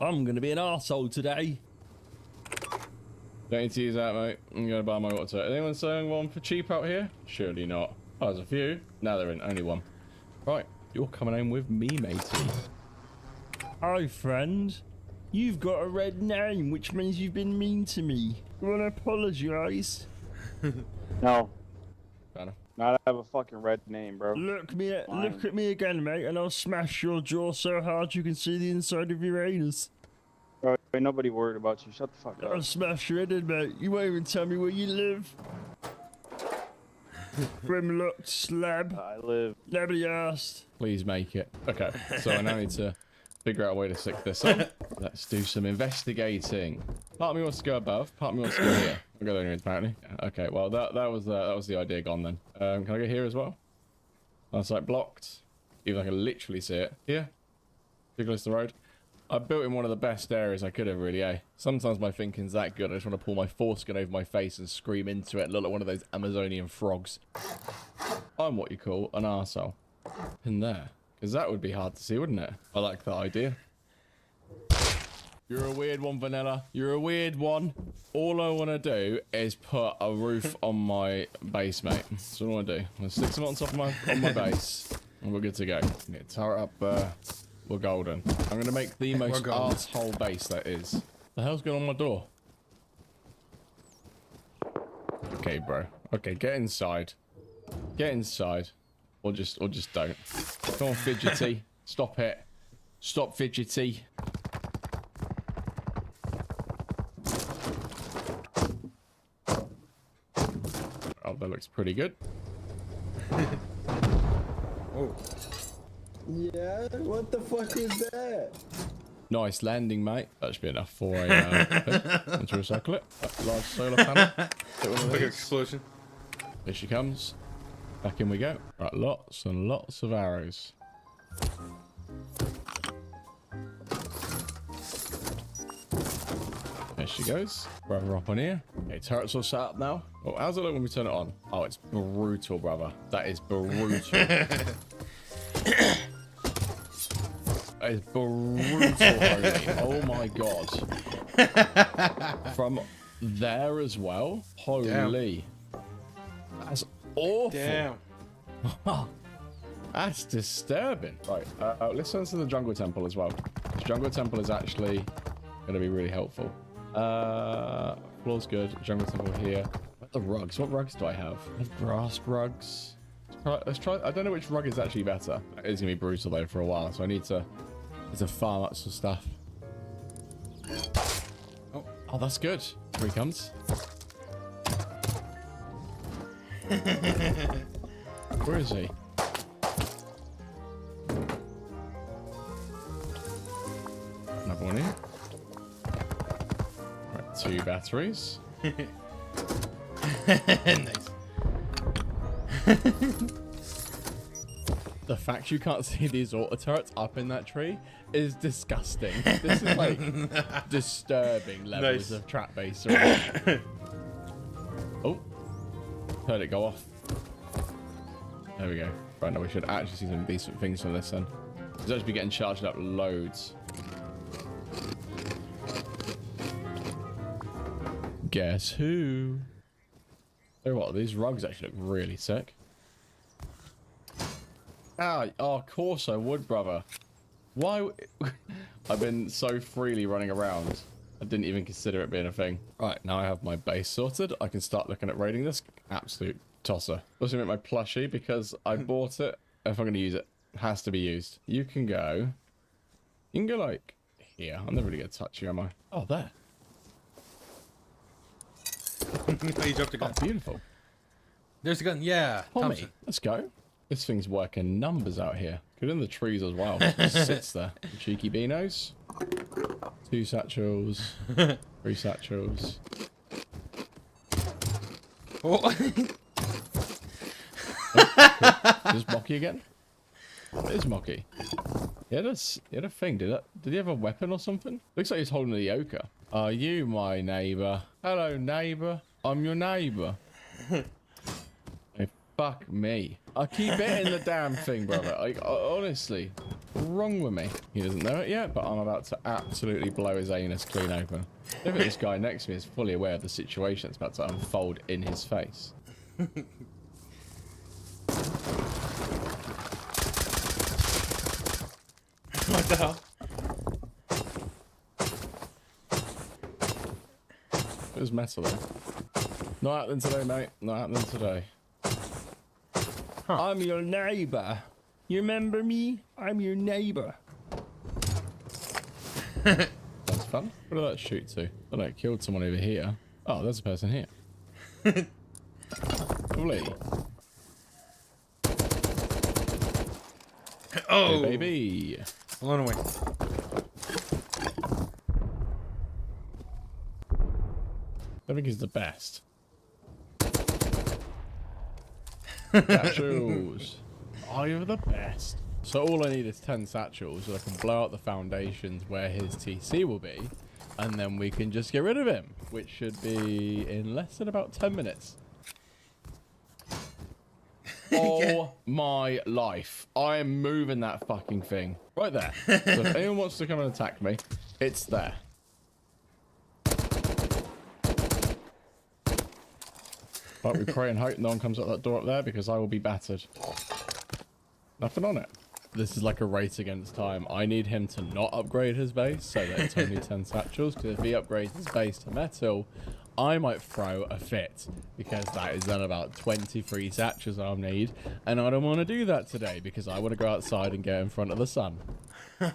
I'm gonna be an arsehole today. Don't need to use that, mate. I'm gonna buy my water. Anyone selling one for cheap out here? Surely not. Oh, there's a few. No, there isn't. Only one. Right, you're coming home with me, matey. Hi, friend. You've got a red name, which means you've been mean to me. You wanna apologise? No. Banner. Not have a fucking red name, bro. Look at me again, mate, and I'll smash your jaw so hard you can see the inside of your anus. Bro, ain't nobody worried about you. Shut the fuck up. I'll smash your head in, mate. You won't even tell me where you live. Grimlocked slab. I live. Nobody asked. Please make it. Okay, so I now need to figure out a way to stick this on. Let's do some investigating. Part of me wants to go above, part of me wants to go here. I'll go there apparently. Yeah, okay, well that was the idea gone then. Can I go here as well? That's like blocked. Even I can literally see it. Here. Ridiculous the road. I built in one of the best areas I could have really, eh? Sometimes my thinking's that good. I just want to pull my foreskin over my face and scream into it and look like one of those Amazonian frogs. I'm what you call an arsehole. In there. Because that would be hard to see, wouldn't it? I like that idea. You're a weird one, Vanilla. You're a weird one. All I want to do is put a roof on my base, mate. That's what I want to do. I'm going to stick some on top of my base. And we're good to go. Yeah, tar it up. We're golden. I'm going to make the most arsehole base that is. The hell's going on my door? Okay, bro. Okay, get inside. Get inside. Or just don't. Come on, fidgety. Stop it. Stop, fidgety. Oh, that looks pretty good. Oh. Yeah, what the fuck is that? Nice landing, mate. That should be enough for a thing. Want to recycle it? Large solar panel. Big explosion. Here she comes. Back in we go. Right, lots and lots of arrows. There she goes. Brother up on here. Okay, turret's all set up now. Oh, how's it look when we turn it on? Oh, it's brutal, brother. That is brutal. That is brutal, holy. Oh my god. From there as well? Holy. Damn. That's awful. Damn. That's disturbing. Right, let's turn to the jungle temple as well. The jungle temple is actually going to be really helpful. Floor's good. Jungle temple here. What the rugs? What rugs do I have? I have grass rugs. Let's try. I don't know which rug is actually better. It's gonna be brutal though for a while, so I need to farm up some stuff. Oh, that's good. Here he comes. Where is he? Another one here. Right, 2 batteries. Nice. The fact you can't see these auto turrets up in that tree is disgusting. This is like disturbing levels of trap base. Oh, heard it go off. There we go. Right now we should actually see some decent things from this then. It's actually getting charged up loads. Guess who? Oh, what? These rugs actually look really sick. Ah, oh, of course I would, brother. Why? I've been so freely running around. I didn't even consider it being a thing. Right, now I have my base sorted. I can start looking at raiding this. Absolute tosser. Also make my plushie because I bought it. If I'm going to use it, it has to be used. You can go like here. I'm never really going to touch you, am I? Oh, there. You dropped a gun. Oh, beautiful. There's the gun. Yeah. Tommy, let's go. This thing's working numbers out here. Good in the trees as well. Just sits there. Cheeky beanos. 2 satchels. 3 satchels. Oh. Is Mocky again? It is Mocky. He had a thing. Did he have a weapon or something? Looks like he's holding the yoker. Are you my neighbour? Hello, neighbour. I'm your neighbour. Hey, fuck me. I keep hitting the damn thing, brother. Honestly, what's wrong with me? He doesn't know it yet, but I'm about to absolutely blow his anus clean open. Look at this guy next to me is fully aware of the situation that's about to unfold in his face. What the hell? There's metal there. Not happening today, mate. Not happening today. Huh. I'm your neighbor. You remember me? I'm your neighbor. That's fun. Where did that shoot to? Oh, no, it killed someone over here. Oh, there's a person here. Lovely. Oh, hey, baby. Blown away. I think he's the best. Satchels. Oh, you're the best. So all I need is 10 satchels so I can blow out the foundations where his TC will be. And then we can just get rid of him. Which should be in less than about 10 minutes. Oh my life. I am moving that fucking thing. Right there. So if anyone wants to come and attack me, it's there. But we pray and hope no one comes out that door up there because I will be battered. Nothing on it. This is like a race against time. I need him to not upgrade his base so that it's only 10 satchels. Because if he upgrades his base to metal, I might throw a fit. Because that is then about 23 satchels I'll need. And I don't want to do that today because I want to go outside and get in front of the sun. Oh.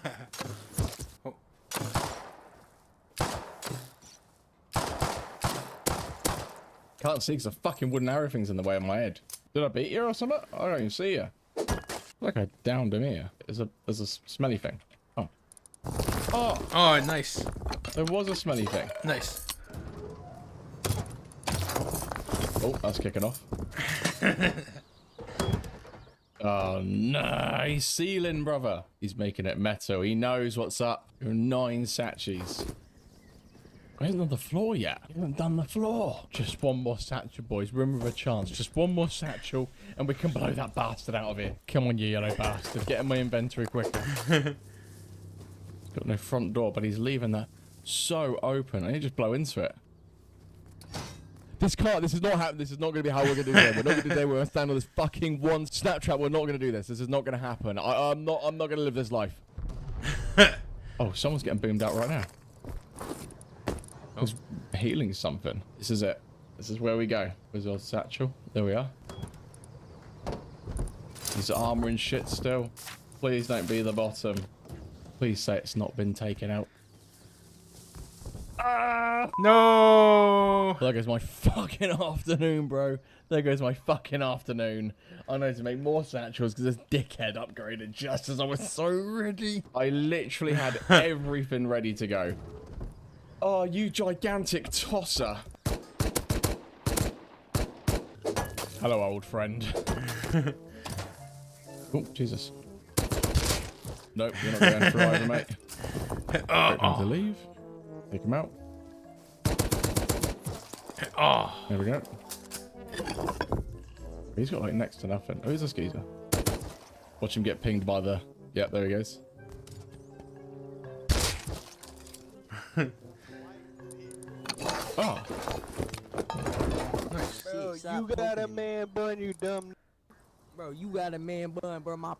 Can't see because the fucking wooden arrow thing's in the way of my head. Did I beat you or something? I don't even see you. Like I downed him here. There's a smelly thing. Oh. Oh. Oh, nice. There was a smelly thing. Nice. Oh, that's kicking off. Oh no, he's sealing, brother. He's making it metal. He knows what's up. 9 satchies. I haven't done the floor yet. I haven't done the floor. Just one more satchel, boys. Room with a chance. Just one more satchel, and we can blow that bastard out of here. Come on, you yellow bastard. Get in my inventory quicker. Got no front door, but he's leaving that so open. I need to just blow into it. This is not happening. This is not going to be how we're going to do it. We're not going to do it. We're going to stand on this fucking one Snapchat. We're not going to do this. This is not going to happen. I'm not going to live this life. Oh, someone's getting boomed out right now. I was healing something. This is it. This is where we go. Where's our satchel? There we are. There's armor and shit still. Please don't be the bottom. Please say it's not been taken out. Ah! No! There goes my fucking afternoon, bro. There goes my fucking afternoon. I need to make more satchels because this dickhead upgraded just as I was so ready. I literally had everything ready to go. Oh, you gigantic tosser. Hello, old friend. Oh, Jesus. Nope, you're not going through either, mate. Time to leave. Take him out. Oh. There we go. He's got like next to nothing. Oh, he's a skeezer. Watch him get pinged by the... Yep, there he goes. Oh. Nice. Bro, you got a man bun, you dumb. Bro, you got a man bun, bro. My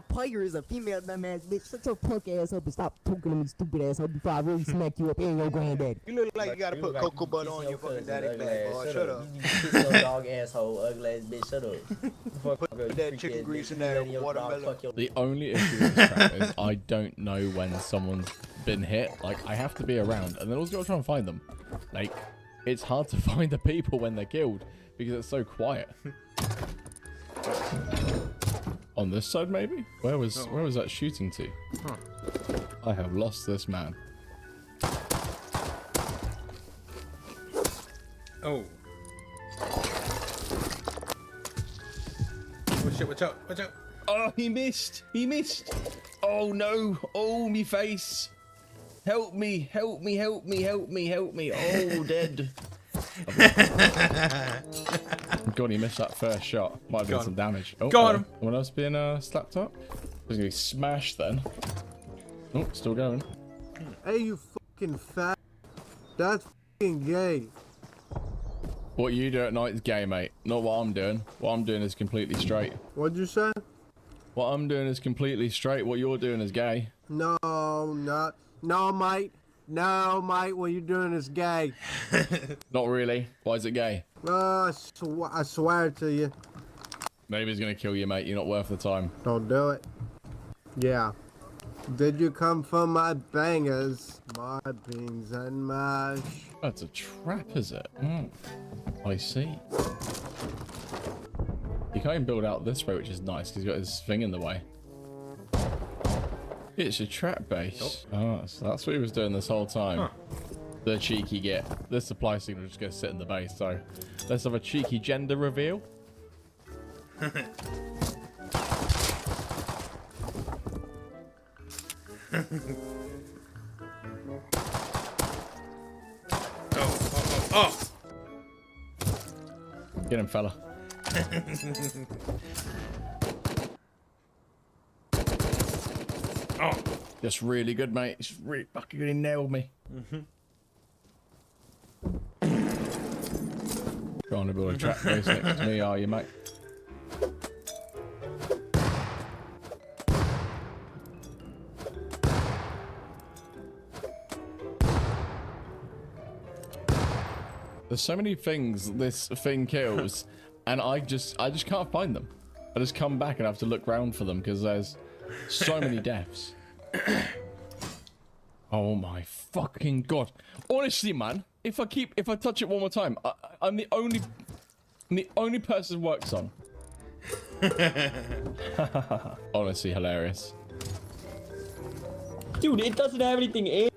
player is a female dumbass bitch. Shut your punk ass up and stop talking to me, stupid asshole, before I really smack you up and your granddaddy. You look like you gotta put cocoa butter on your fucking daddy back, boy. Shut up. You kiss your dog asshole, ugly ass bitch. Shut up. Put that chicken grease in there, watermelon. The only issue with this trap is I don't know when someone's been hit. Like, I have to be around, and then also gotta try and find them. Like, it's hard to find the people when they're killed because it's so quiet. On this side, maybe? Where was that shooting to? Huh. I have lost this man. Oh. Oh shit, watch out, watch out. Oh, he missed. He missed. Oh no. Oh, me face. Help me, help me, help me, help me, help me. Oh, dead. God, he missed that first shot. Might have done some damage. Oh, got him. Someone else being slapped up? He's gonna be smashed then. Oh, still going. Hey, you fucking fat. That's fucking gay. What you do at night is gay, mate. Not what I'm doing. What I'm doing is completely straight. What'd you say? What I'm doing is completely straight. What you're doing is gay. No, mate. No, mate, what you're doing is gay. Not really. Why is it gay? I swear to you. Maybe he's gonna kill you, mate. You're not worth the time. Don't do it. Yeah. Did you come for my bangers? My beans and mash. That's a trap, is it? I see. You can't even build out this way, which is nice because he's got his thing in the way. It's a trap base. Oh, so that's what he was doing this whole time. Huh. The cheeky git. This supply signal just goes sit in the base, so let's have a cheeky gender reveal. Oh. Get him, fella. Oh, just really good, mate. It's really fucking really nailed me. Trying to build a trap base next to me, are you, mate? There's so many things this thing kills, and I just can't find them. I just come back and have to look round for them because there's so many deaths. Oh my fucking god! Honestly, man, if I touch it one more time, I'm the only person it works on. Honestly, hilarious. Dude, it doesn't have anything in.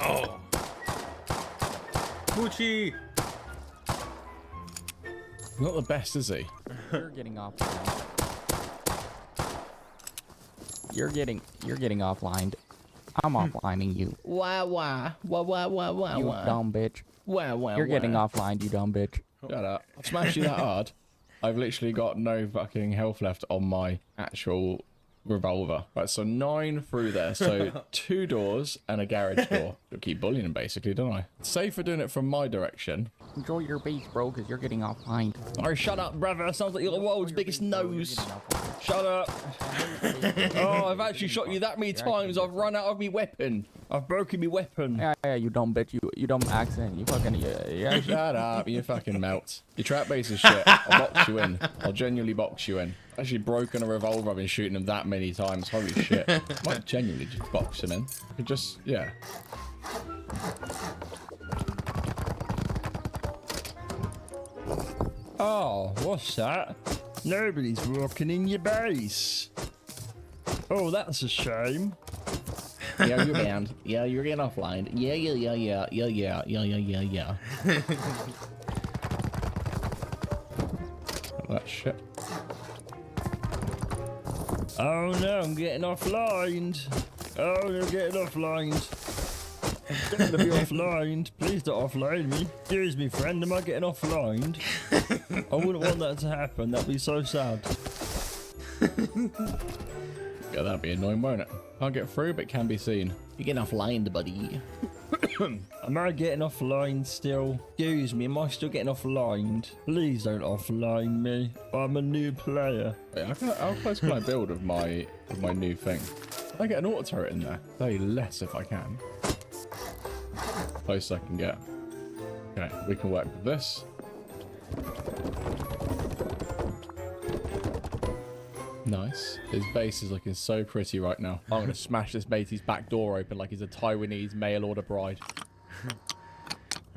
Oh. Moochie. Not the best, is he? You're getting offline. You're getting offlined. I'm offlining you. Wah. You dumb bitch. Wah. You're getting offlined, you dumb bitch. Shut up. I've smashed you that hard. I've literally got no fucking health left on my actual revolver. Right, so 9 through there. So 2 doors and a garage door. You'll keep bullying him basically, don't I? Safe for doing it from my direction. Enjoy your beats, bro, because you're getting offlined. Oh, shut up, brother. Sounds like you're the world's biggest nose. Shut up. Oh, I've actually shot you that many times. I've run out of me weapon. I've broken me weapon. Yeah, you dumb bitch. You dumb accent. You fucking, yeah. Shut up, you fucking melt. Your trap base is shit. I'll box you in. I'll genuinely box you in. I've actually broken a revolver. I've been shooting him that many times. Holy shit. I might genuinely just box him in. I could just, yeah. Oh, what's that? Nobody's walking in your base. Oh, that's a shame. Yeah, you're banned. Yeah, you're getting offline. Yeah. That shit. Oh no, I'm getting offlined. Oh, you're getting offlined. I'm gonna be offlined. Please don't offline me. Excuse me, friend. Am I getting offlined? I wouldn't want that to happen. That'd be so sad. Yeah, that'd be annoying, won't it? Can't get through, but can be seen. You're getting offlined, buddy. Am I getting offline still? Excuse me, am I still getting offlined? Please don't offline me. I'm a new player. Wait, how close can I build with my new thing? Can I get an auto turret in there? Very less if I can. Close I can get. Okay, we can work with this. Nice. His base is looking so pretty right now. I'm going to smash this matey's back door open like he's a Taiwanese mail order bride.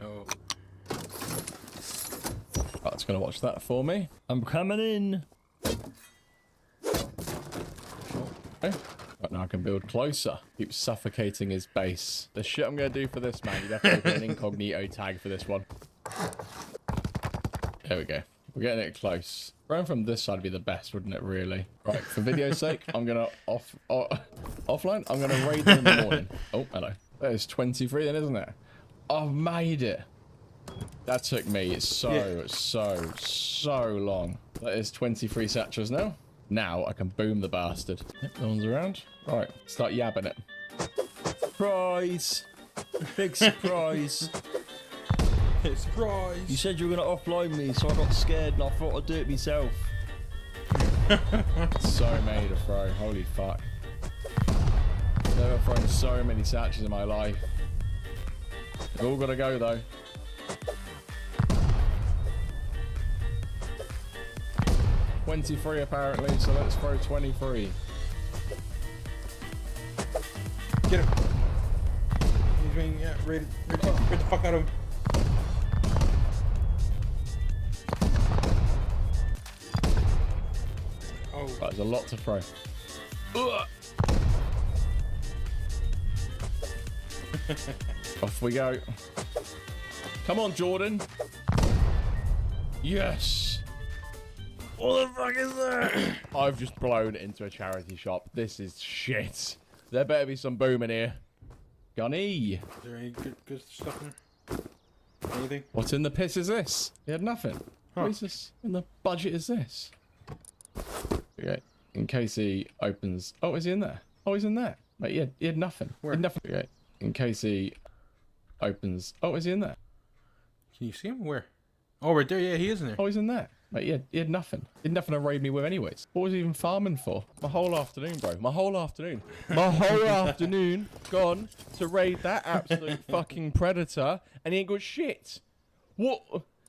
Oh. That's going to watch that for me. I'm coming in. Okay. Right, now I can build closer. Keep suffocating his base. The shit I'm going to do for this, man, you definitely put an incognito tag for this one. There we go. We're getting it close. Going from this side would be the best, wouldn't it, really? Right, for video's sake, I'm going to offline. I'm going to raid them in the morning. Oh, hello. That is 23 then, isn't it? I've made it. That took me so long. That is 23 satchels now. Now I can boom the bastard. Yep, no one's around. All right, start yabbing it. Surprise! Big surprise. Surprise! You said you were going to offline me, so I got scared and I thought I'd do it myself. So many to throw. Holy fuck. Never thrown so many satchels in my life. They've all got to go though. $23 apparently, so let's throw 23. Get him. He's being raided. Get the fuck out of him. Oh. There's a lot to throw. Off we go. Come on, Jordan. Yes. What the fuck is that? I've just blown into a charity shop. This is shit. There better be some boom in here. Gunny. Is there any good stuff in there? Anything? What in the piss is this? He had nothing. Huh. What is this in the budget is this? Okay. In case he opens... Oh, is he in there? Oh, he's in there. Mate, he had nothing. Where? He had nothing. Okay. In case he opens... Oh, is he in there? Can you see him? Where? Oh, right there. Yeah, he is in there. Oh, he's in there. Mate, he had nothing. He had nothing to raid me with anyways. What was he even farming for? My whole afternoon, bro. My whole afternoon. My whole afternoon gone to raid that absolute fucking predator, and he ain't got shit. What?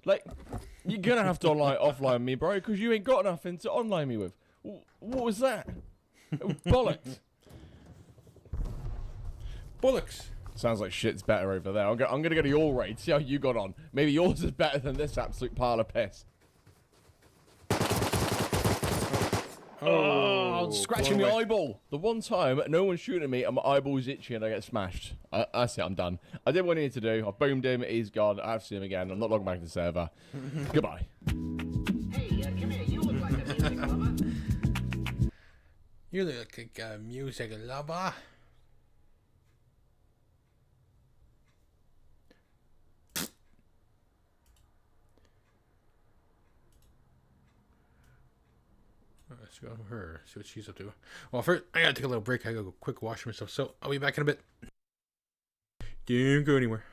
Like, you're gonna have to offline me, bro, because you ain't got nothing to online me with. What was that? Bollocks. Bollocks. Sounds like shit's better over there. I'm gonna go to your raid, see how you got on. Maybe yours is better than this absolute pile of piss. Oh, Oh, scratching boy. my eyeball. The one time no one's shooting at me and my eyeball's itchy and I get smashed. That's it, I'm done. I did what I needed to do. I boomed him, he's gone. I have to see him again. I'm not logging back to the server. Goodbye. You look like a music lover. Let's go to her, see what she's up to. Well, first, I gotta take a little break. I gotta go quick wash myself, so I'll be back in a bit. Don't go anywhere.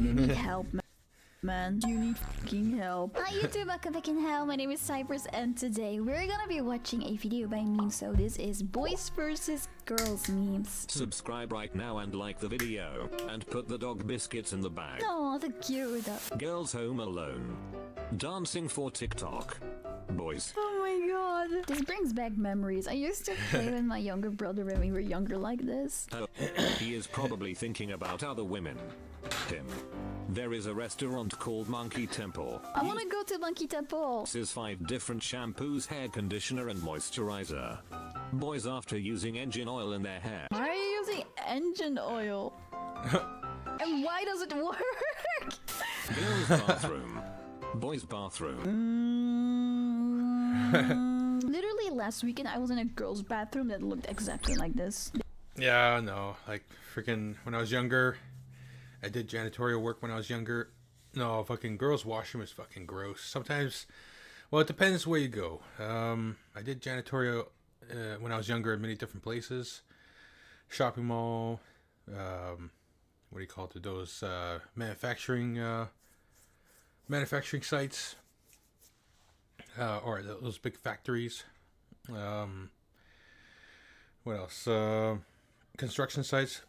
You need help, man. You need fucking help. Hi YouTube, welcome back in hell. My name is Cypress, and today we're gonna be watching a video by meme. So this is boys versus girls memes. Subscribe right now and like the video, and put the dog biscuits in the bag. Oh, the cute. Girls home alone. Dancing for TikTok. Boys. Oh my god. This brings back memories. I used to play with my younger brother when we were younger like this. Oh, he is probably thinking about other women. Him. There is a restaurant called Monkey Temple. I wanna go to Monkey Temple. This is 5 different shampoos, hair conditioner and moisturizer. Boys after using engine oil in their hair. Why are you using engine oil? And why does it work? Girls bathroom. Boys bathroom. Literally last weekend I was in a girl's bathroom that looked exactly like this. Yeah, no, like freaking when I was younger, I did janitorial work when I was younger. No, fucking girls' washroom is fucking gross. Sometimes, well, it depends where you go. I did janitorial when I was younger in many different places. Shopping mall, what do you call it? Those manufacturing sites, or those big factories. What else? Construction sites.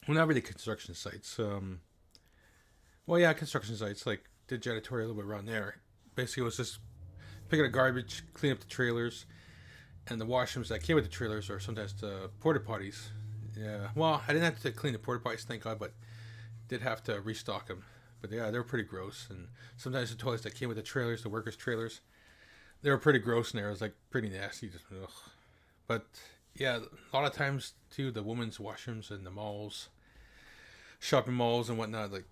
Well, not really construction sites. Well, yeah, construction sites. Like, did janitorial a little bit around there. Basically, it was just picking up garbage, clean up the trailers, and the washrooms that came with the trailers, or sometimes the porta potties. Yeah, well, I didn't have to clean the porta potties, thank God, but did have to restock them. But yeah, they were pretty gross. And sometimes the toilets that came with the trailers, the workers' trailers, they were pretty gross in there. It was like pretty nasty. Just, ugh. But yeah, a lot of times too, the women's washrooms in the malls, shopping malls and whatnot, like,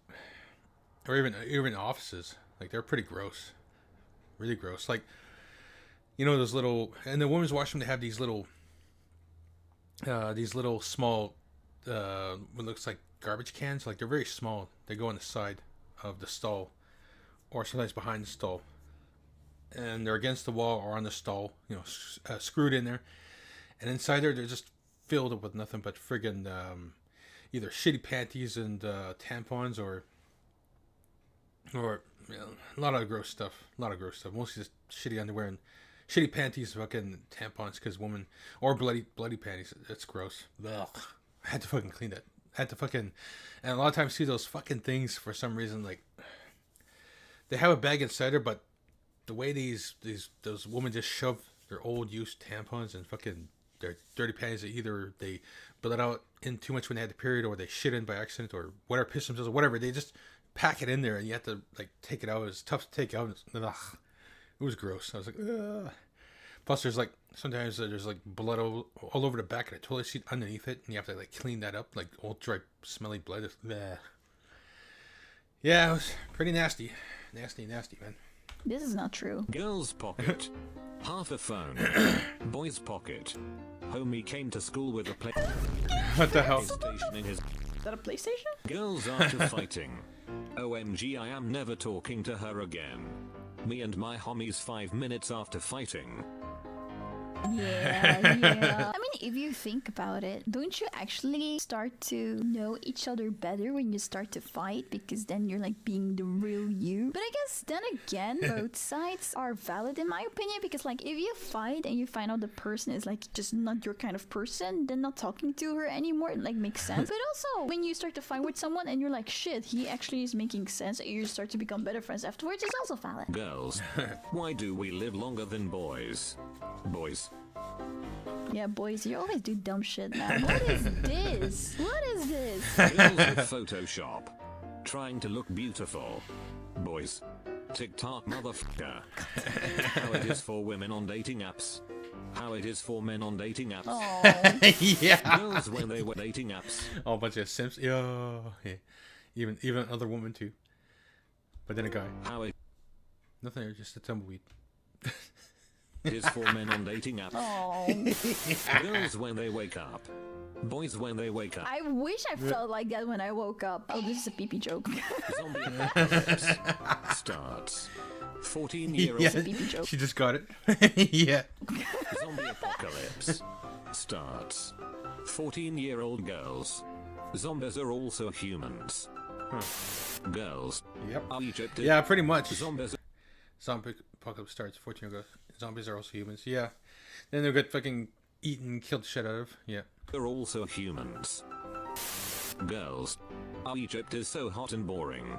or even offices, like they're pretty gross, really gross. Like, you know, those little, and the women's washroom, they have these little small, what looks like garbage cans. Like, they're very small. They go on the side of the stall, or sometimes behind the stall, and they're against the wall or on the stall, you know, screwed in there. And inside there, they're just filled up with nothing but friggin' either shitty panties and tampons, or you know, a lot of gross stuff. Mostly just shitty underwear and shitty panties, fucking tampons, because women, or bloody panties. It's gross. Ugh. I had to fucking clean that. And a lot of times see those fucking things for some reason, like they have a bag inside there, but the way those women just shove their old used tampons and fucking their dirty panties, either they bled out in too much when they had the period, or they shit in by accident, or whatever, piss themselves, or whatever. They just pack it in there, and you have to like take it out. It's tough to take out. Ugh. It was gross. I was like, ugh. Plus, there's like sometimes there's like blood all over the back of the toilet seat underneath it, and you have to like clean that up, like old dry, smelly blood. Yeah, it was pretty nasty, man. This is not true. Girls' pocket. Half a phone. Boys' pocket. Homie came to school with a play. What the hell? Is that a PlayStation? Girls after fighting. OMG, I am never talking to her again. Me and my homies 5 minutes after fighting. Yeah. I mean, if you think about it, don't you actually start to know each other better when you start to fight? Because then you're like being the real you. But I guess then again, both sides are valid in my opinion, because like if you fight and you find out the person is like just not your kind of person, then not talking to her anymore, it like makes sense. But also when you start to fight with someone and you're like, shit, he actually is making sense, and you start to become better friends afterwards, is also valid. Girls, why do we live longer than boys? Boys. Yeah, boys, you always do dumb shit, man. What is this? What is this? Girls with Photoshop. Trying to look beautiful. Boys. TikTok motherfucker. How it is for women on dating apps. How it is for men on dating apps. Yeah. Girls when they were dating apps. Oh, a bunch of simps. Yeah. Even other women too. But then a guy. How it. Nothing. Just a tumbleweed. Is for men on dating apps. Girls when they wake up. Boys when they wake up. I wish I felt like that when I woke up. Oh, this is a pee-pee joke. Zombie apocalypse starts. 14-year-old. Yeah, pee-pee joke. she just got it. Yeah. Zombie apocalypse starts. 14-year-old girls. Zombies are also humans. Girls. Yep. Are Egypt Yeah, pretty much. Zombies. Zombie apocalypse starts 14 ago. Zombies are also humans. Yeah. Then they'll get fucking eaten, killed the shit out of. Yeah. Are also humans. Girls. Our Egypt is so hot and boring.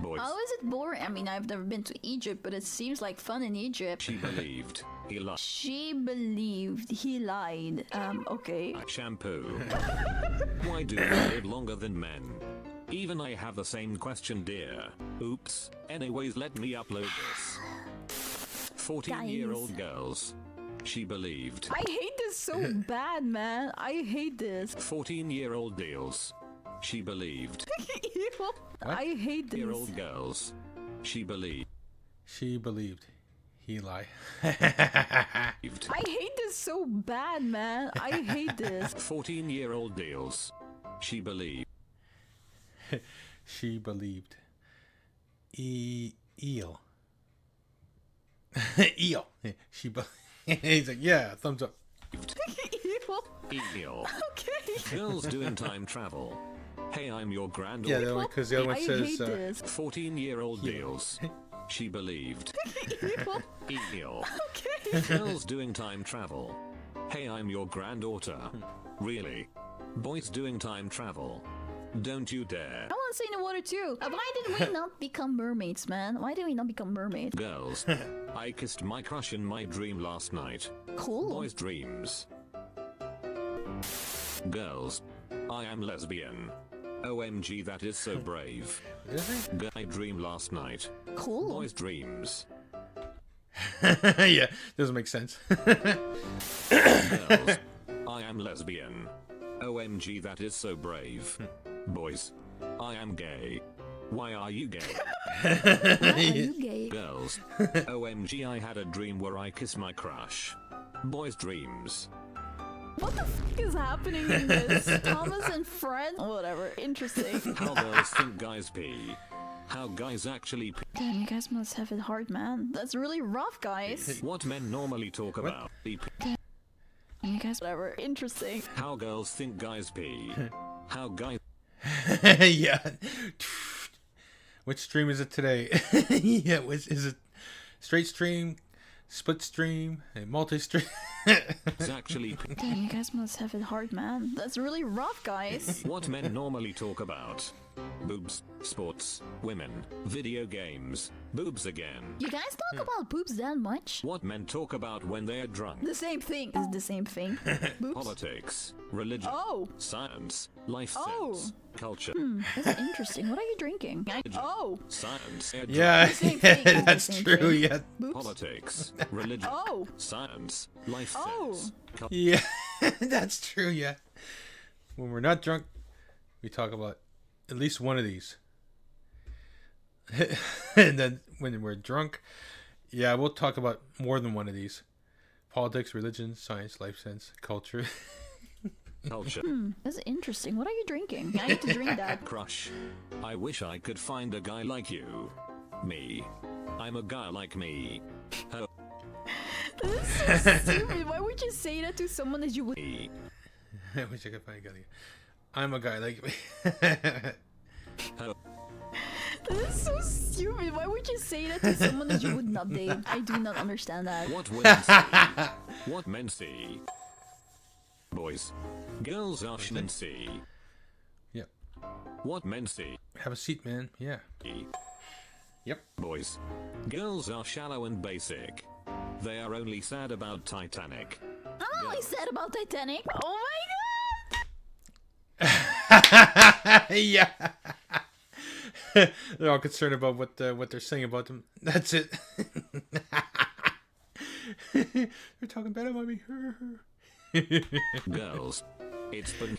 Boys. How is it boring? I mean, I've never been to Egypt, but it seems like fun in Egypt. She believed. He lied. She believed he lied. Okay. Shampoo. Why do men live longer than men? Even I have the same question, dear. Oops. Anyways, let me upload this. 14-year-old girls. She believed. I hate this so bad, man. I hate this. 14-year-old deals. She believed. Ew. I hate this. Year-old girls. She believed. She believed. He lied. I hate this so bad, man. I hate this. 14-year-old deals. She believed. She believed. Eel. Eel. She believed. He's like, yeah, thumbs up. Eel. Okay. Girls doing time travel. Hey, I'm your granddaughter. Yeah, because the other one says 14-year-old deals. She believed. Eel. Okay. Girls doing time travel. Hey, I'm your granddaughter. Really? Boys doing time travel. Don't you dare. I want to stay in the water too. Why did we not become mermaids, man? Why did we not become mermaids? Girls. I kissed my crush in my dream last night. Cool. Boys' dreams. Girls. I am lesbian. OMG, that is so brave. Guy dream last night. Cool. Boys' dreams. Yeah, doesn't make sense. Girls. I am lesbian. OMG, that is so brave. Boys. I am gay. Why are you gay? Why are you gay? Girls. OMG, I had a dream where I kiss my crush. Boys' dreams. What the f is happening in this? Thomas and Fred? Whatever. Interesting. How girls think guys pee. How guys actually pee. Damn, you guys must have it hard, man. That's really rough, guys. What men normally talk about. Pee. Damn, you guys, whatever. Interesting. How girls think guys pee. How guys. Yeah. Which stream is it today? Yeah, is it straight stream, split stream, multi-stream? It's actually. Damn, you guys must have it hard, man. That's really rough, guys. What men normally talk about. Boobs, sports, women, video games, boobs again. You guys talk about boobs that much? What men talk about when they're drunk. The same thing. Is the same thing. Boobs? Politics, religion, science, life sense, culture. That's interesting. What are you drinking? Science. Yeah, Same thing. that's Same true. thing. Yeah. Politics, religion, science, life sense. Yeah, that's true. Yeah. When we're not drunk, we talk about at least one of these. And then when we're drunk, yeah, we'll talk about more than one of these. Politics, religion, science, life sense, culture. Culture. That's interesting. What are you drinking? I need to drink that. Crush. I wish I could find a guy like you. Me. I'm a guy like me. Oh. That's so stupid. Why would you say that to someone that you would... I wish I could find a guy like you. I'm a guy like me. Oh. That's so stupid. Why would you say that to someone that you would not date? I do not understand that. What women see. What men see. Boys. Girls are and see. Yep. What men see. Have a seat, man. Yeah. Yep. Boys. Girls are shallow and basic. They are only sad about Titanic. I'm only sad about Titanic. Oh my god! Yeah. They're all concerned about what they're saying about them. That's it. They're talking bad about me. Girls. It's been.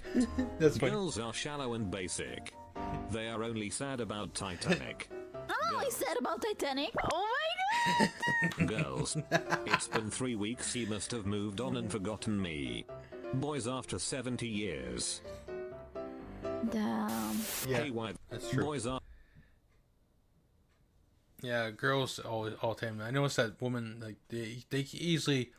That's funny. Girls are shallow and basic. They are only sad about Titanic. I'm only sad about Titanic. Oh my god! Girls. It's been 3 weeks. He must have moved on and forgotten me. Boys after 70 years. Damn. Yeah, hey, why? that's true. Boys are. Yeah, girls all the time. I noticed that women, like, they easily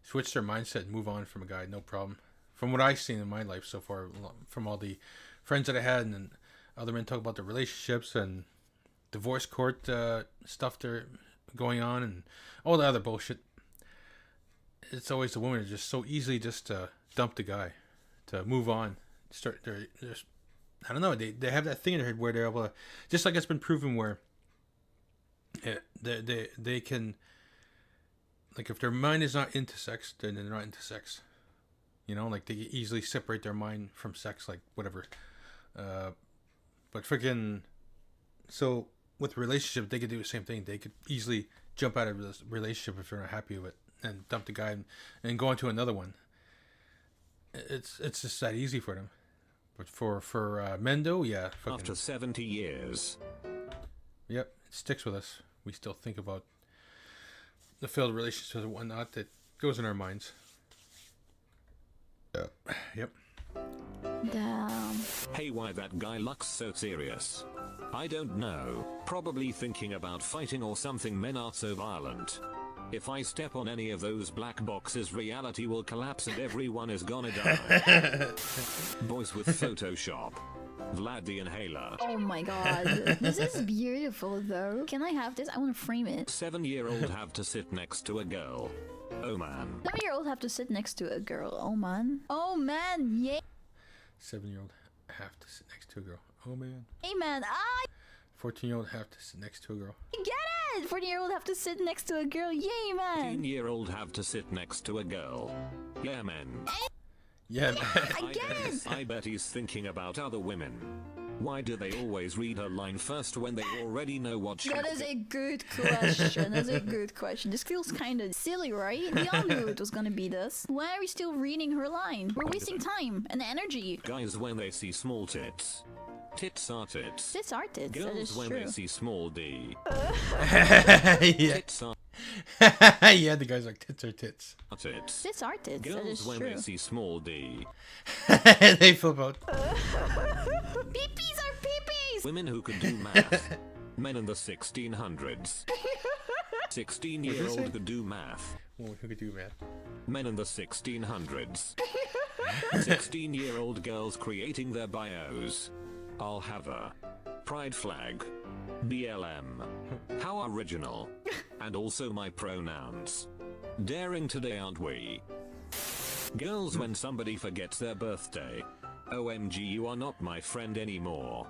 switch their mindset and move on from a guy, no problem. From what I've seen in my life so far, from all the friends that I had, and then other men talk about their relationships and divorce court stuff they're going on, and all the other bullshit. It's always the women are just so easily just to dump the guy, to move on. They're I don't know. They have that thing in their head where they're able to, just like it's been proven where they can, like if their mind is not into sex, then they're not into sex. You know, like they easily separate their mind from sex, like whatever. But freaking, so with relationship, they could do the same thing. They could easily jump out of this relationship if they're not happy with it and dump the guy and go into another one. It's just that easy for them. But for men though, yeah. Fucking, after 70 years. Yep, it sticks with us. We still think about the failed relationships and whatnot that goes in our minds. Yep. Damn. Hey, why that guy looks so serious? I don't know. Probably thinking about fighting or something. Men are so violent. If I step on any of those black boxes, reality will collapse and everyone is gonna die. Boys with Photoshop. Vlad the Inhaler. Oh my god. This is beautiful though. Can I have this? I want to frame it. 7-year-old have to sit next to a girl. Oh man. 7-year-old have to sit next to a girl. Oh man. Oh man. Yeah. 7-year-old have to sit next to a girl. Oh man. Hey man. 14-year-old have to sit next to a girl. Get it! 14-year-old have to sit next to a girl. Yay, man. 15-year-old have to sit next to a girl. Yeah, man. Yeah, man. I get it. I bet he's thinking about other women. Why do they always read her line first when they already know what she... That is a good question. That's a good question. This feels kind of silly, right? We all knew it was gonna be this. Why are we still reading her line? We're wasting time and energy. Guys, when they see small tits. Tits are tits. Tits are tits. Girls, that is when true. they see small D. Yeah. Tits are... Yeah, the guys are tits are tits. Tits. Tits are tits. Girls, that is when true. they see small D. They flip out. Peepees are peepees! Women who could do math. Men in the 1600s. 16-year-old could do math. Women who could do math. Men in the 1600s. 16-year-old girls creating their bios. I'll have a pride flag. BLM. How original. And also my pronouns. Daring today, aren't we? Girls, when somebody forgets their birthday. OMG, you are not my friend anymore.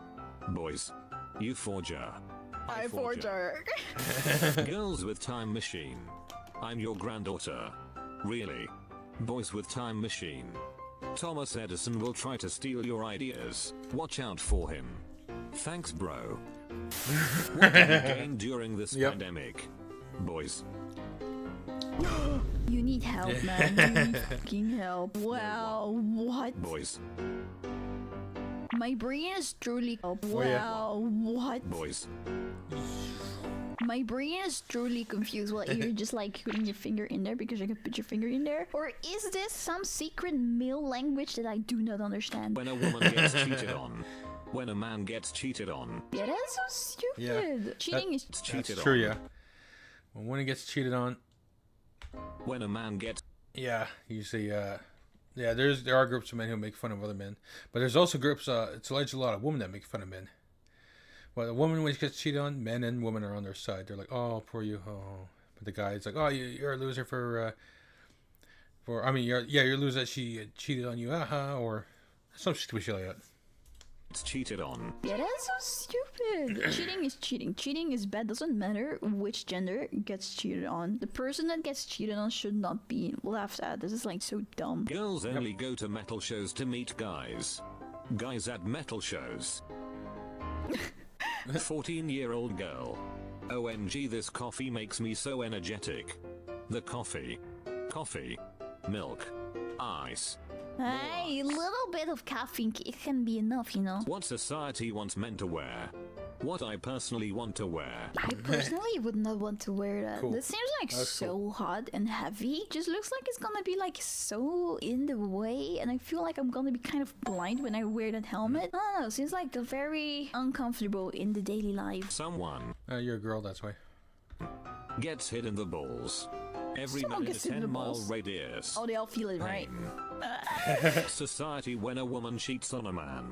Boys. You forger. I forger. Girls with time machine. I'm your granddaughter. Really? Boys with time machine. Thomas Edison will try to steal your ideas. Watch out for him. Thanks, bro. What did you gain during this pandemic? Boys. You need help, man. You need fucking help. Wow, what? Boys. My brain is truly... Wow, what? Boys. My brain is truly confused. Well, you're just like putting your finger in there because you can put your finger in there? Or is this some secret male language that I do not understand? When a woman gets cheated on. When a man gets cheated on. Yeah, that's so stupid. Cheating is... Cheated That's true, on. yeah. When one gets cheated on. When a man gets... Yeah, usually, yeah, there are groups of men who make fun of other men. But there's also groups, it's alleged a lot of women that make fun of men. Well, a woman, when she gets cheated on, men and women are on their side. They're like, oh, poor you, oh. But the guy's like, oh, you're a loser you're a loser that she cheated on you, or some stupid shit like that. It's cheated on. Yeah, that's so stupid. Cheating is cheating. Cheating is bad. Doesn't matter which gender gets cheated on. The person that gets cheated on should not be laughed at. This is like so dumb. Girls only go to metal shows to meet guys. Guys at metal shows. 14-year-old girl. OMG, this coffee makes me so energetic. The coffee. Coffee. Milk. Ice. Hey, a little bit of caffeine, it can be enough, you know. What society wants men to wear. What I personally want to wear. I personally would not want to wear that. Cool. This seems like That's so cool. hot and heavy. Just looks like it's gonna be like so in the way, and I feel like I'm gonna be kind of blind when I wear that helmet. I don't know, seems like they're very uncomfortable in the daily life. Someone You're a girl, that's why. gets hit in the balls. Every Someone man in a gets hit in the 10-mile balls. radius. Oh, they all feel it, right? Society when a woman cheats on a man.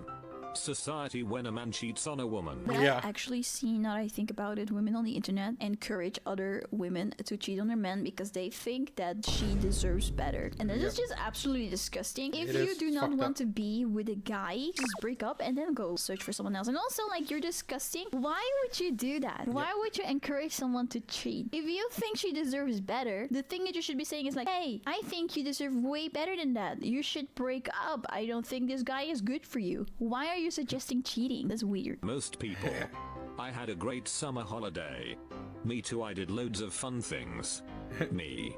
Society when a man cheats on a woman. But I've actually seen, now that I think about it, women on the internet encourage other women to cheat on their men because they think that she deserves better. And that is just absolutely disgusting. If you do not want to be with a guy, just break up and then go search for someone else. And also, like, you're disgusting. Why would you do that? Why would you encourage someone to cheat? If you think she deserves better, the thing that you should be saying is like, hey, I think you deserve way better than that. You should break up. I don't think this guy is good for you. Why are you suggesting cheating? That's weird. Most people. I had a great summer holiday. Me too, I did loads of fun things. Me.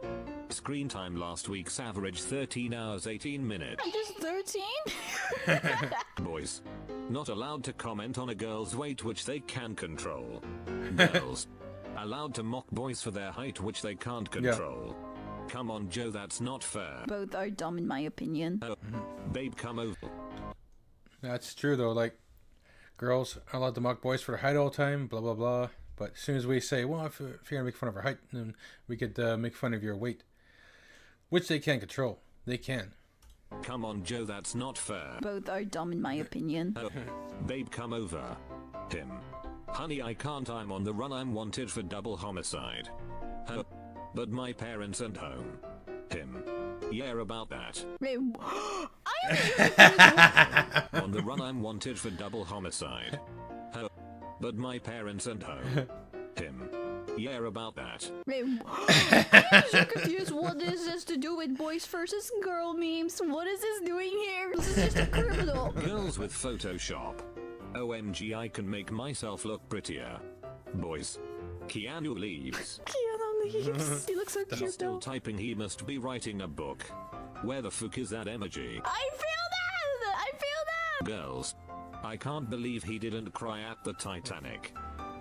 Screen time last week's average 13 hours 18 minutes. Just 13? Boys. Not allowed to comment on a girl's weight which they can control. Girls. Allowed to mock boys for their height which they can't control. Come on, Joe, that's not fair. Both are dumb in my opinion. Babe, come over. That's true though. Like, girls are allowed to mock boys for their height all the time, blah blah blah. But as soon as we say, well, if you're gonna make fun of our height, then we could make fun of your weight, which they can't control. They can. Come on, Joe, that's not fair. Both are dumb in my opinion. Babe, come over. Him. Honey, I can't. I'm on the run. I'm wanted for double homicide. But my parents and home. Him. Yeah, about that. Wait, On the run, I'm wanted for double homicide. But my parents and home. Him. Yeah, about that. Wait, I'm so confused. What is this to do with boys versus girl memes? What is this doing here? This is just a criminal. Girls with Photoshop. OMG, I can make myself look prettier. Boys. Keanu leaves. Keanu leaves. He looks so cute Still though. typing, he must be writing a book. Where the fuck is that emoji? I feel that! I feel that! Girls. I can't believe he didn't cry at the Titanic.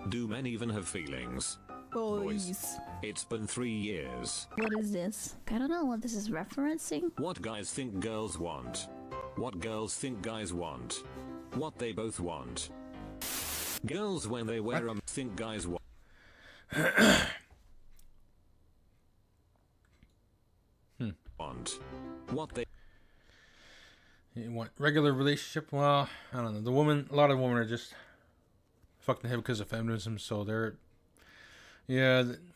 Do men even have feelings? Boys. It's been 3 years. What is this? I don't know what this is referencing. What guys think girls want? What girls think guys want? What they both want? Girls when they wear them think guys want. Want. What they You want regular relationship? Well, I don't know. A lot of women are just fucked in the head because of feminism, so they're,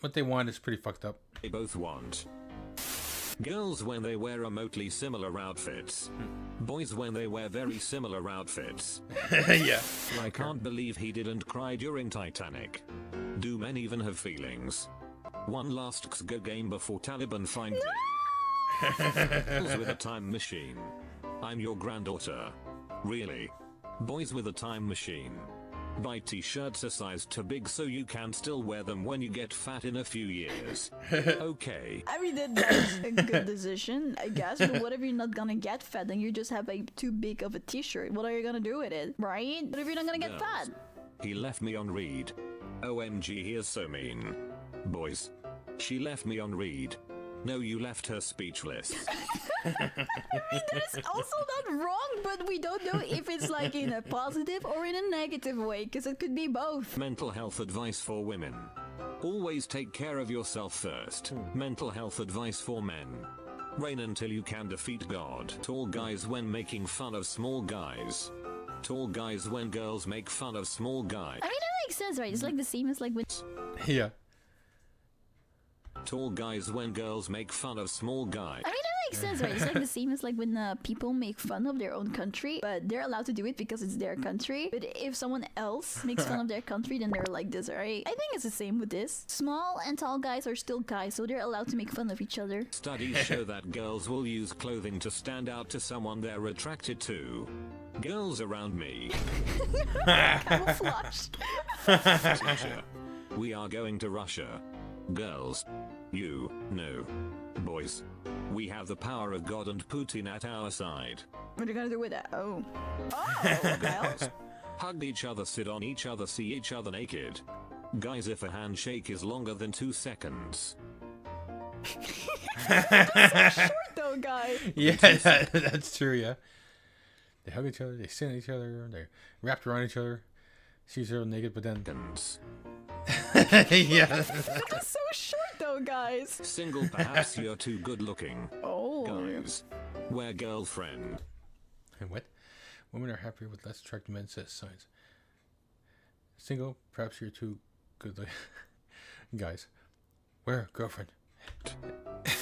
what they want is pretty fucked up. They both want. Girls when they wear remotely similar outfits. Boys when they wear very similar outfits. Yeah. I can't believe he didn't cry during Titanic. Do men even have feelings? One last XG game before Taliban find me. Girls with a time machine. I'm your granddaughter. Really? Boys with a time machine. Buy t-shirts a size too big so you can still wear them when you get fat in a few years. Okay. I mean, that's a good decision, I guess. But what if you're not gonna get fat and you just have a too big of a t-shirt? What are you gonna do with it, right? What if you're not gonna get fat? He left me on read. OMG, he is so mean. Boys. She left me on read. No, you left her speechless. I mean, that is also not wrong, but we don't know if it's like in a positive or in a negative way, because it could be both. Mental health advice for women. Always take care of yourself first. Mental health advice for men. Reign until you can defeat God. Tall guys when making fun of small guys. Tall guys when girls make fun of small guys. I mean, that makes sense, right? It's like the same as like with... Yeah. Tall guys when girls make fun of small guys. I mean, that makes sense, right? It's like the same as like when people make fun of their own country, but they're allowed to do it because it's their country. But if someone else makes fun of their country, then they're like this, right? I think it's the same with this. Small and tall guys are still guys, so they're allowed to make fun of each other. Studies show that girls will use clothing to stand out to someone they're attracted to. Girls around me. Camouflage. Russia. We are going to Russia. Girls. You know. Boys. We have the power of God and Putin at our side. What are you gonna do with that? Oh. Girls. Hug each other, sit on each other, see each other naked. Guys, if a handshake is longer than 2 seconds. That's so short though, guys. Yeah, that's true, yeah. They hug each other, they sit on each other, they're wrapped around each other. She's real naked, but then... yeah. That's so short though, guys. Single, perhaps you're too good looking. Oh. Guys. Wear girlfriend. What? Women are happier with less attractive men, says science. Single, perhaps you're too good. Guys, where girlfriend?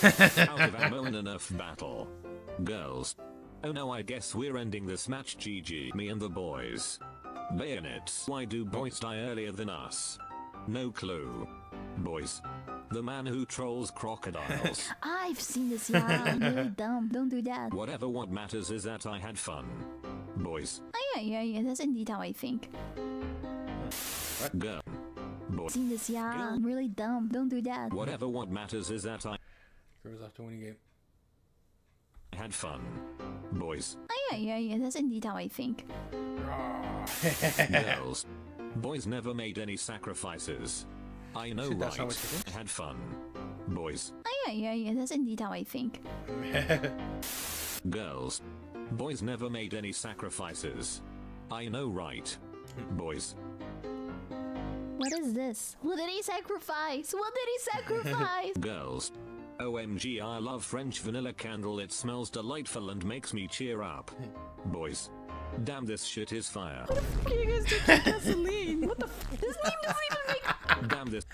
Out of ammo and enough battle. Girls. Oh no, I guess we're ending this match. GG. Me and the boys. Bayonets. Why do boys die earlier than us? No clue. Boys. The man who trolls crocodiles. I've seen this, yeah. Really dumb. Don't do that. Whatever, what matters is that I had fun. Boys. Oh, yeah. That's indeed how I think. Girl. Boys. Seen this, yeah. Really dumb. Don't do that. Whatever, what matters is that I Girls have to win a game. had fun. Boys. Oh, yeah. That's indeed how I think. Girls. Boys never made any sacrifices. I know, Shit, that's not right? what you think? I had fun. Boys. Oh, yeah. That's indeed how I think. Girls. Boys never made any sacrifices. I know, right? Boys. What is this? What did he sacrifice? What did he sacrifice? Girls. OMG, I love French vanilla candle. It smells delightful and makes me cheer up. Boys. Damn, this shit is fire. What the fuck are you guys drinking gasoline? What the this name doesn't even make... Damn, this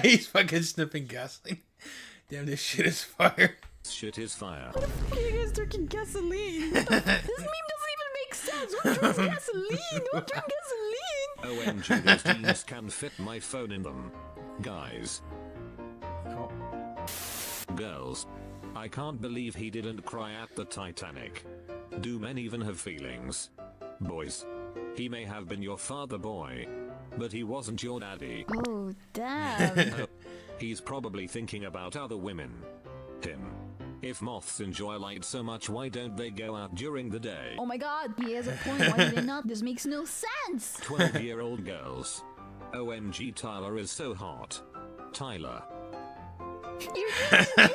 He's fucking sniffing gasoline. Damn, this shit is fire. shit is fire. What the fuck are you guys drinking gasoline? What the this meme doesn't even make sense. Who drinks gasoline? Who drinks gasoline? OMG, those jeans can fit my phone in them. Guys. Girls. I can't believe he didn't cry at the Titanic. Do men even have feelings? Boys. He may have been your father, boy, but he wasn't your daddy. Oh, damn. He's probably thinking about other women. Him. If moths enjoy light so much, why don't they go out during the day? Oh my god, he has a point. Why do they not? This makes no sense. 12-year-old girls. OMG, Tyler is so hot. Tyler. You're just jealous.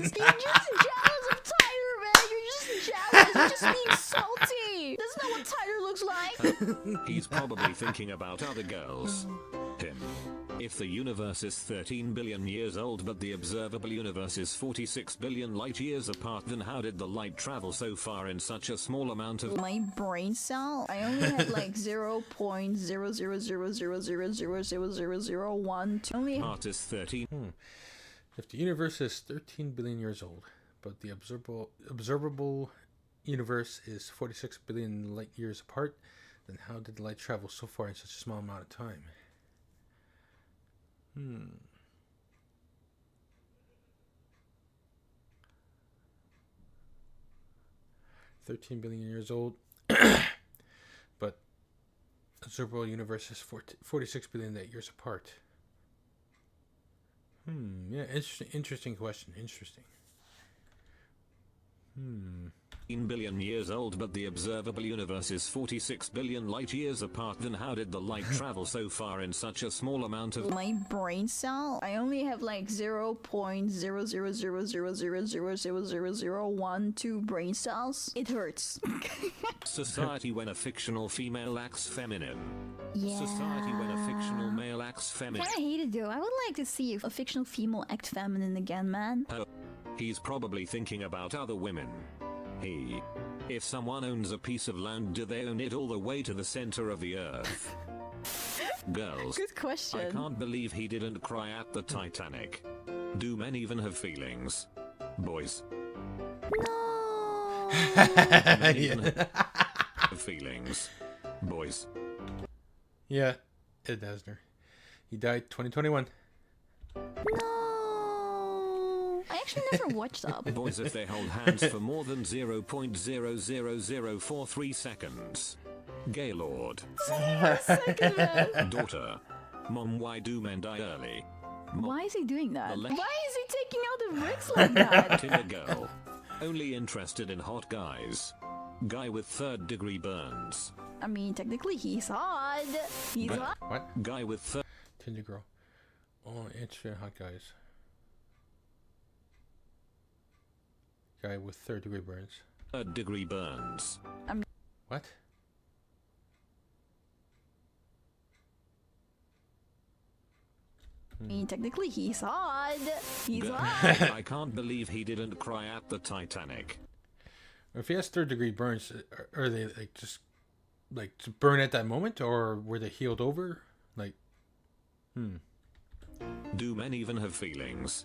You're just jealous of Tyler, man. You're just jealous. You're just being salty. That's not what Tyler looks like. He's probably thinking about other girls. Him. If the universe is 13 billion years old but the observable universe is 46 billion light years apart, then how did the light travel so far in such a small amount of... My brain cell, I only had like 0.00000000001. Only Part is 13. If the universe is 13 billion years old, but the observable universe is 46 billion light years apart, then how did the light travel so far in such a small amount of time? 13 billion years old, but observable universe is 46 billion light years apart. Yeah, interesting question. Interesting. billion years old but the observable universe is 46 billion light years apart, then how did the light travel so far in such a small amount of... My brain cell, I only have like 0.00000000012 brain cells. It hurts. Society when a fictional female acts feminine. Yeah. Society when a fictional male acts feminine. Kinda hate it though. I would like to see a fictional female act feminine again, man. Oh, he's probably thinking about other women. If someone owns a piece of land, do they own it all the way to the center of the earth? Girls. Good question. I can't believe he didn't cry at the Titanic. Do men even have feelings? Boys. No. Men even have feelings. Boys. Yeah, Ed Asner. He died 2021. I actually never watched that. Boys, if they hold hands for more than 0.00043 seconds. Gaylord. Daughter. Mom, why do men die early? Why is he doing that? The Why is he taking out the bricks like that? Tinder girl. Only interested in hot guys. Guy with 3rd-degree burns. I mean, technically he's hot. He's hot. What? Guy with Tinder girl. Oh, interesting hot guys. Guy with 3rd-degree burns. 3rd-degree burns. What? I mean, technically he's hot. He's Girl. hot. I can't believe he didn't cry at the Titanic. If he has third-degree burns, are they like just like to burn at that moment, or were they healed over? Like, Do men even have feelings?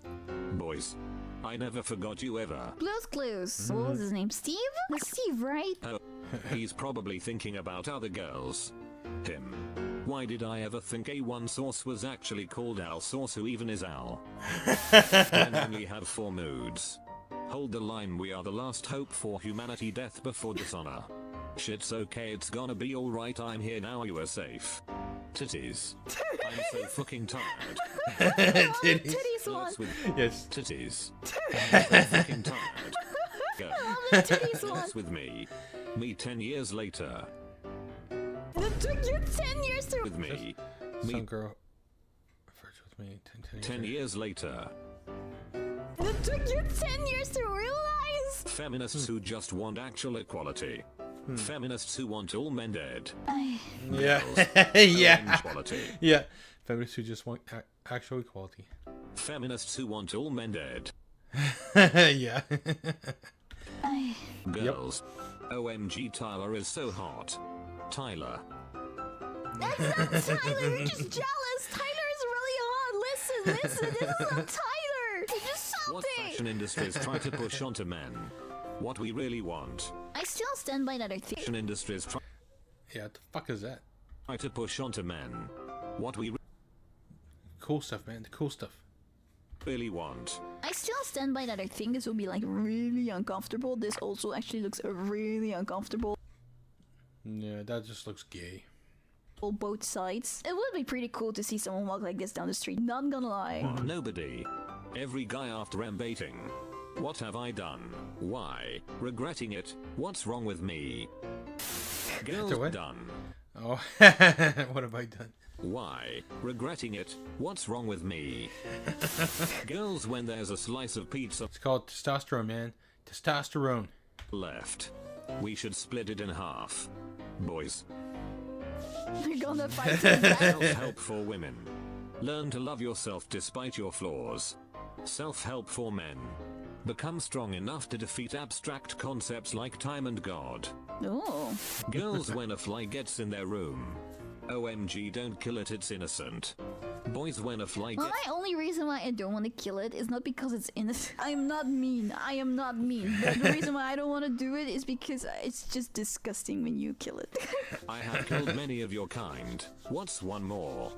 Boys, I never forgot you ever. Blue's Clues. What was his name? Steve? The Steve, right? Oh, he's probably thinking about other girls. Him. Why did I ever think A1 Sauce was actually called Al Sauce? Who even is Al? Men only have 4 moods. Hold the line, we are the last hope for humanity, death before dishonor. Shit's okay, it's gonna be alright, I'm here now, you are safe. Titties. I'm so fucking tired. Titties. Titties one. Yes. Titties. I'm so fucking tired. Go. Titties one. Dance with me. Me 10 years later. It took you 10 years to... With me. Some girl flirts with me 10 years later. It took you 10 years to realize. Feminists who just want actual equality. Feminists who want all men dead. Yeah. Girls, Yeah. equality. Yeah. Feminists who just want actual equality. Feminists who want all men dead. Yeah. Girls. OMG, Tyler is so hot. Tyler. That's not Tyler, you're just jealous. Tyler is really hot. Listen, this is not Tyler. You're just What salty. fashion industries try to push onto men? What we really want. I still stand by that. I think. Fashion industries try Yeah, what the fuck is that? to push onto men. What we Cool stuff, man. The cool stuff. really want. I still stand by that. I think this will be like really uncomfortable. This also actually looks really uncomfortable. Yeah, that just looks gay. Both sides. It would be pretty cool to see someone walk like this down the street. Not gonna lie. Nobody. Every guy after baiting. What have I done? Why? Regretting it. What's wrong with me? Girls what? done. Oh, what have I done? Why? Regretting it. What's wrong with me? Girls, when there's a slice of pizza It's called testosterone, man. Testosterone. left, we should split it in half. Boys. They're gonna fight to the death. Self-help for women. Learn to love yourself despite your flaws. Self-help for men. Become strong enough to defeat abstract concepts like time and God. Oh. Girls, when a fly gets in their room. OMG, don't kill it, it's innocent. Boys, when a fly Well, gets... my only reason why I don't want to kill it is not because it's innocent. I am not mean. I am not mean. But the reason why I don't want to do it is because it's just disgusting when you kill it. I have killed many of your kind. What's one more?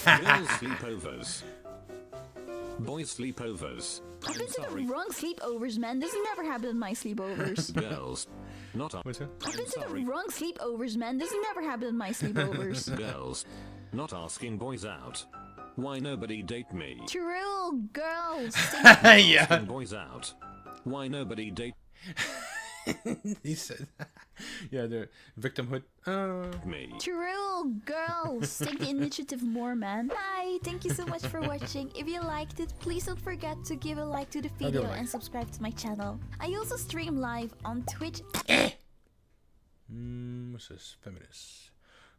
Girls, sleepovers. Boys, sleepovers. I've been to the wrong sleepovers, man. This has never happened in my sleepovers. Girls. Not I've been to the wrong sleepovers, man. This has never happened in my sleepovers. Girls. Not asking boys out. Why nobody date me? True, girls. Yeah. Asking boys out. Why nobody date He said, yeah, the victimhood. me? True, girls. Take the initiative more, man. Hi, thank you so much for watching. If you liked it, please don't forget to give a like to the video like. and subscribe to my channel. I also stream live on Twitch. What's this? Feminists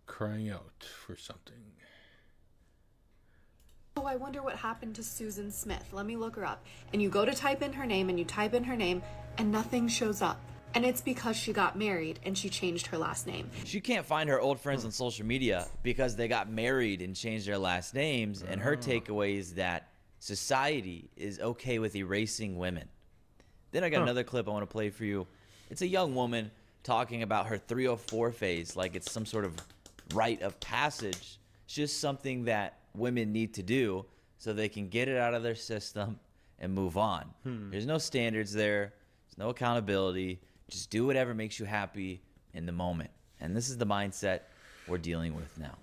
crying out for something. Oh, I wonder what happened to Susan Smith. Let me look her up. And you go to type in her name and you type in her name and nothing shows up. And it's because she got married and she changed her last name. She can't find her old friends on social media because they got married and changed their last names. And her takeaway is that society is okay with erasing women. Then I got another clip I want to play for you. It's a young woman talking about her 304 phase like it's some sort of rite of passage. It's just something that women need to do so they can get it out of their system and move on. There's no standards there. There's no accountability. Just do whatever makes you happy in the moment. And this is the mindset we're dealing with now.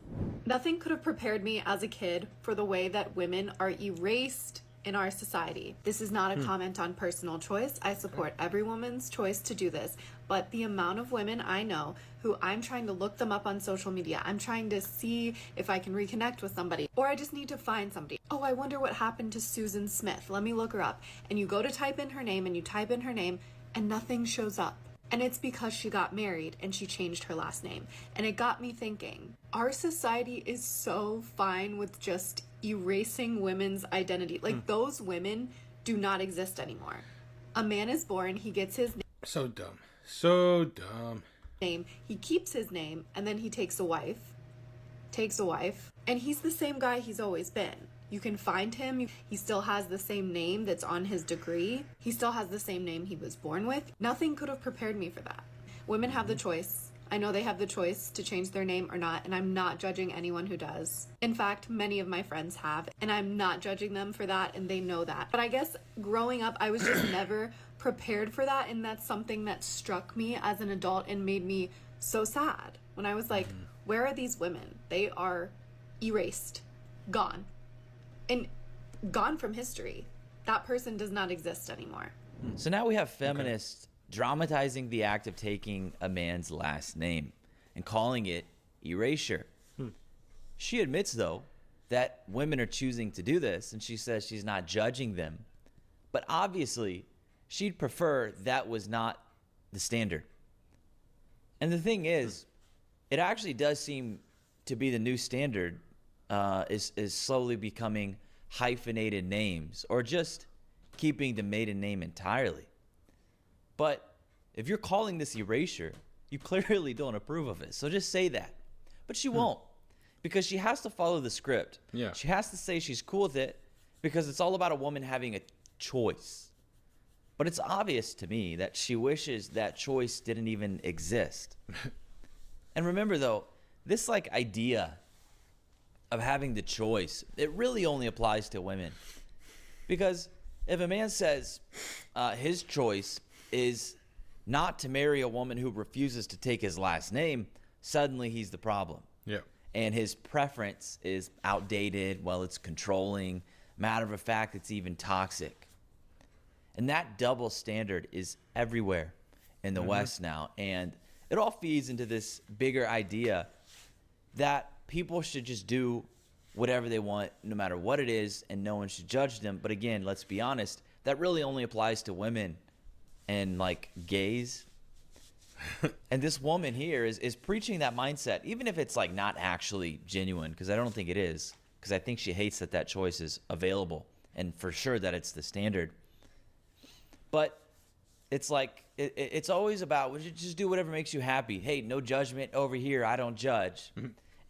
Nothing could have prepared me as a kid for the way that women are erased in our society. This is not a comment on personal choice. I support every woman's choice to do this. But the amount of women I know who I'm trying to look them up on social media, I'm trying to see if I can reconnect with somebody, or I just need to find somebody. Oh, I wonder what happened to Susan Smith. Let me look her up. And you go to type in her name and you type in her name and nothing shows up. And it's because she got married and she changed her last name. And it got me thinking, our society is so fine with just erasing women's identity. Like those women do not exist anymore. A man is born, he gets his name. So dumb. So dumb. Name. He keeps his name, and then he takes a wife. And he's the same guy he's always been. You can find him. He still has the same name that's on his degree. He still has the same name he was born with. Nothing could have prepared me for that. Women have the choice. I know they have the choice to change their name or not, and I'm not judging anyone who does. In fact, many of my friends have, and I'm not judging them for that, and they know that. But I guess growing up, I was just never prepared for that, and that's something that struck me as an adult and made me so sad. When I was like, where are these women? They are erased, gone. And gone from history. That person does not exist anymore. So now we have feminists dramatizing the act of taking a man's last name and calling it erasure. She admits, though, that women are choosing to do this, and she says she's not judging them. But obviously, she'd prefer that was not the standard. And the thing is, it actually does seem to be the new standard. Is slowly becoming hyphenated names or just keeping the maiden name entirely. But if you're calling this erasure, you clearly don't approve of it. So just say that. But she won't, because she has to follow the script. Yeah. She has to say she's cool with it because it's all about a woman having a choice. But it's obvious to me that she wishes that choice didn't even exist. And remember, though, this like idea of having the choice, it really only applies to women. Because if a man says his choice is not to marry a woman who refuses to take his last name, suddenly he's the problem. Yeah. And his preference is outdated, well, it's controlling. Matter of fact, it's even toxic. And that double standard is everywhere in the West now. And it all feeds into this bigger idea that people should just do whatever they want, no matter what it is, and no one should judge them. But again, let's be honest, that really only applies to women and like gays. And this woman here is preaching that mindset, even if it's like not actually genuine, because I don't think it is, because I think she hates that that choice is available, and for sure that it's the standard. But it's like, it's always about, well, just do whatever makes you happy. Hey, no judgment over here, I don't judge.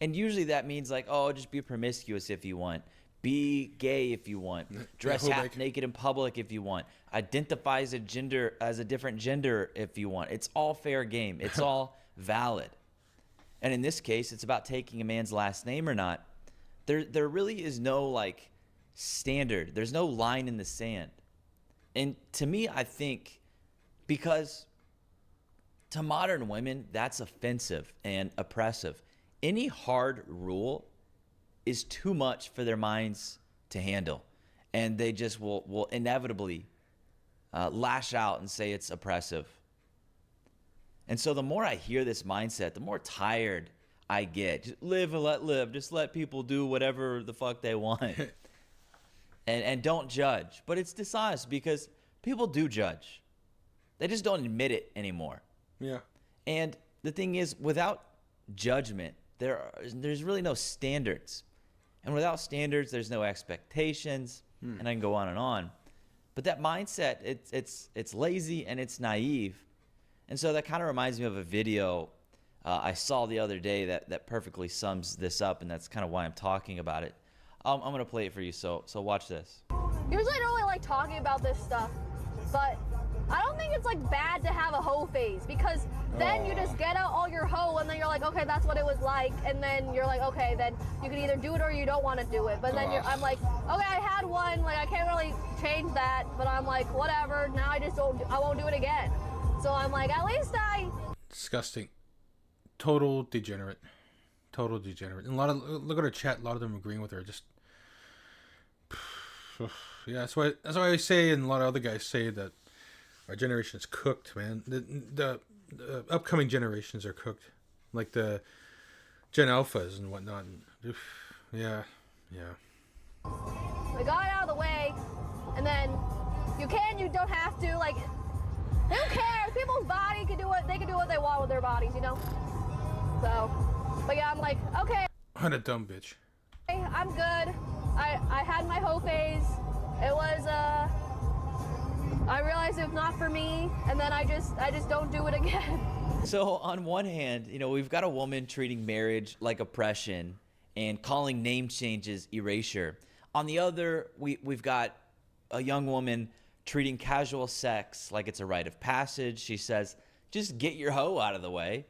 And usually that means like, oh, just be promiscuous if you want. Be gay if you want. Dress half naked in public if you want. Identify as a different gender if you want. It's all fair game. It's all valid. And in this case, it's about taking a man's last name or not. There really is no like standard. There's no line in the sand. And to me, I think because to modern women, that's offensive and oppressive. Any hard rule is too much for their minds to handle, and they just will inevitably lash out and say it's oppressive. And so the more I hear this mindset, the more tired I get. Just live and let live. Just let people do whatever the fuck they want. and don't judge. But it's dishonest because people do judge. They just don't admit it anymore. Yeah. And the thing is, without judgment, there's really no standards. And without standards, there's no expectations. And I can go on and on. But that mindset, it's lazy and it's naive. And so that kind of reminds me of a video I saw the other day that perfectly sums this up, and that's kind of why I'm talking about it. I'm going to play it for you, so watch this. Usually I don't really like talking about this stuff, but I don't think it's like bad to have a hoe phase, because then you just get out all your hoe and then you're like, okay, that's what it was like, and then you're like, okay, then you can either do it or you don't want to do it. But then I'm like, okay, I had one, like I can't really change that, but I'm like, whatever, now I won't do it again. So I'm like, at least disgusting. Total degenerate. And look at her chat, a lot of them agreeing with her. Just yeah, that's why I say, and a lot of other guys say, that our generation's cooked, man. The upcoming generations are cooked, like the Gen Alphas and whatnot. Yeah. I got it out of the way, and then you don't have to, like, who cares? People's body can do what they want with their bodies, you know? So, but yeah, I'm like, okay. What a dumb bitch. I'm good. I had my hoe phase. It was I realize it's not for me, and then I just don't do it again. So on one hand, you know, we've got a woman treating marriage like oppression and calling name changes erasure. On the other, we've got a young woman treating casual sex like it's a rite of passage. She says, just get your hoe out of the way.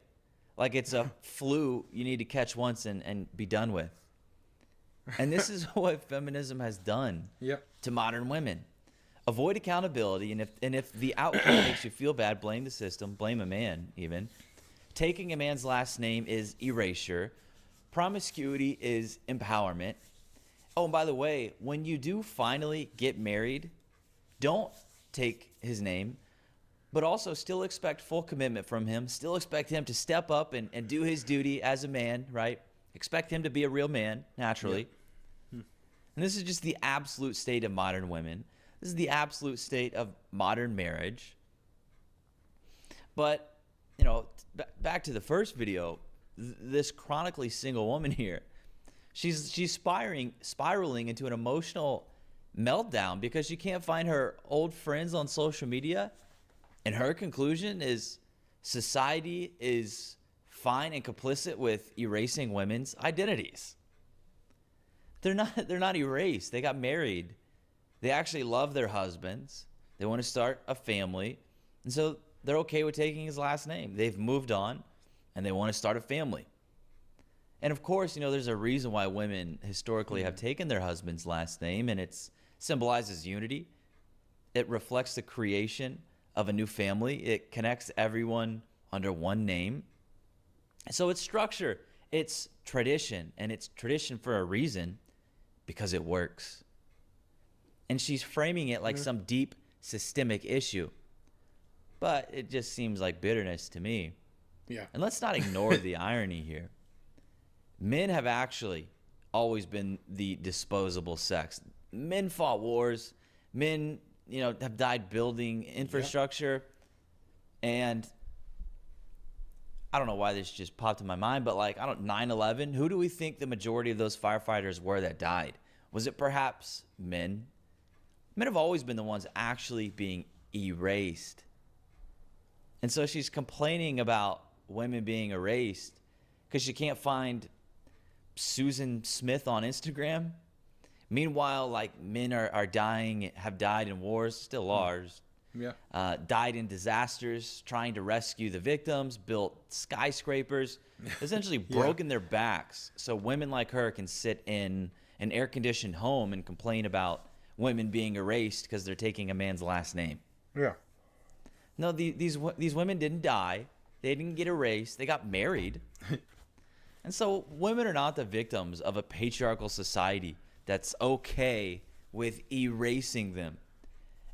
Like it's a flu you need to catch once and be done with. And this is what feminism has done to modern women. Avoid accountability, and if the outcome makes you feel bad, blame the system, blame a man even. Taking a man's last name is erasure. Promiscuity is empowerment. Oh, and by the way, when you do finally get married, don't take his name, but also still expect full commitment from him. Still expect him to step up and do his duty as a man, right? Expect him to be a real man, naturally. And this is just the absolute state of modern women. This is the absolute state of modern marriage. But, you know, back to the first video, this chronically single woman here, she's spiraling into an emotional meltdown because she can't find her old friends on social media. And her conclusion is society is fine and complicit with erasing women's identities. They're not erased. They got married. They actually love their husbands. They want to start a family. And so they're okay with taking his last name. They've moved on and they want to start a family. And of course, you know, there's a reason why women historically have taken their husband's last name, and it symbolizes unity. It reflects the creation of a new family. It connects everyone under one name. So it's structure, it's tradition, and it's tradition for a reason, because it works. And she's framing it like some deep systemic issue. But it just seems like bitterness to me. Yeah. And let's not ignore the irony here. Men have actually always been the disposable sex. Men fought wars. Men, you know, have died building infrastructure. And I don't know why this just popped in my mind, but like, 9/11, who do we think the majority of those firefighters were that died? Was it perhaps men? Men have always been the ones actually being erased. And so she's complaining about women being erased because she can't find Susan Smith on Instagram. Meanwhile, like, men are dying, have died in wars, still are. Died in disasters, trying to rescue the victims, built skyscrapers, essentially broken their backs so women like her can sit in an air-conditioned home and complain about women being erased because they're taking a man's last name. Yeah. No, these women didn't die. They didn't get erased. They got married. And so women are not the victims of a patriarchal society that's okay with erasing them.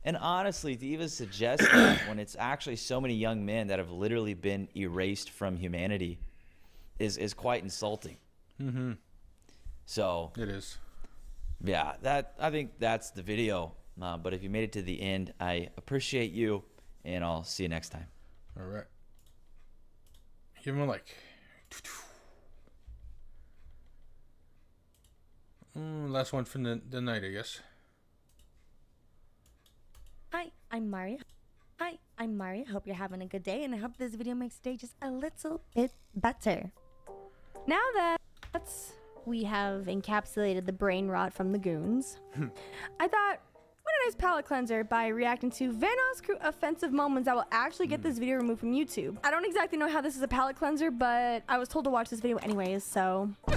And honestly, to even suggest that when it's actually so many young men that have literally been erased from humanity is quite insulting. Mm-hmm. So it is. Yeah, I think that's the video. But if you made it to the end, I appreciate you, and I'll see you next time. All right. Give him a like. Last one from the night, I guess. Hi, I'm Mari. Hope you're having a good day, and I hope this video makes today just a little bit better. Now that we have encapsulated the brain rot from the goons, I thought, what a nice palate cleanser by reacting to Vanoss Crew offensive moments that will actually get this video removed from YouTube. I don't exactly know how this is a palate cleanser, but I was told to watch this video anyways, so... Is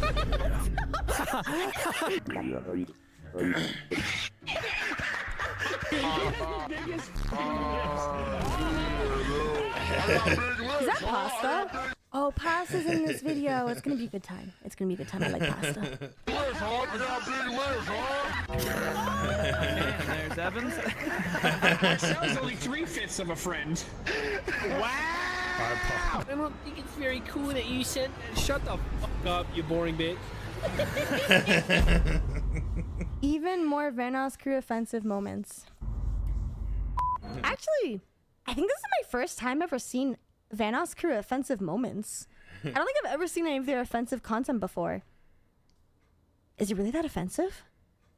that pasta? Oh, pasta's in this video. It's gonna be a good time. It's gonna be a good time. I like pasta. There's Evans. That was only 3/5 of a friend. Wow! I don't think it's very cool that you said. Shut the fuck up, you boring bitch. Even more Vanoss Crew offensive moments. Actually, I think this is my first time ever seen Vanoss Crew offensive moments. I don't think I've ever seen any of their offensive content before. Is it really that offensive?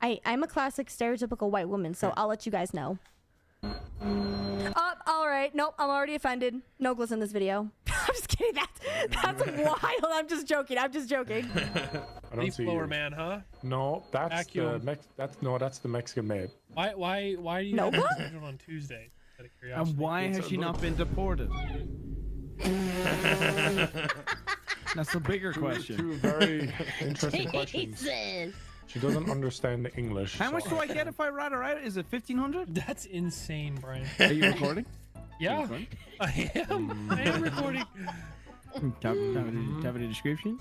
I'm a classic stereotypical white woman, so I'll let you guys know. All right. Nope. I'm already offended. No glitz in this video. I'm just kidding. That's wild. I'm just joking. I don't Leaf see blower you. man, huh? No, that's Vacuum. that's the Mexican maid. Why do you No, have what? it scheduled on Tuesday? Out of curiosity. And why has she not been deported? That's the bigger question. Two very interesting questions. Jesus. She doesn't understand English. How much do I get if I rat her out? Is it 1,500? That's insane, Brian. Are you recording? Yeah, I am recording. Have a description?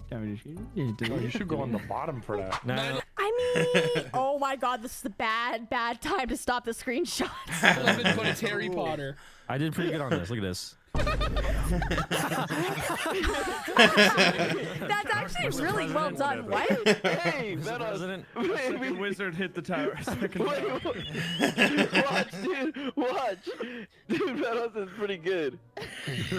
You should go on the bottom for that. No. I mean, oh my God, this is the bad time to stop the screenshots. But it's Harry Potter. I did pretty good on this. Look at this. That's actually really well done. What? Hey, Second wizard hit the tower. Second tower. Watch, dude. Watch. Dude, Venos is pretty good. He's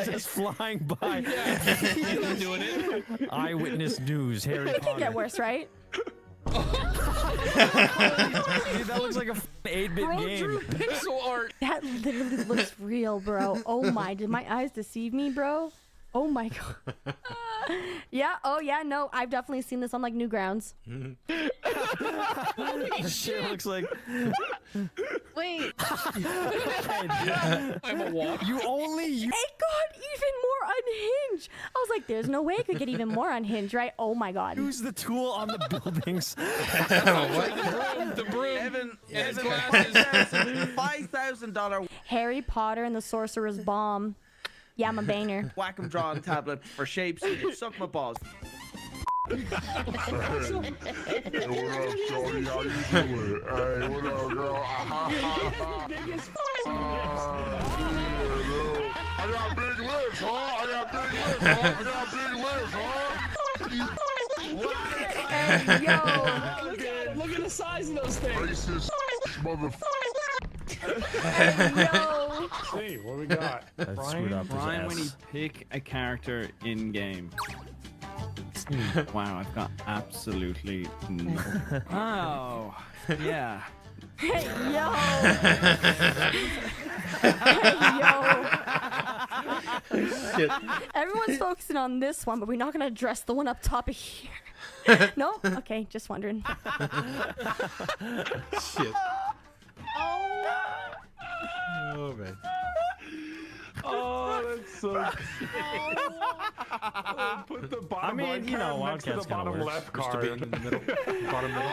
just flying by. He's doing it. Eyewitness news. Harry It can Potter. get worse, right? Dude, that looks like a 8-bit Bro game. drew pixel art. That literally looks real, bro. Oh my, did my eyes deceive me, bro? Oh my God. Yeah, oh yeah, no, I've definitely seen this on like Newgrounds. Shit looks like. Wait. I'm a walk. You only. It got even more unhinged. I was like, there's no way it could get even more unhinged, right? Oh my God. Use the tool on the buildings. The broom. Evan his glasses. $5,000 Harry Potter and the Sorcerer's Bomb. Yeah, I'm a banger. whack-em drawing tablet for shapes. Suck my balls. Hey, what up, shorty? How you doing? Hey, what up, girl? I got big lips, huh? I got big lips, huh? Hey, yo. Look at the size of those things. Racist motherfucker. Hey, yo. Hey, what we got? Brian, when you pick a character in game. Wow, I've got absolutely no. Oh, yeah. Hey, yo. Hey, yo. Shit. Everyone's focusing on this one, but we're not going to address the one up top of here. No? Okay, just wondering. Shit. Oh, man. Oh, that's so. Put the bottom right card next to the bottom left card. In the middle. Bottom middle.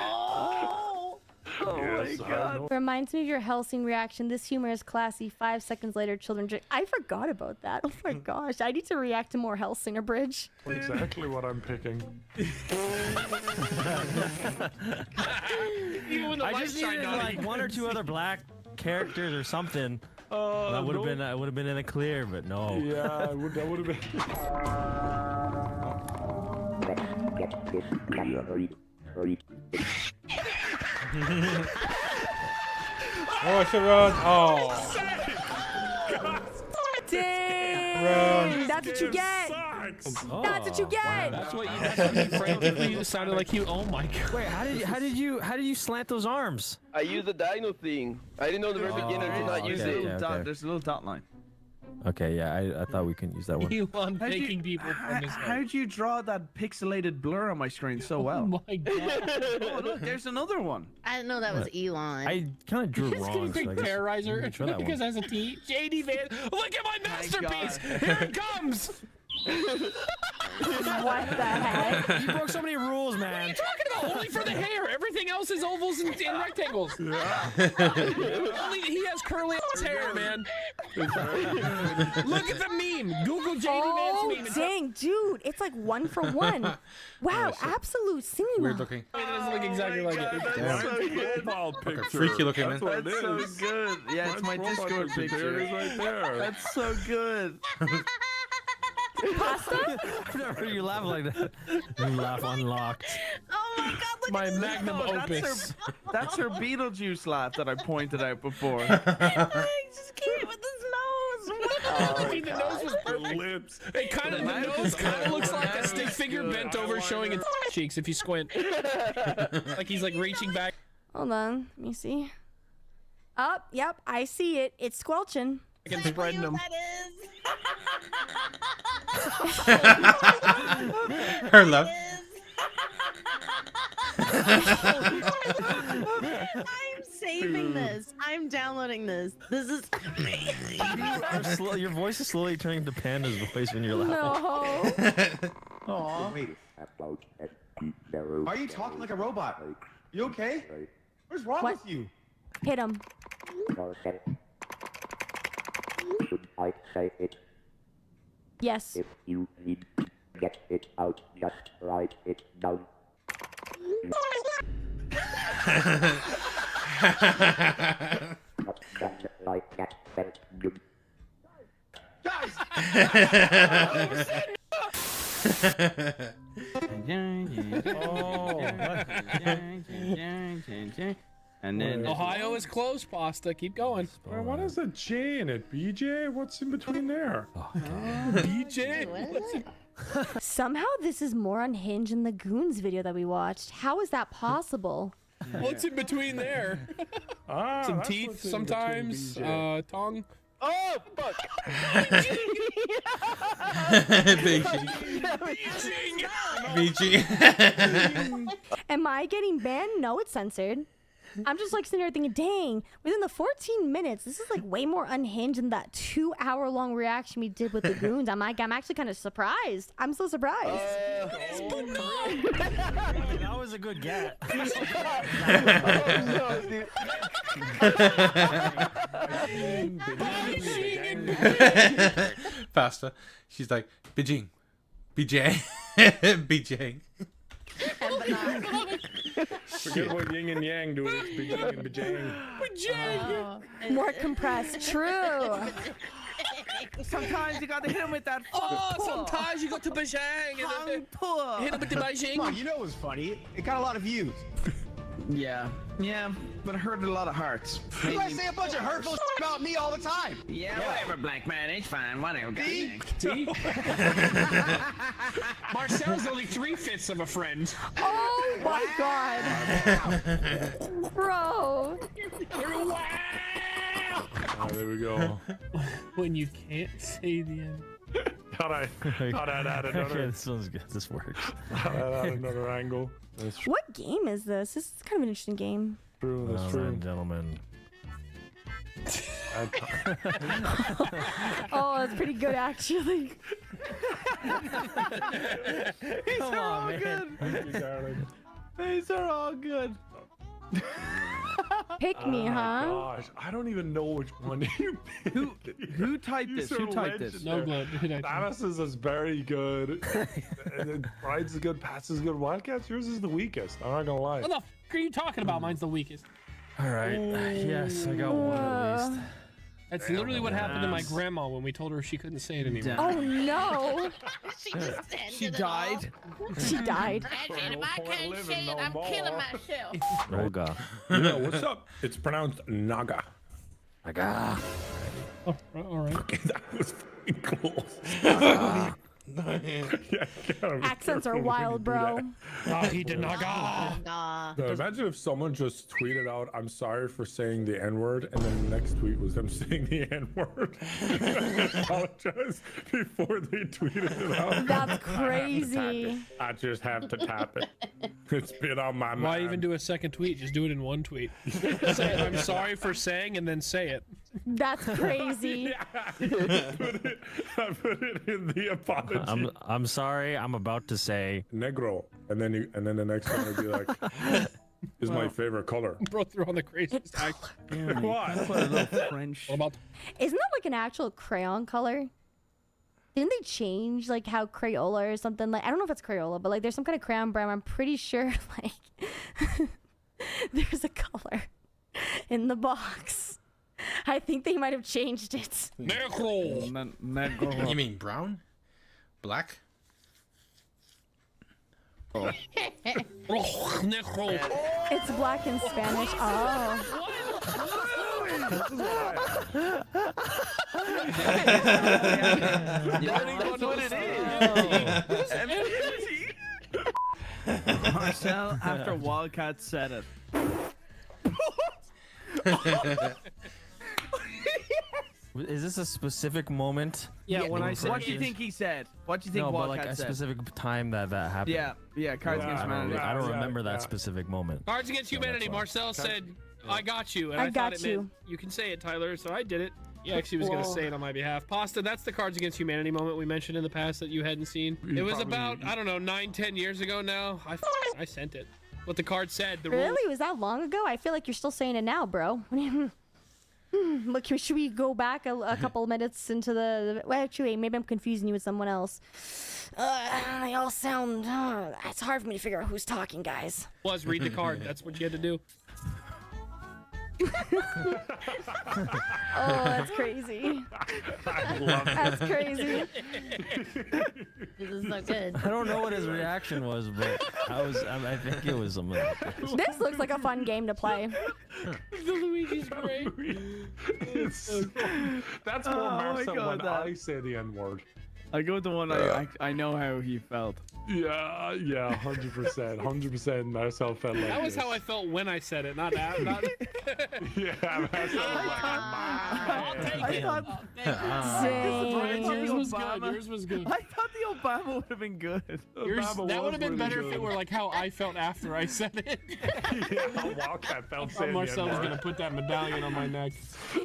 Oh Yes, my God. Reminds me of your Helsing reaction. This humor is classy. 5 seconds later, children drink. I forgot about that. Oh my gosh. I need to react to more Helsinger Bridge. Exactly what I'm picking. Even when the I light just shined needed on like it. one or two other black characters or something. That would have been in the clear, but no. Yeah, that would have been. Oh, I should run. Oh. Dang! That's what you get! That's what you get! That's what you frantically sounded like you. Oh my God. Wait, how did you slant those arms? I used the dino thing. I didn't know in the very beginning to not use it. There's a little dot line. Okay, yeah, I thought we couldn't use that one. Elon taking people from his head. How'd you draw that pixelated blur on my screen so well? Oh my God. Oh, look, there's another one. I didn't know that was Elon. I kind of drew it He's wrong. getting So I big guess terrorizer we can try that because one. as a T. JD Van. Look at my masterpiece. Here it comes. What the heck? You broke so many rules, What are man. you talking about? Only for the hair. Everything else is ovals and rectangles. Only he has curly ass hair, man. Look at the meme. Google JD Oh, Vance meme. dang, dude. It's like 1 for 1. Wow, absolute cinema. Weird looking. It doesn't look exactly like it. That's so good. Profile picture. Freaky looking, man. That's what it That's so is. good. Yeah, it's my Profile Discord picture. There it is right there. That's so good. Pasta? I've never heard you laugh like that. You laugh unlocked. Oh my God, look My at this. magnum opus. That's her Beetlejuice laugh that I pointed out before. I just can't with this nose. I mean, the nose was perfect. Lips. It kind of, the nose kind of looks like a stick figure bent over showing its cheeks if you squint. Like he's like reaching back. Hold on. Let me see. Up, yep, I see it. It's squelching. I can spreading them. Her love. I'm saving this. I'm downloading this. This is amazing. Your voice is slowly turning to Panda's voice when you're laughing. Aw. Wait. Why are you talking like a robot? You okay? What's wrong with you? Hit him. Should I say it? Yes. If you need to get it out, just write it down. Not that like that felt good. Guys! And then Ohio is closed, pasta. Keep going. Well, what is a J in it? BJ? What's in between there? BJ? Somehow this is more unhinged than the Goons video that we watched. How is that possible? What's in between there? Some that's teeth what's in sometimes. between Tongue. Oh, fuck! BG. Am I getting banned? No, it's censored. I'm just like sitting there thinking, dang, within the 14 minutes, this is like way more unhinged than that 2-hour-long reaction we did with the Goons. I'm actually kind of surprised. I'm so surprised. That was a good get. Pasta. She's like, Beijing. BJ. BJ. Forget what yin and yang do. It's Beijing and Beijing. More compressed. True. Sometimes you gotta hit him with that. Sometimes you go to Beijing and then pull. hit him with the Beijing. Come on, you know what's funny? It got a lot of views. Yeah, but it hurt a lot of hearts. You guys say a bunch of hurtful about me all the time. Yeah, whatever, black man. It's fine. Whatever. See? Marcel's only 3/5 of a friend. Oh my god. Bro. Oh, there we go. When you can't say the end. Thought I'd add Okay, another. this one's good. This works. Thought I'd add another angle. That's true. What game is this? This is kind of an interesting game. That's true. And gentlemen. Oh, that's pretty good actually. These are all good. Thank you, darling. These are all good. Pick me, Oh my huh? gosh, I don't even know which one you picked. Who typed this? You're Who typed this? No blood. Thanos is very good. And then Bride's is good. Pat's is good. Wildcats, yours is the weakest. I'm not gonna lie. What the f are you talking about? Mine's the weakest. All right. Yes, I got one at least. That's literally what happened to my grandma when we told her she couldn't say it anymore. Oh no. She died. She died. And if I can't say it, I'm killing myself. Roga. Yeah, what's up? It's pronounced Naga. Naga. Oh, all right. Okay, that was fucking close. Accents are wild, bro. He did not go. Imagine if someone just tweeted out, "I'm sorry for saying the N-word," and then the next tweet was them saying the N-word. Apologize before they tweeted it out. That's crazy. I just have to tap it. It's been on my mind. Why even do a second tweet? Just do it in one tweet. Say, I'm sorry for saying, and then say it. That's crazy. I put it in the apology. I'm sorry. I'm about to say negro, and then the next one would be like, "Is my favorite color." Bro, throw on the craziest act. What? French. What about? Isn't that like an actual crayon color? Didn't they change like how Crayola or something? Like I don't know if it's Crayola, but like there's some kind of crayon brand. I'm pretty sure like there's a color in the box. I think they might have changed it. Negro. You mean brown? Black? Oh. Negro. It's black in Spanish. Oh. Marcel, after Wildcat said it. Is this a specific moment? Yeah, when I said What do you think he said? What do you think No, but Wildcat like a said? specific time that happened. Yeah, Cards Against Humanity. I don't remember that specific moment. Cards Against Humanity. Marcel said, "I got you," and I I thought got it you. meant you can say it, Tyler. So I did it. He actually was going to Whoa. say it on my behalf. Pasta, that's the Cards Against Humanity moment we mentioned in the past that you hadn't seen. It was about, I don't know, 9-10 years ago now. I sent it. What the card said. The rule. Really? Was that long ago? I feel like you're still saying it now, bro. Look, should we go back a couple minutes into the... Well, actually, maybe I'm confusing you with someone else. They all sound... it's hard for me to figure out who's talking, guys. Was read the card. That's what you had to do. Oh, that's crazy. That's crazy. This is so good. I don't know what his reaction was, but I think it was something like this. This looks like a fun game to play. The Luigi's great. That's more Marcel when I say the N-word. I go with the one I know how he felt. Yeah, 100%. 100% Marcel felt like That was this. how I felt when I said it, not now. Not... Yeah, Marcel was like, I'll take it. Yours was good. Yours was good. I thought the Obama would have been good. That would have been better if it were like how I felt after I said it. Yeah, Wildcat felt saying Marcel was the going to put that medallion on my neck.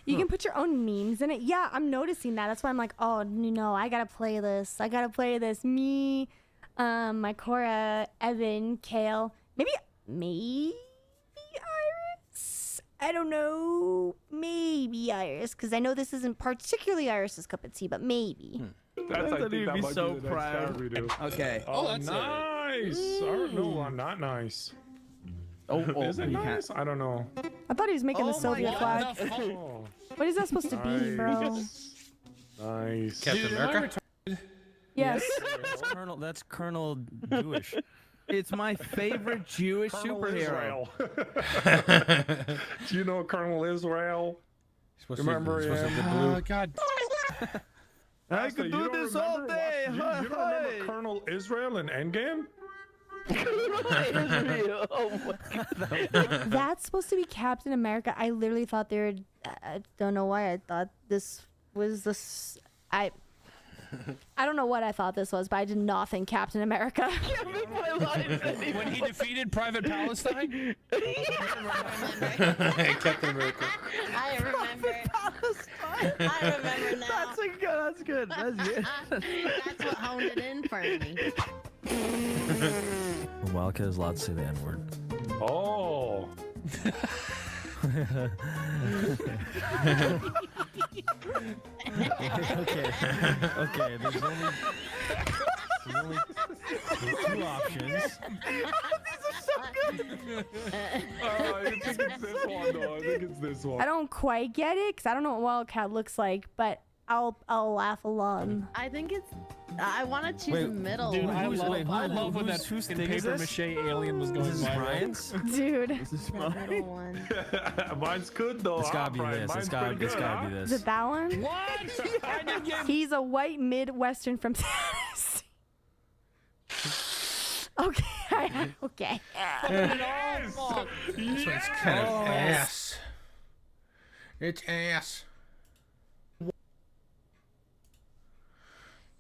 You can put your own memes in it. Yeah, I'm noticing that. That's why I'm like, oh, no, I gotta play this. I gotta play this. Me, my Cora, Evan, Kale, maybe Iris. I don't know. Maybe Iris, because I know this isn't particularly Iris's cup of tea, but maybe. That's, I think he'd that be might so be the next proud. card we do. Okay. Oh, that's nice. No, I'm not nice. Oh, Is it you nice? I don't know. I thought he was making the Oh my Soviet God. flag. Oh, What is that supposed to be, bro? nice. Captain America? Yes. That's Colonel Jewish. It's my favorite Jewish Colonel superhero. Israel. Do you know Colonel Israel? Remember him? Oh, God. I could do this all day. You don't remember Colonel Israel in Endgame? That's supposed to be Captain America. I literally thought they were. I don't know why I thought this was this. I don't know what I thought this was, but I did not think Captain America. When he defeated Private Palestine? Captain America. I remember. I remember now. That's good. That's good. That's what honed it in for me. Wildcat is allowed to say the N-word. Oh. Okay. There's only two options. I think it's this one, though. I think it's this one. I don't quite get it because I don't know what Wildcat looks like, but I'll laugh along. I think it's. I want to choose the middle. Dude, I Who's- love, wait, who- I love when that whose fucking thing is paper this? mache alien was going This is by. Brian's? Dude, The middle one. Mine's good, though. It's gotta be Brian. this. Mine's It's gotta pretty good, be is this. it that one? What? I didn't get He's a white Midwestern from Tennessee. Okay. Okay. Yes! This one's kind of ass. It's ass.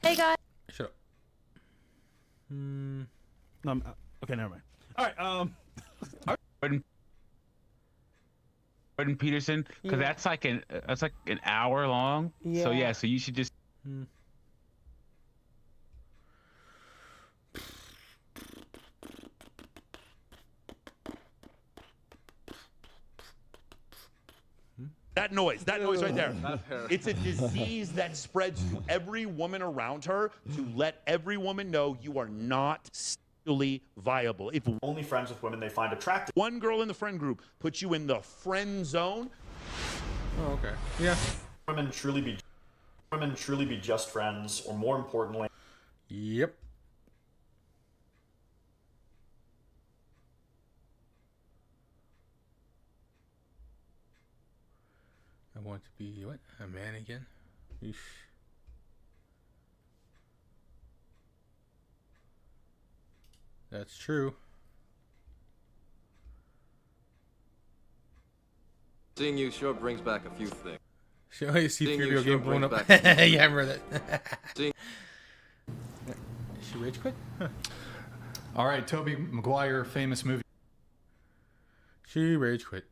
Hey guys. Shut up. Okay, never mind. All right. Jordan Peterson, because that's like an hour long. So yeah, so you should just. That noise right there. It's a disease that spreads to every woman around her to let every woman know you are not sexually viable. If only friends with women they find attractive. one girl in the friend group puts you in the friend zone. Oh, okay. Yeah. Women truly be just friends, or more importantly. Yep. I want to be, what? A man again? Eesh. That's true. Seeing you sure brings back a few things. Show you see Seeing you video sure game blown brings up. back a few Yeah, I things. remember that. Seeing- She rage quit? Huh. All right, Toby Maguire, famous movie. She rage quit.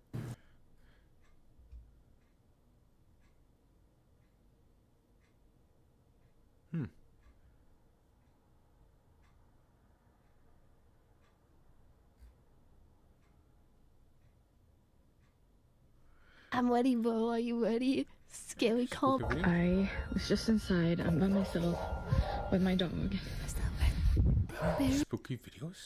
I'm ready, bro. Are you ready? Scary comp. I was just inside. I'm by myself with my dog. Spooky videos.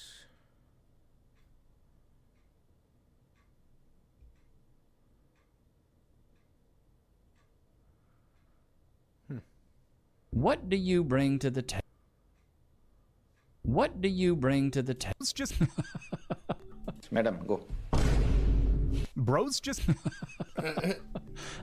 What do you bring to the table? What do you bring to the table? It's just Madam, go. bros just I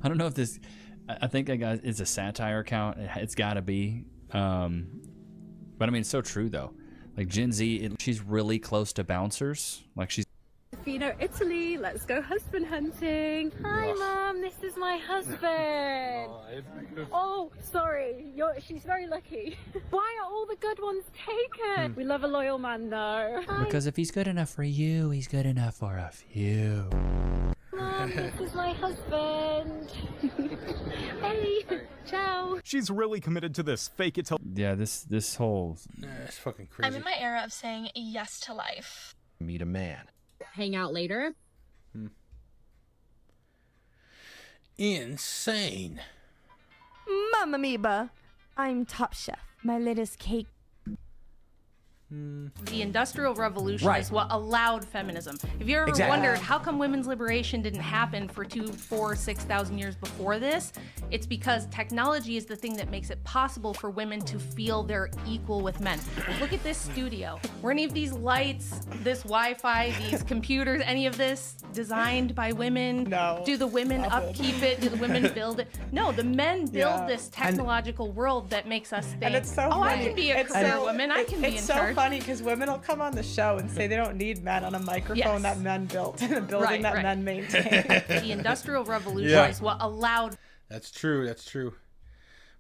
don't know if this. I think that guy is a satire account. It's got to be. But I mean, it's so true though. Like Gen Z, she's really close to bouncers. Like she's. Fino, Italy. Let's go husband hunting. Hi, Mom. This is my husband. Oh, sorry. She's very lucky. Why are all the good ones taken? We love a loyal man, though. Hi, Because if he's good enough for you, he's good enough for a few. Mom. This is my husband. Hey. Ciao. she's really committed to this fake it till Yeah, this whole It's fucking crazy. I'm in my era of saying yes to life. meet a man. Hang out later. Insane. Mamma Mia, I'm Top Chef. My latest cake. The Industrial Revolution Right. is what allowed feminism. Have you ever Exactly. wondered how come women's liberation didn't happen for 2, 4, 6,000 years before this? It's because technology is the thing that makes it possible for women to feel they're equal with men. Look at this studio. Were any of these lights, this Wi-Fi, these computers, any of this designed by women? No. Do the women upkeep it? Do the women build it? No, the men build Yeah. this technological world that makes us think, And it's so oh, funny. I can be a It's career so- woman. I can be in It's so charge. funny because women will come on the show and say they don't need men on a microphone Yes. that men built in a building Right, that right. men maintain. The Industrial Revolution Yeah. is what allowed That's true. That's true.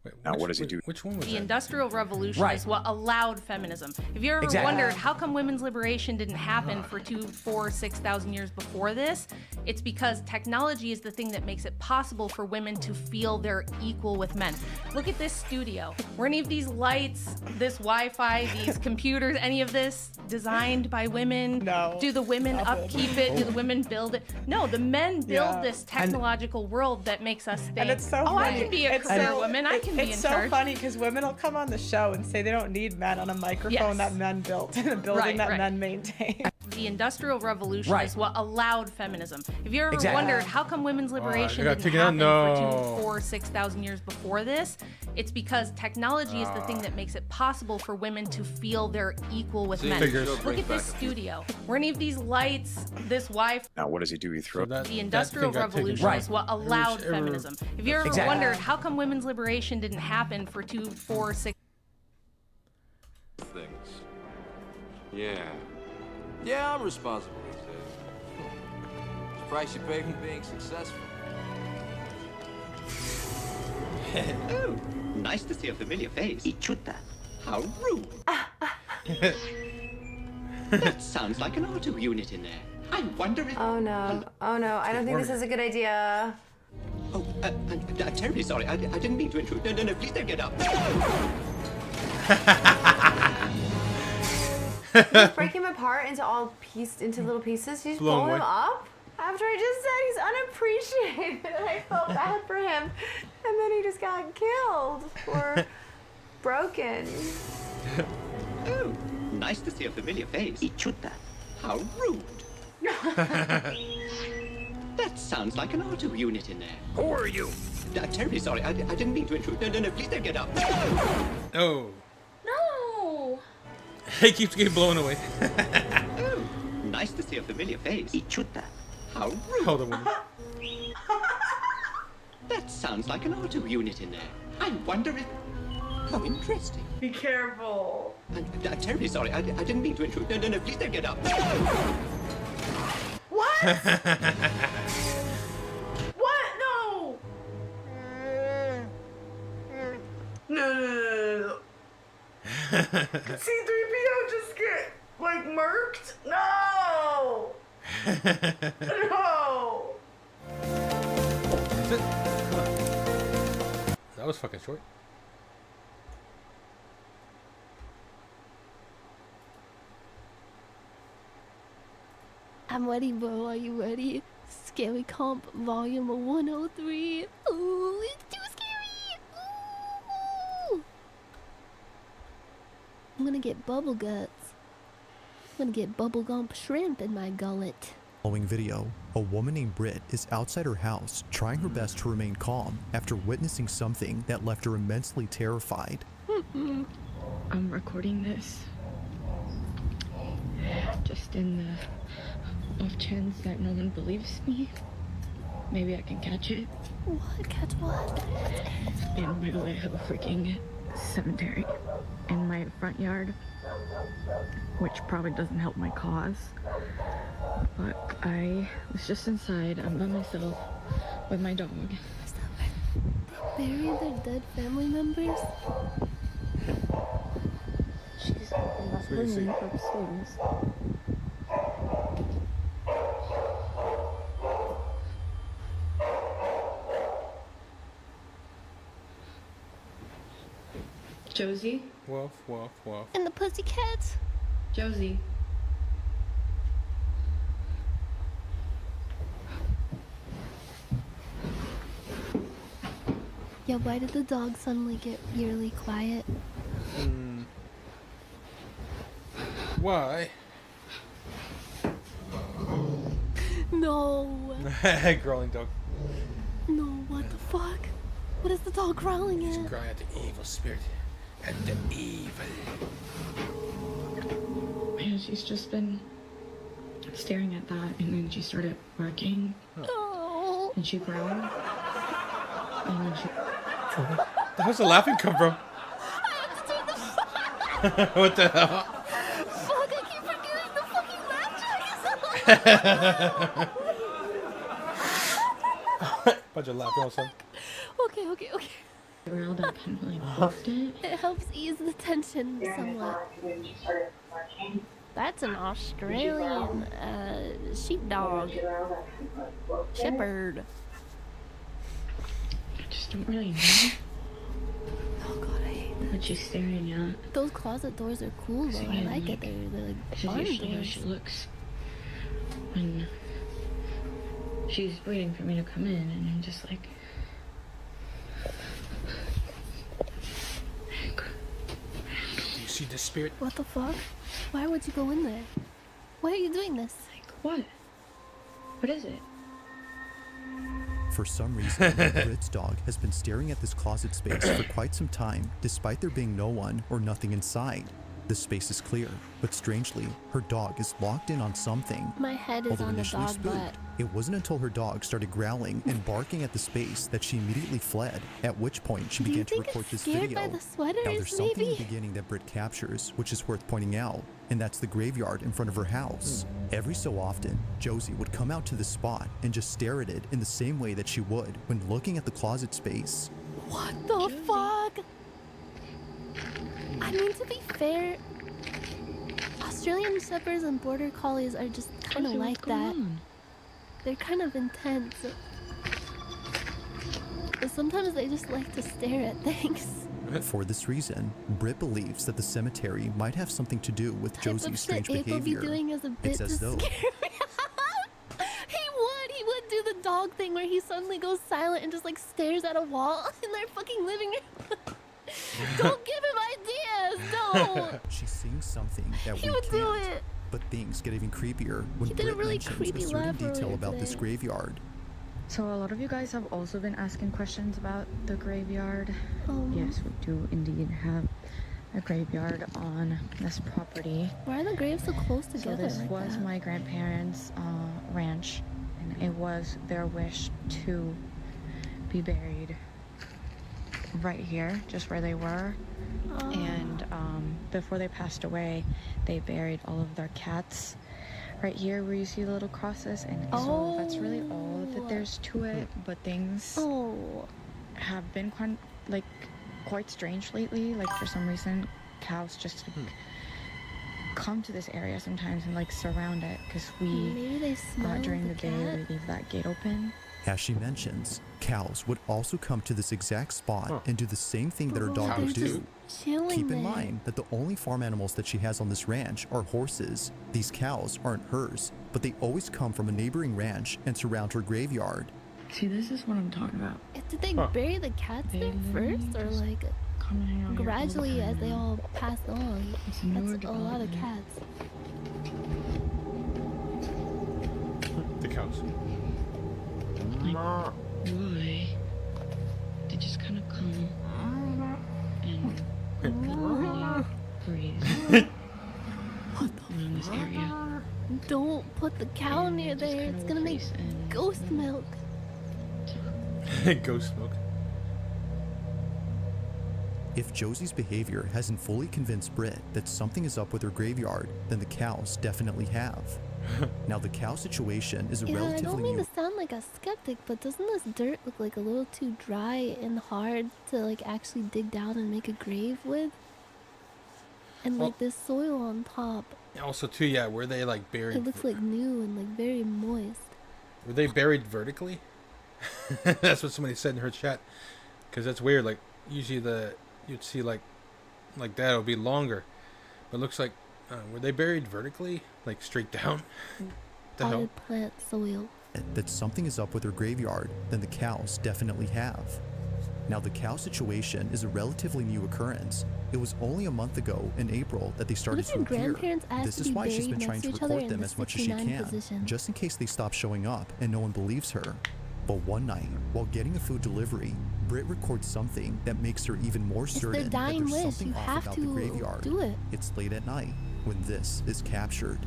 Wait, Now, what does he do? Which one was the that? Industrial Revolution Right. is what allowed feminism. Have you ever Exactly. wondered how come women's liberation didn't happen for 2, 4, 6,000 years before this? It's because technology is the thing that makes it possible for women to feel they're equal with men. Look at this studio. Were any of these lights, this Wi-Fi, these computers, any of this designed by women? No. Do the women upkeep it? Do the women build it? No, the men build Yeah. this technological world that makes us think, And it's so oh, funny. I can be a It's career so- woman. I can be in It's so charge. funny because women will come on the show and say they don't need men on a microphone Yes. that men built in a building Right, that right. men maintain. The Industrial Revolution Right. is what allowed feminism. Have you ever Exactly. wondered how come women's liberation I gotta didn't take it out? happen for No. 2, 4, 6,000 years before this? It's because technology is the thing that makes it possible for women to feel they're equal with See, men. figures. Look at this studio. Were any of these lights, this Wi-Fi? Now, what does he do? He throws The Industrial Revolution is what allowed feminism. Have you ever Exactly. wondered how come women's liberation didn't happen for 2, 4, 6? things. Yeah. Yeah, I'm responsible, he says. It's the price you pay for being successful. Oh, nice to see a familiar face. Ichuta. How rude. That sounds like an auto unit in there. I wonder if... Oh no. Oh no. I don't think this is a good idea. Oh, I'm terribly sorry. I didn't mean to intrude. No, please don't get up. You just break him apart into little pieces. You just Blown blow him away. up. After I just said he's unappreciated, and I felt bad for him, and then he just got killed or broken. Oh, nice to see a familiar face. Ichuta. How rude. That sounds like an auto unit in there. Who are you? I'm terribly sorry. I didn't mean to intrude. No, please don't get up. Oh. No. He keeps getting blown away. Oh, nice to see a familiar face. Ichuta. How rude. Hold on. Woman. That sounds like an auto unit in there. I wonder if... How interesting. Be careful. I'm terribly sorry. I didn't mean to intrude. No, please don't get up. What? C-3PO just get, like, murked? No! No! That's it. Come on. That was fucking short. I'm ready, bro. Are you ready? Scary Comp Volume 103. Ooh, it's too scary. Ooh. I'm gonna get bubble guts. I'm gonna get bubblegum shrimp in my gullet. Following video, a woman named Britt is outside her house trying her best to remain calm after witnessing something that left her immensely terrified. I'm recording this just in the off chance that no one believes me. Maybe I can catch it. What? Catch what? In my way of a freaking cemetery in my front yard, which probably doesn't help my cause. But I was just inside. I'm by myself with my dog. Bury their dead family members? She's in that room upstairs. Josie? Woof, woof, woof. And the pussycats? Josie. Yeah, why did the dog suddenly get eerily quiet? Why? No. Growling dog. No, what the fuck? What is the dog growling He's at? growling at the evil spirit. At the evil. Man, she's just been staring at that, and then she started barking. Oh. And she growled. And then she... That was a laughing come from. What the hell? Fuck, I keep forgetting the fucking laugh track is on. Bunch of laughing or something. Okay. Growled, I kind of like hooked it. It helps ease the tension somewhat. That's an Australian sheepdog. Shepherd. I just don't really know Oh god, I hate that. what she's staring at. Those closet doors are cool though. I like it. They're like This is barn usually how doors. she looks when she's waiting for me to come in, and I'm just like... Do you see the spirit? What the fuck? Why would you go in there? Why are you doing this? Like, what? What is it? For some reason, Britt's dog has been staring at this closet space for quite some time, despite there being no one or nothing inside. The space is clear, but strangely, her dog is locked in on something. My head is Although on the initially dog spooked, butt. it wasn't until her dog started growling and barking at the space that she immediately fled, at which point she Do you began to think record it's this scared video. by the sweaters, Now there's something in maybe? the beginning that Britt captures, which is worth pointing out, and that's the graveyard in front of her house. Every so often, Josie would come out to the spot and just stare at it in the same way that she would when looking at the closet space. What the fuck? I mean, to be fair, Australian Shepherds and Border Collies are just kind of Josie, like what's going that. on? They're kind of intense. But sometimes they just like to stare at things. For this reason, Britt believes that the cemetery might have something to do with Type of Josie's shit strange Abe would be behavior. doing is a bit It's to as though scare me. He would do the dog thing where he suddenly goes silent and just like stares at a wall in their fucking living room. Don't give him ideas, no. she's seeing something that He we would can't. do it. But things get even creepier when He did a Britt really mentions creepy a certain laugh detail earlier about this today. graveyard. So a lot of you guys have also been asking questions about the graveyard. Yes, we do indeed have a graveyard on this property. Why are the graves so close So together this like was that? my grandparents' ranch, and it was their wish to be buried right here, just where they were. Oh. And before they passed away, they buried all of their cats right here where you see the little crosses, and so that's really all that there's to it. But things have been quite strange lately. Like, for some reason, cows just like, come to this area sometimes and like surround it because we Maybe they smell during the the day cat? we leave that gate open. As she mentions, cows would also come to this exact spot and do the same thing that her dog They're would just do. chilling Keep in there. mind that the only farm animals that she has on this ranch are horses. These cows aren't hers, but they always come from a neighboring ranch and surround her graveyard. See, this is what I'm talking about. Did they bury the cats there first, or like come and hang out here all the gradually time as they now. all passed on? It's a newer That's a lot of development. cats. The cows. Like, why? They just kind of come and breathe around this area. Don't put the cow near there. It's gonna make ghost milk. Ghost milk. If Josie's behavior hasn't fully convinced Britt that something is up with her graveyard, then the cows definitely have. Now, the cow situation is a Yeah, I don't relatively mean new. to sound like a skeptic, but doesn't this dirt look like a little too dry and hard to like actually dig down and make a grave with? And Well- like this soil on top, Also, too, yeah, were they like buried? it looks like new and like very moist. Were they buried vertically? That's what somebody said in her chat. Because that's weird. Like usually you'd see like that it would be longer, but it looks like were they buried vertically, like straight down? The hell? Potted plant soil. That something is up with her graveyard, then the cows definitely have. Now, the cow situation is a relatively new occurrence. It was only a month ago in April that they started if to your appear. grandparents asked This to is be why she's buried been next trying to to each other record in them the as much as she 69 can, position? just in case they stop showing up and no one believes her. But one night, while getting a food delivery, Britt records something that makes her even more their certain that dying there's wish. something You off have about to the graveyard. do it. It's late at night when this is captured.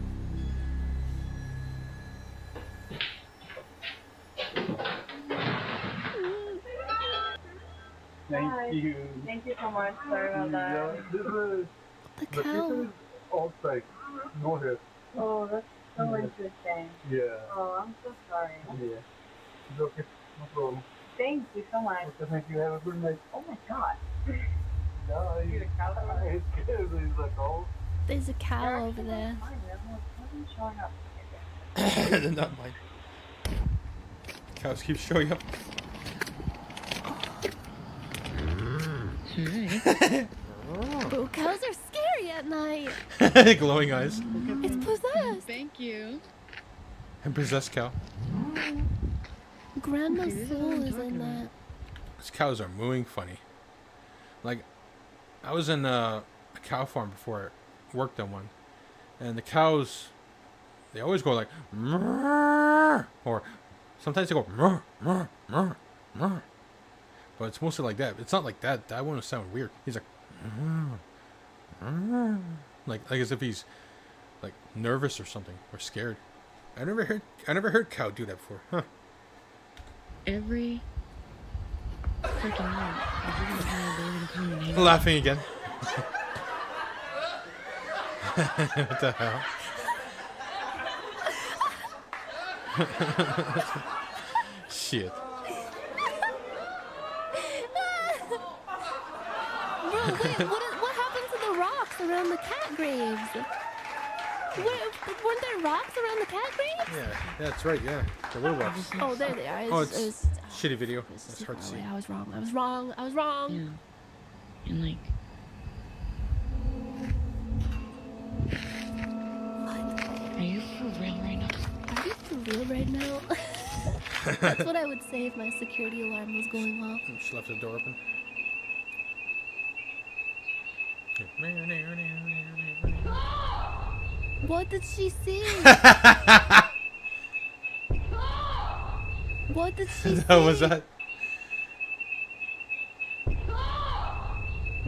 Thank you. Thank you so much. Sorry about that. This is The this cow. is outside. Go ahead. Oh, that's so Yeah. interesting. Yeah. Oh, I'm so sorry. Yeah. It's okay. No problem. Thank you so much. Okay, thank you. Have a good night. Oh my god. Yeah, You're a cow? it's good. He's like, oh. There's a cow over there. Nothing's showing up. They're not mine. Cows keep showing up. Bro, cows are scary at night. Glowing eyes. It's possessed. Thank you. And possessed cow. Grandma's soul is in that. These cows are mooing funny. Like, I was in a cow farm before I worked on one, and the cows, they always go like, "Mrrr," or sometimes they go, "Mrrr, mrrr, mrrr, mrrr." But it's mostly like that. It's not like that. That one would sound weird. He's like, "Mrrr, mrrr," like as if he's like nervous or something or scared. I never heard cow do that before. Huh. Every freaking night, every night they would come and hang out. Laughing again. What the hell? Shit. Bro, wait, what happened to the rocks around the cat graves? Weren't there rocks around the cat graves? Yeah, that's right. Yeah, the little rocks. Oh, there they are. Oh, it's shitty video. It's hard to see. I was wrong. I was wrong. I was wrong. Yeah. And like, are you for real right now? Are you for real right now? That's what I would say if my security alarm was going off. Just left the door open. What did she see? What did she see? What was that?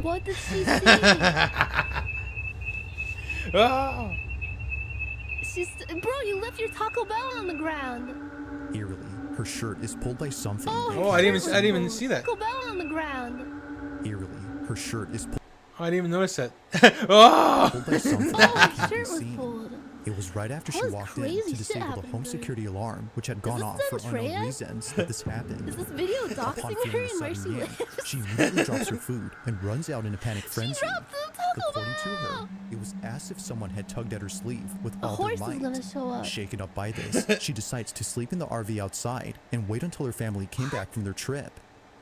What did she see? Oh! Bro, you left your Taco Bell on the ground. Eerily, her shirt is pulled by something. Oh, I didn't even see that. Taco Bell on the ground. Eerily, her shirt is pulled. Oh, I didn't even notice that. Oh! Pulled by something Oh, that her can't be shirt was seen. pulled. It was right after she That was walked in crazy to shit disable the happening home to her. security alarm, which had gone this off for unknown Andrea? reasons, that this happened. Is this video Upon doxing feeling her the and where sudden she yank, lives? she immediately drops her food and runs out in a panic frenzy. dropped the Taco According to her, it was as if someone had tugged at her sleeve with A all horse their is might. gonna show up. Shaken up by this, she decides to sleep in the RV outside and wait until her family came back from their trip.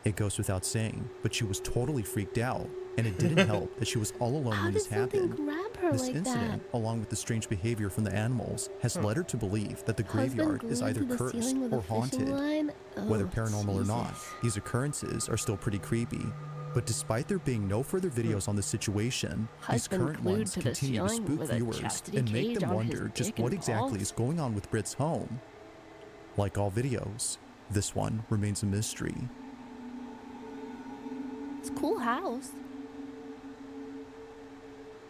It goes without saying, but she was totally freaked out, and it didn't help that she was all alone How when did this something happened. grab her This like incident, along with the strange behavior from the animals, has led her to believe that the Husband graveyard is glued either to the cursed ceiling with a or fishing haunted. line? Whether Oh, paranormal or not, Jesus. these occurrences are still pretty creepy. But despite there being no further videos on the situation, these Husband current glued ones to the continue to ceiling spook with a viewers chastity and make cage them on his wonder just dick what and exactly balls? is going on with Britt's home. Like all videos, this one remains a mystery. It's a cool house.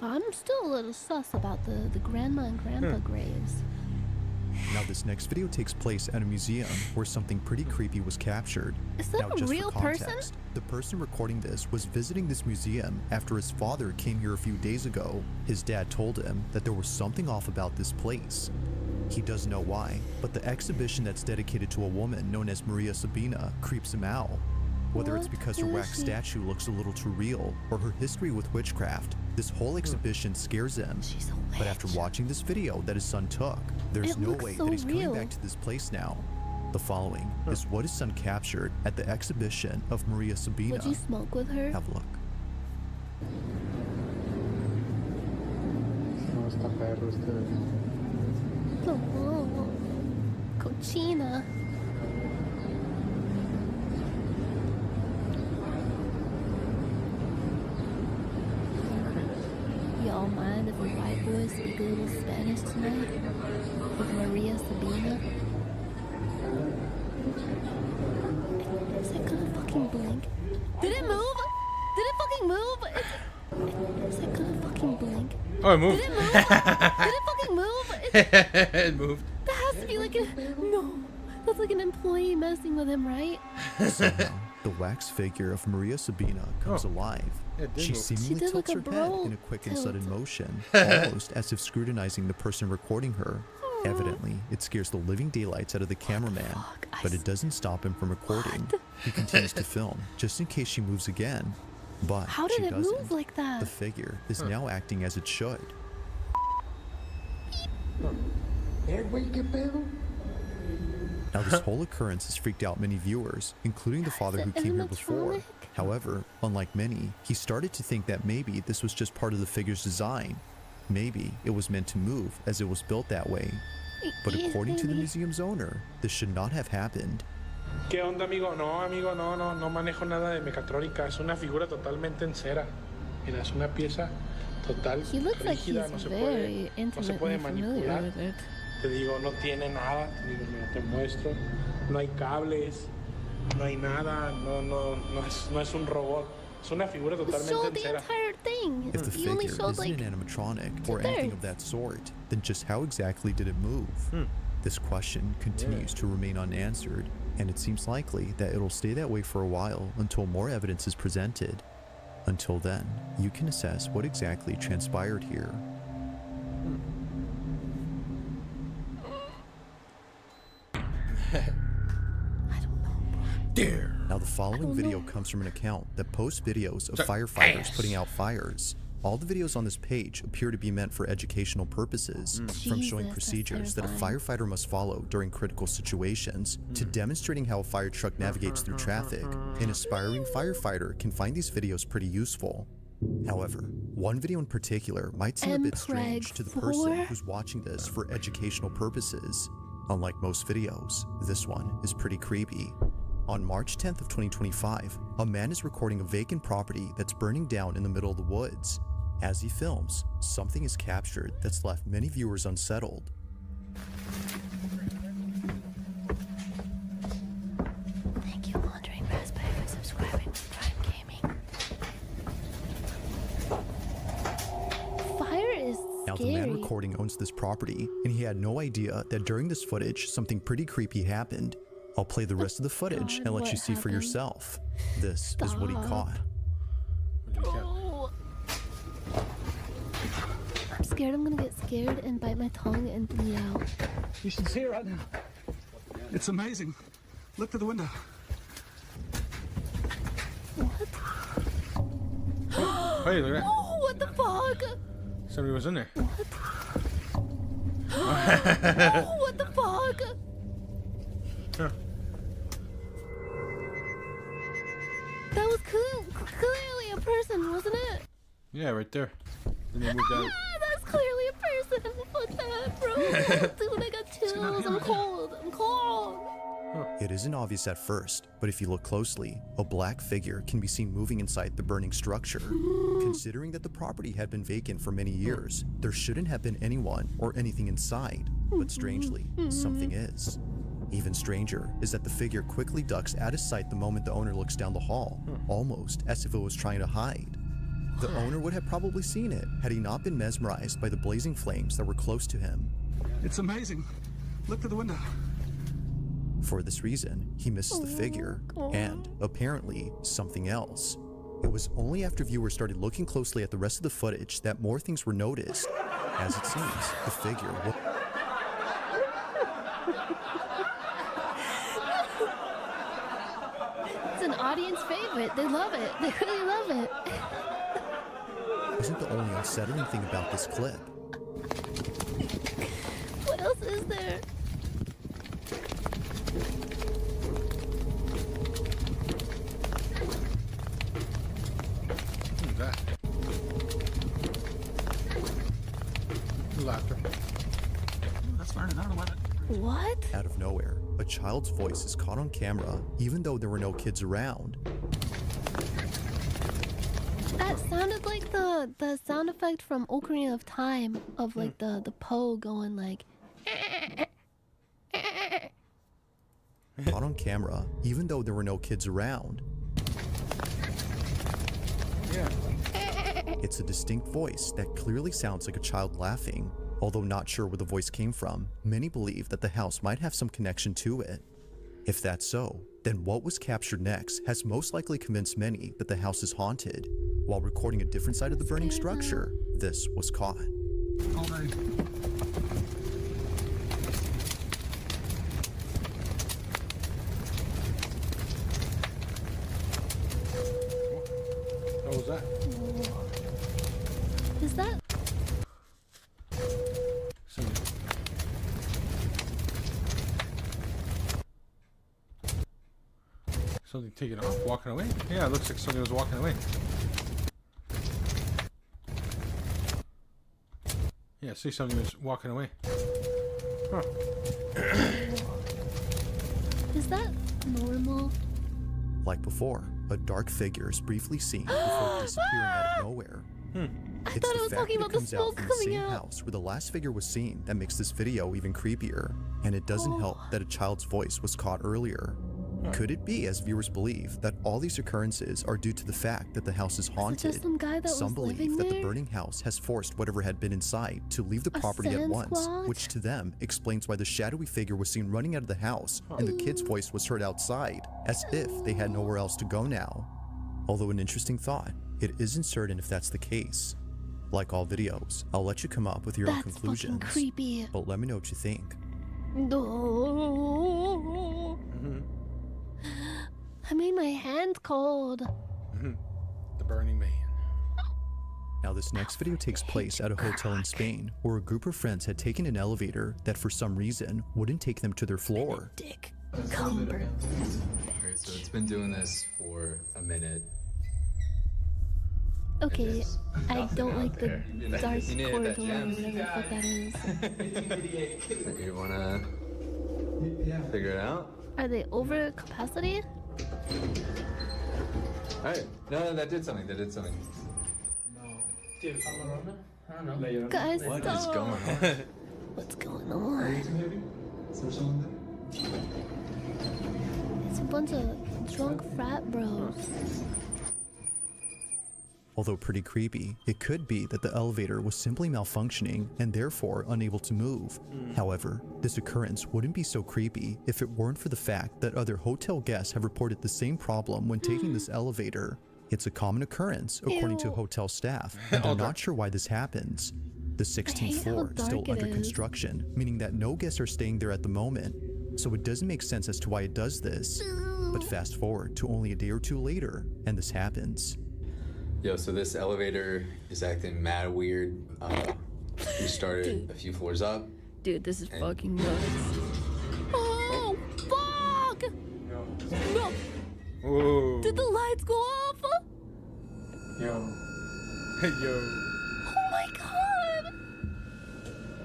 But I'm still a little sus about the grandma and grandpa graves. Now this next video takes place at a museum where something pretty creepy was captured. Is that now, a just real for person? context, the person recording this was visiting this museum after his father came here a few days ago. His dad told him that there was something off about this place. He doesn't know why, but the exhibition that's dedicated to a woman known as Maria Sabina creeps him out. Whether it's What because her is wax she? statue looks a little too real or her history with witchcraft, this whole exhibition scares him. But after watching this video that his son took, there's It no looks way so that he's real. coming back to this place now. The following is what his son captured at the exhibition of Maria Sabina. Would you smoke with her? Have a look. Oh, cochina. Y'all mind if a white boy speak a little Spanish tonight? With Maria Sabina? Is it gonna fucking blink? Did it move? Did it fucking move? Is it gonna fucking blink? Oh, it moved. Did it move? Did it fucking move? It moved. That has to be like a... No. That's like an employee messing with him, right? Somehow, the wax figure of Maria Sabina comes alive. it did She move. seemingly She did tilts like her a head bro in a quick and tilt. sudden motion, almost as if scrutinizing the person recording her. Evidently, it scares the living daylights out of the cameraman, but it doesn't stop him from recording. He continues to film, just in case she moves again. But How did she it doesn't. move like that? The figure is now acting as it should. Now this whole occurrence has freaked out many viewers, including the father who came here before. animatronic? However, unlike many, he started to think that maybe this was just part of the figure's design. Maybe it was meant to move as it was built that way. But according to the museum's owner, this should not have happened. ¿Qué onda, amigo? No, amigo, no manejo nada de mecatrónica. Es una figura totalmente en cera. Mira, es una pieza total, He looks like rígida, he's no se very puede, no se puede intimately familiar manipular. with it. Te digo, no tiene nada. Te digo, mira, te muestro. No hay cables, no hay nada. No es un robot. Es una figura totalmente Show en the cera. entire thing. If the You only figure showed isn't like an animatronic or two-thirds. anything of that sort, then just how exactly did it move? This question continues to remain unanswered, and it seems likely that it'll stay that way for a while until more evidence is presented. Until then, you can assess what exactly transpired here. Now the following video comes from an account that posts videos of firefighters putting out fires. All the videos on this page appear to be meant for educational purposes, from showing Jesus, procedures that a terrifying. firefighter must follow during critical situations, to demonstrating how a fire truck navigates through traffic. An aspiring firefighter can find these videos pretty useful. However, one video in particular might seem a bit strange to the person MPreg4? who's watching this for educational purposes. Unlike most videos, this one is pretty creepy. On March 10th of 2025, a man is recording a vacant property that's burning down in the middle of the woods. As he films, something is captured that's left many viewers unsettled. Thank you, Wandering Raspberry, for subscribing to Prime Gaming. Fire is Now the man scary. recording owns this property, and he had no idea that during this footage something pretty creepy happened. I'll play the rest of the footage God, and let what you see for happened? yourself. This is what he Stop. caught. Oh. I'm scared. scared I'm gonna get scared and bite my tongue and bleed out. You should see it right now. It's amazing. Look through the window. What? Hey, look at that. Oh, what the fuck? Somebody was in there. What? Oh, what the fuck? Huh. That was clearly a person, wasn't it? Yeah, right there. Then they moved out. That's clearly a person. Fuck that, bro. Dude, I got chills. I'm cold. I'm cold. It isn't obvious at first, but if you look closely, a black figure can be seen moving inside the burning structure. Considering that the property had been vacant for many years, there shouldn't have been anyone or anything inside. But strangely, something is. Even stranger is that the figure quickly ducks out of sight the moment the owner looks down the hall, almost as if it was trying to hide. The owner would have probably seen it had he not been mesmerized by the blazing flames that were close to him. It's amazing. Look through the window. For this reason, he misses the figure and, apparently, something else. It was only after viewers started looking closely at the rest of the footage that more things were noticed. As it seems, the figure It's an audience favorite. They love it. They really love it. wasn't the only unsettling thing about this clip. What else is there? Who's that? Laughter. That's burning another one. What? Out of nowhere, a child's voice is caught on camera, even though there were no kids around. That sounded like the sound effect from Ocarina of Time of like the Poe going like. Caught on camera, even though there were no kids around. Yeah. It's a distinct voice that clearly sounds like a child laughing. Although not sure where the voice came from, many believe that the house might have some connection to it. If that's so, then what was captured next has most likely convinced many that the house is haunted. While recording a different side of the burning structure, this was caught. All day. What was that? Is that? Something taking off, walking away? Yeah, it looks like somebody was walking away. Yeah, see, somebody was walking away. Huh. Is that normal? Like before, a dark figure is briefly seen before disappearing out of nowhere. I thought it was talking about the smoke from the coming same out. house where the last figure was seen that makes this video even creepier. And it doesn't help that a child's voice was caught earlier. Could it be, as viewers believe, that all these occurrences are due to the fact that the house is haunted? just some guy that Some was believe living that the there? burning house has forced whatever had been inside to leave the A property at sand once, squatch? which to them explains why the shadowy figure was seen running out of the house and the kid's voice was heard outside, as if they had nowhere else to go now. Although an interesting thought, it isn't certain if that's the case. Like all videos, I'll let you come up with your own That's conclusions. fucking creepy. But let me know what you think. No. I made my hand cold. The Burning Man. Now this next video takes place at a hotel in Spain, where a group of friends had taken an elevator that for some reason wouldn't take them to their floor. Dick. Okay, so it's been doing this for a minute. Okay, I don't like the dark You needed corridor that or gem. whatever the fuck that is. You wanna figure it out? Are they over capacity? Alright, no, that did something, that did something. Dude, I don't know. Guys, What stop. is going on? What's going on? Is there someone there? It's a bunch of drunk frat bros. Although pretty creepy, it could be that the elevator was simply malfunctioning and therefore unable to move. However, this occurrence wouldn't be so creepy if it weren't for the fact that other hotel guests have reported the same problem when taking this elevator. It's a common occurrence, according to hotel staff, and they're not sure why this happens. The 16th floor is still under construction, meaning that no guests are staying there at the moment. So it doesn't make sense as to why it does this. But fast forward to only a day or two later, and this happens. Yo, so this elevator is acting mad weird. We started a few floors up. Dude, this is fucking nuts. Oh, fuck! No. Whoa. Did the lights go off? Yo. Hey, yo. Oh my god!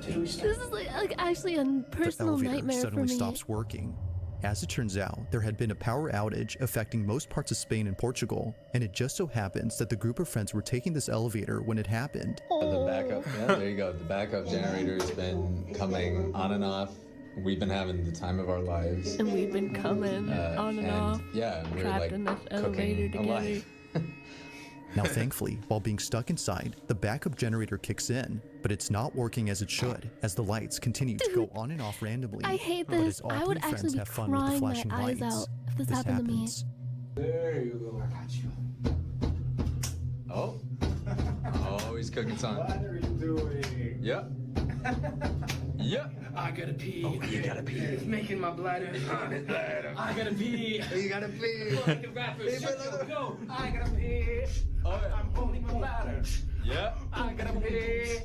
This is like actually a personal the elevator nightmare for suddenly me. stops working. As it turns out, there had been a power outage affecting most parts of Spain and Portugal, and it just so happens that the group of friends were taking this elevator when it happened. The backup, yeah, there you go. The backup generator has been coming on and off. We've been having the time of our lives. And we've been coming on and off. Yeah, we're trapped like in this elevator cooking a together. life. Now thankfully, while being stuck inside, the backup generator kicks in, but it's not working as it should, as the lights continue to go on and off randomly. I hate But this. as all I three would friends actually be have fun with the crying flashing my eyes lights, out if this happened happens. There you go. I got you. Oh. Oh, he's cooking something. What are you doing? Yep. Yep. I gotta pee. Oh, you gotta pee. It's making my bladder. I gotta pee. You gotta pee. Like the rappers. Go. I gotta pee. Oh, yeah. I'm holding my bladder. Yeah. I gotta pee.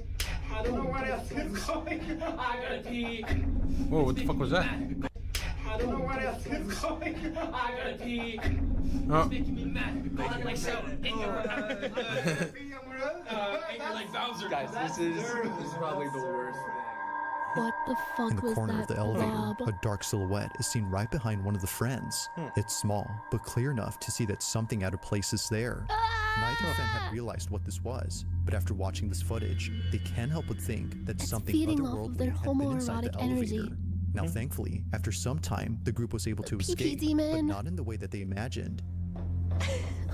I don't know what else is going. I gotta pee. Whoa, what the fuck was that? I don't know what else is going. I gotta pee. Oh. It's making me mad. I'm like so angry like Bowser. Guys, this is probably the worst thing. What the fuck In the was corner that of the elevator, blob? a dark silhouette is seen right behind one of the friends. It's small, but clear enough to see that something out of place is there. Neither friend had realized what this was, but after watching this footage, they can't help but think that something feeding off of otherworldly their had been inside the homoerotic elevator. energy. Now thankfully, after some time, the group was able to PP escape, but demon. not in the way that they imagined.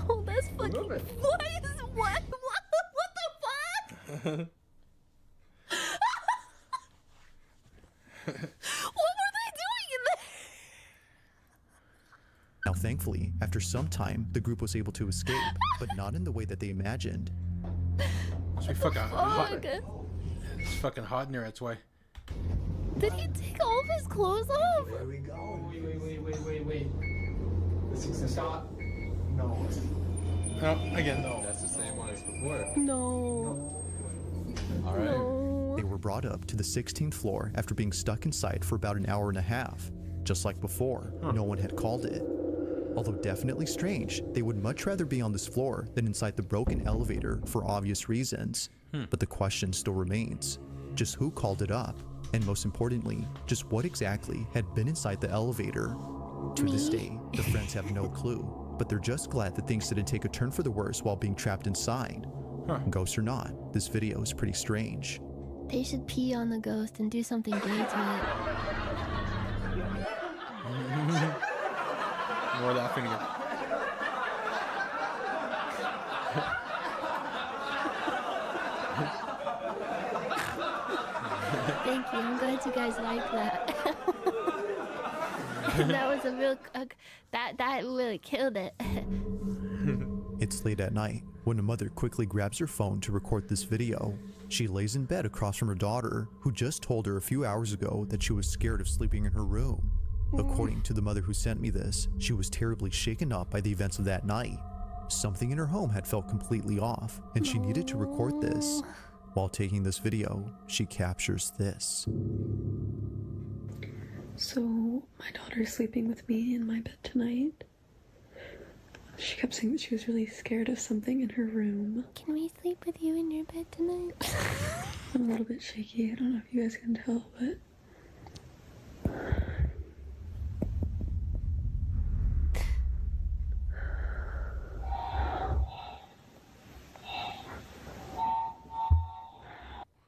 Oh, that's fucking. What the fuck? What were they doing in there? Now thankfully, after some time, the group was able to escape, but not in the way that they imagined. It's fucking hot. Fuck. It's fucking hot in there, that's why. Did he take all of his clothes off? There we go. Wait. This is the stop. No. Oh, again. No. That's the same one as before. No. All right. No. They were brought up to the 16th floor after being stuck inside for about an hour and a half. Just like before, no one had called it. Although definitely strange, they would much rather be on this floor than inside the broken elevator for obvious reasons. But the question still remains. Just who called it up? And most importantly, just what exactly had been inside the elevator? To this day, the friends have no clue, but they're just glad that things didn't take a turn for the worse while being trapped inside. Ghost or not, this video is pretty strange. They should pee on the ghost and do something gay to it. More laughing again. Thank you. I'm glad you guys like that. That was a real. That really killed it. It's late at night when a mother quickly grabs her phone to record this video. She lays in bed across from her daughter, who just told her a few hours ago that she was scared of sleeping in her room. According to the mother who sent me this, she was terribly shaken up by the events of that night. Something in her home had felt completely off, and she needed to record this. While taking this video, she captures this. So, my daughter's sleeping with me in my bed tonight. She kept saying that she was really scared of something in her room. Can we sleep with you in your bed tonight? I'm a little bit shaky. I don't know if you guys can tell, but...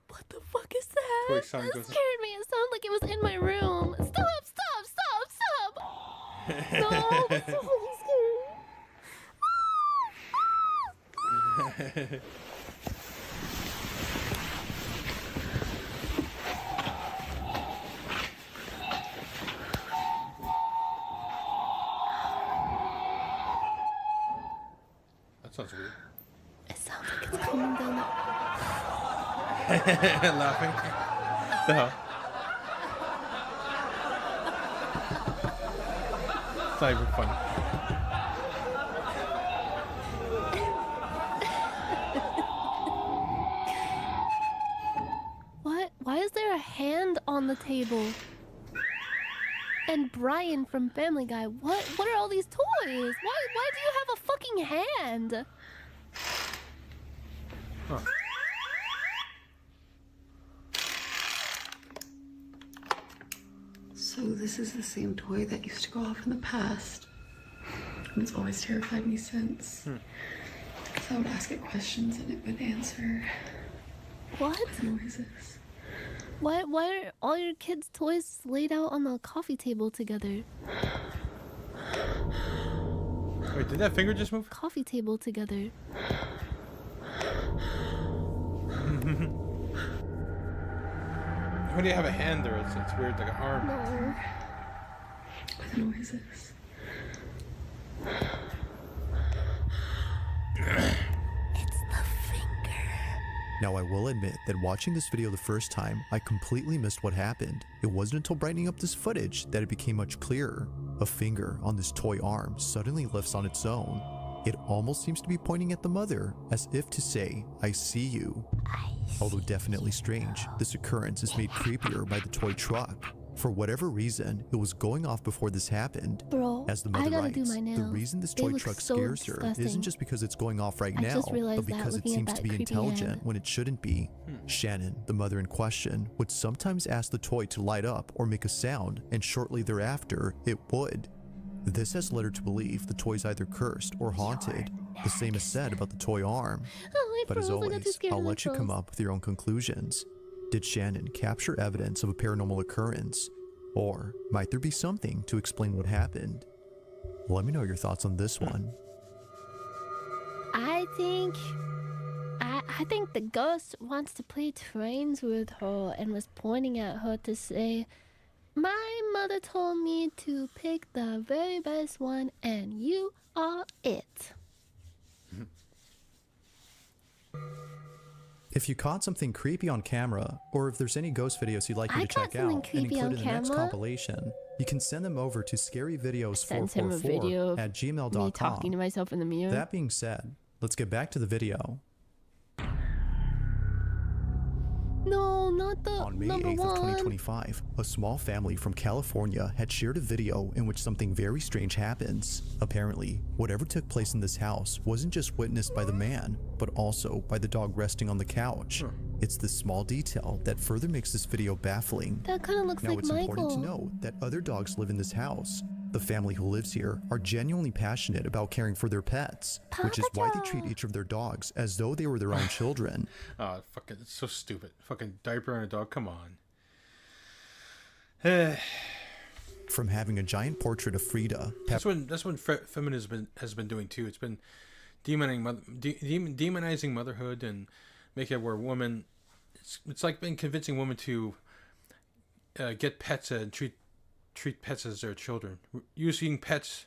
What the fuck is that? Toy That sound scared goes- me. It sounded like it was in my room. Stop! No, it's so scary. That sounds weird. It sounds like it's coming down. Laughing. The hell? It's not even funny. What? Why is there a hand on the table? And Brian from Family Guy. What are all these toys? Why do you have a fucking hand? Huh. So this is the same toy that used to go off in the past. And it's always terrified me since. Because I would ask it questions and it would answer. What? What noise is? Why are all your kids' toys laid out on the coffee table together? Wait, did that finger just move? Coffee table together. When do you have a hand there? It's weird, like an arm. No. What the noise is? Now, I will admit that watching this video the first time, I completely missed what happened. It wasn't until brightening up this footage that it became much clearer. A finger on this toy arm suddenly lifts on its own. It almost seems to be pointing at the mother, as if to say, I see you. Although definitely strange, this occurrence is made creepier by the toy truck. For whatever reason, it was going off before this happened. Bro, as the I mother gotta do writes, my nails. the reason this They toy look truck so scares her disgusting. isn't just because it's going off right I now, just realized but because that it looking seems at to that be creepy intelligent hand. when it shouldn't be. Shannon, the mother in question, would sometimes ask the toy to light up or make a sound, and shortly thereafter, it would. This has led her to believe the toy's either cursed or haunted. The same is said about the toy arm. Oh, But as I got too always, scared I'll of let you come up with your own conclusions. Did Shannon capture evidence of a paranormal occurrence? Or might there be something to explain what happened? Let me know your thoughts on this one. I think the ghost wants to play trains with her and was pointing at her to say, my mother told me to pick the very best one and you are it. If you caught something creepy on camera, or if there's any ghost videos you'd like me I to check caught something out and creepy include on in the next camera. compilation, you can send them over to Send him a video scaryvideos444 of at me gmail.com. talking to myself in the mirror. That being said, let's get back to the video. No, not the On May number 8th one. of 2025, a small family from California had shared a video in which something very strange happens. Apparently, whatever took place in this house wasn't just witnessed by the man, but also by the dog resting on the couch. It's this small detail that further makes this video baffling. That kind of looks Now, like it's important to Michael. note that other dogs live in this house. The family who lives here are genuinely passionate about caring for their pets, which is why they treat each of their dogs as though they were their own children. Oh, fucking, it's so stupid. Fucking diaper on a dog, come on. From having a giant portrait of Frida, That's what feminism has been doing too. It's been demonizing motherhood and making it where women. It's like been convincing women to get pets and treat pets as their children, using pets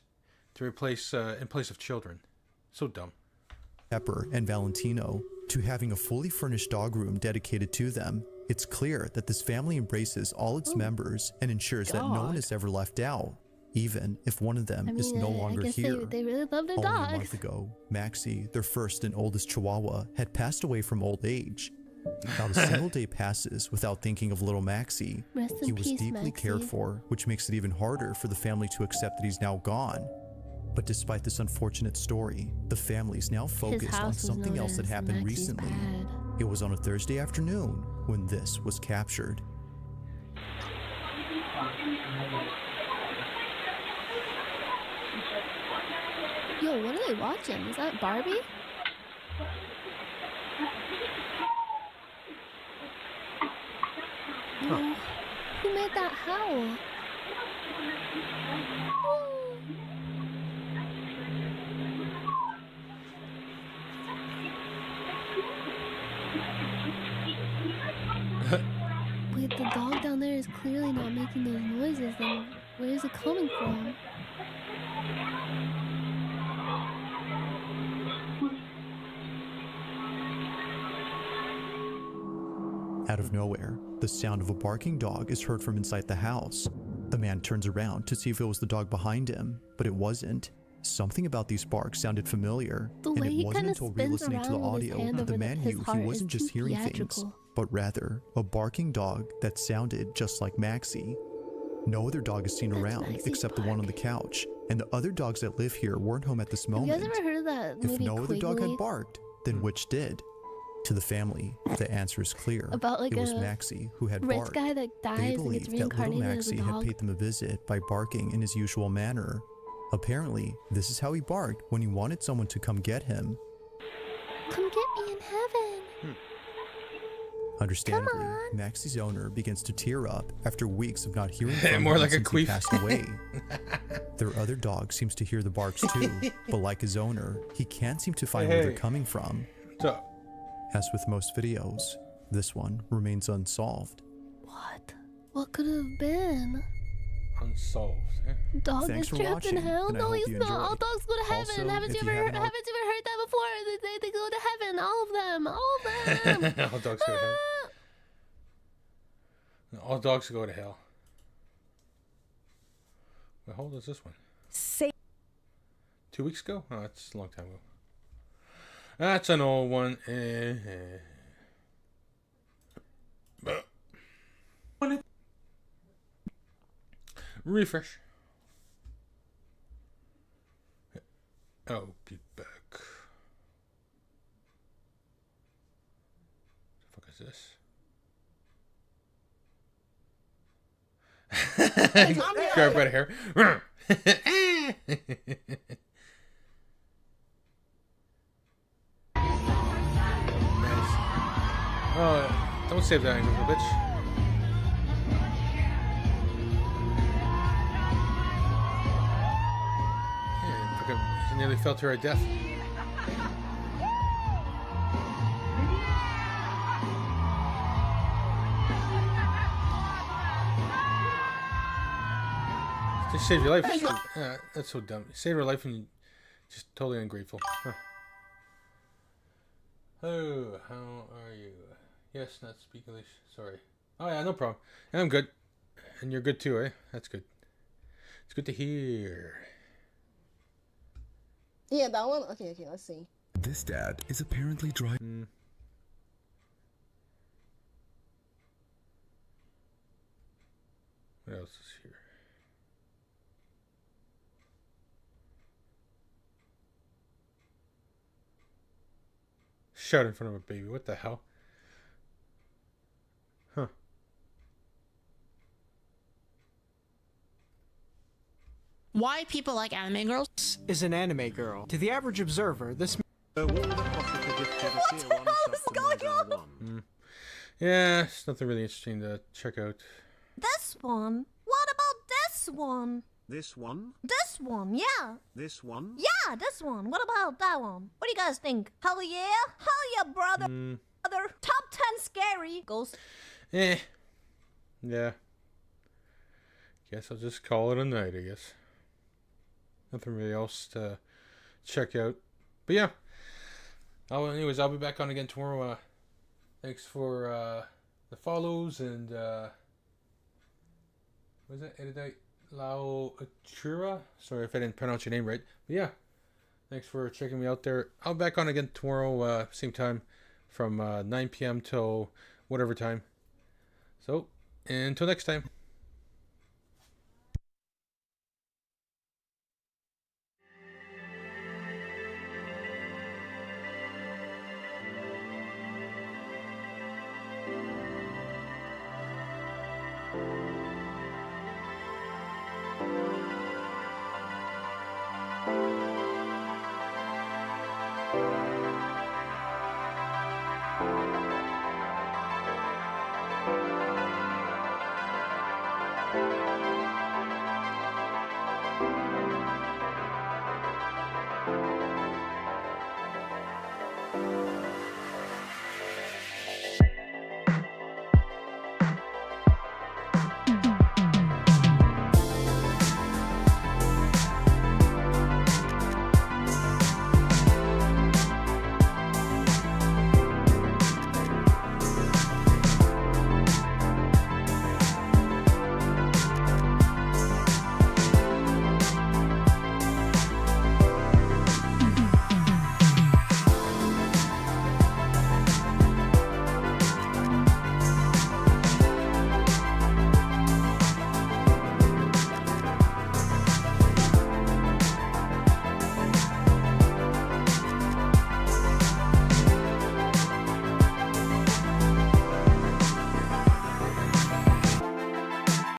to replace in place of children. So dumb. Pepper and Valentino, to having a fully furnished dog room dedicated to them. It's clear that this family embraces all its members and ensures that no one is ever left out, even if one of them is no longer I guess here. They really love their Only a dogs. month ago, Maxie, their first and oldest Chihuahua, had passed away from old age. Not a single day passes without thinking of little Maxie. Rest in He was peace, deeply cared Maxie. for, which makes it even harder for the family to accept that he's now gone. But despite this unfortunate story, the family's now focused on house was something known else that as happened Maxie's recently. pad. It was on a Thursday afternoon when this was captured. Yo, what are they watching? Is that Barbie? Yo, who made that howl? Wait, the dog down there is clearly not making those noises, then where is it coming from? Out of nowhere, the sound of a barking dog is heard from inside the house. The man turns around to see if it was the dog behind him, but it wasn't. Something about these barks sounded familiar, The and way it he wasn't kinda until spins re-listening to the around with his audio hand that the over man his knew he heart wasn't is just too hearing things, theatrical. but rather a barking dog that sounded just like Maxie. No other dog is seen around Maxie's except the one on the couch, and the other dogs that live here weren't home at this Have you moment. guys ever heard of that If movie no other dog Quigley? had barked, then which did? To the family, the answer is clear. About, like, it was a Maxie who had rich barked. guy that They dies and gets believed that little reincarnated as a Maxie had dog? paid them a visit by barking in his usual manner. Apparently, this is how he barked when he wanted someone to come get him. Come get me in heaven. Understandably, Maxie's owner begins to tear up after weeks of not hearing from More him like a since he queef. passed away. Their other dog seems to hear the barks too, but like his owner, he can't seem to find where they're Hey. coming from. What's up? As with most videos, this one remains unsolved. What could it have been? Unsolved. Eh? Dog Thanks is for trapped watching, in hell? and I No, hope he's you not. All enjoyed. dogs go to heaven. Also, haven't if you you ever haven't al- heard that before? They go to heaven. All of them. All of them. All dogs go to hell. No, all dogs go to hell. Wait, how old is this one? Say 2 weeks ago? Oh, that's a long time ago. That's an old one. Refresh. I'll be back. What the fuck is this? Grab by the hair. Nice. Oh, don't save that angle, bitch. Yeah, fucking, he nearly fell to her death. Just saved your life. That's so dumb. You saved her life and you just totally ungrateful. Huh. Oh, how are you? Yes, not speak English. Sorry. Oh yeah, no problem. I'm good. And you're good too, eh? That's good. It's good to hear. Yeah, that one? Okay, let's see. This dad is apparently driving. What else is here? Shout in front of a baby. What the hell? Huh. Why people like anime girls? Is an anime girl. To the average observer, this. What the hell is going on? Yeah, it's nothing really interesting to check out. This one? What about this one? This one? This one, yeah. This one? Yeah, this one. What about that one? What do you guys think? Hell yeah? Hell yeah, brother. Brother. Top 10 scary. Ghost. Eh. Yeah. Guess I'll just call it a night, I guess. Nothing really else to check out. But yeah. Anyways, I'll be back on again tomorrow. Thanks for the follows and what is it? Edidite Lao Achura? Sorry if I didn't pronounce your name right. But yeah. Thanks for checking me out there. I'll be back on again tomorrow, same time from 9 p.m. till whatever time. So, until next time.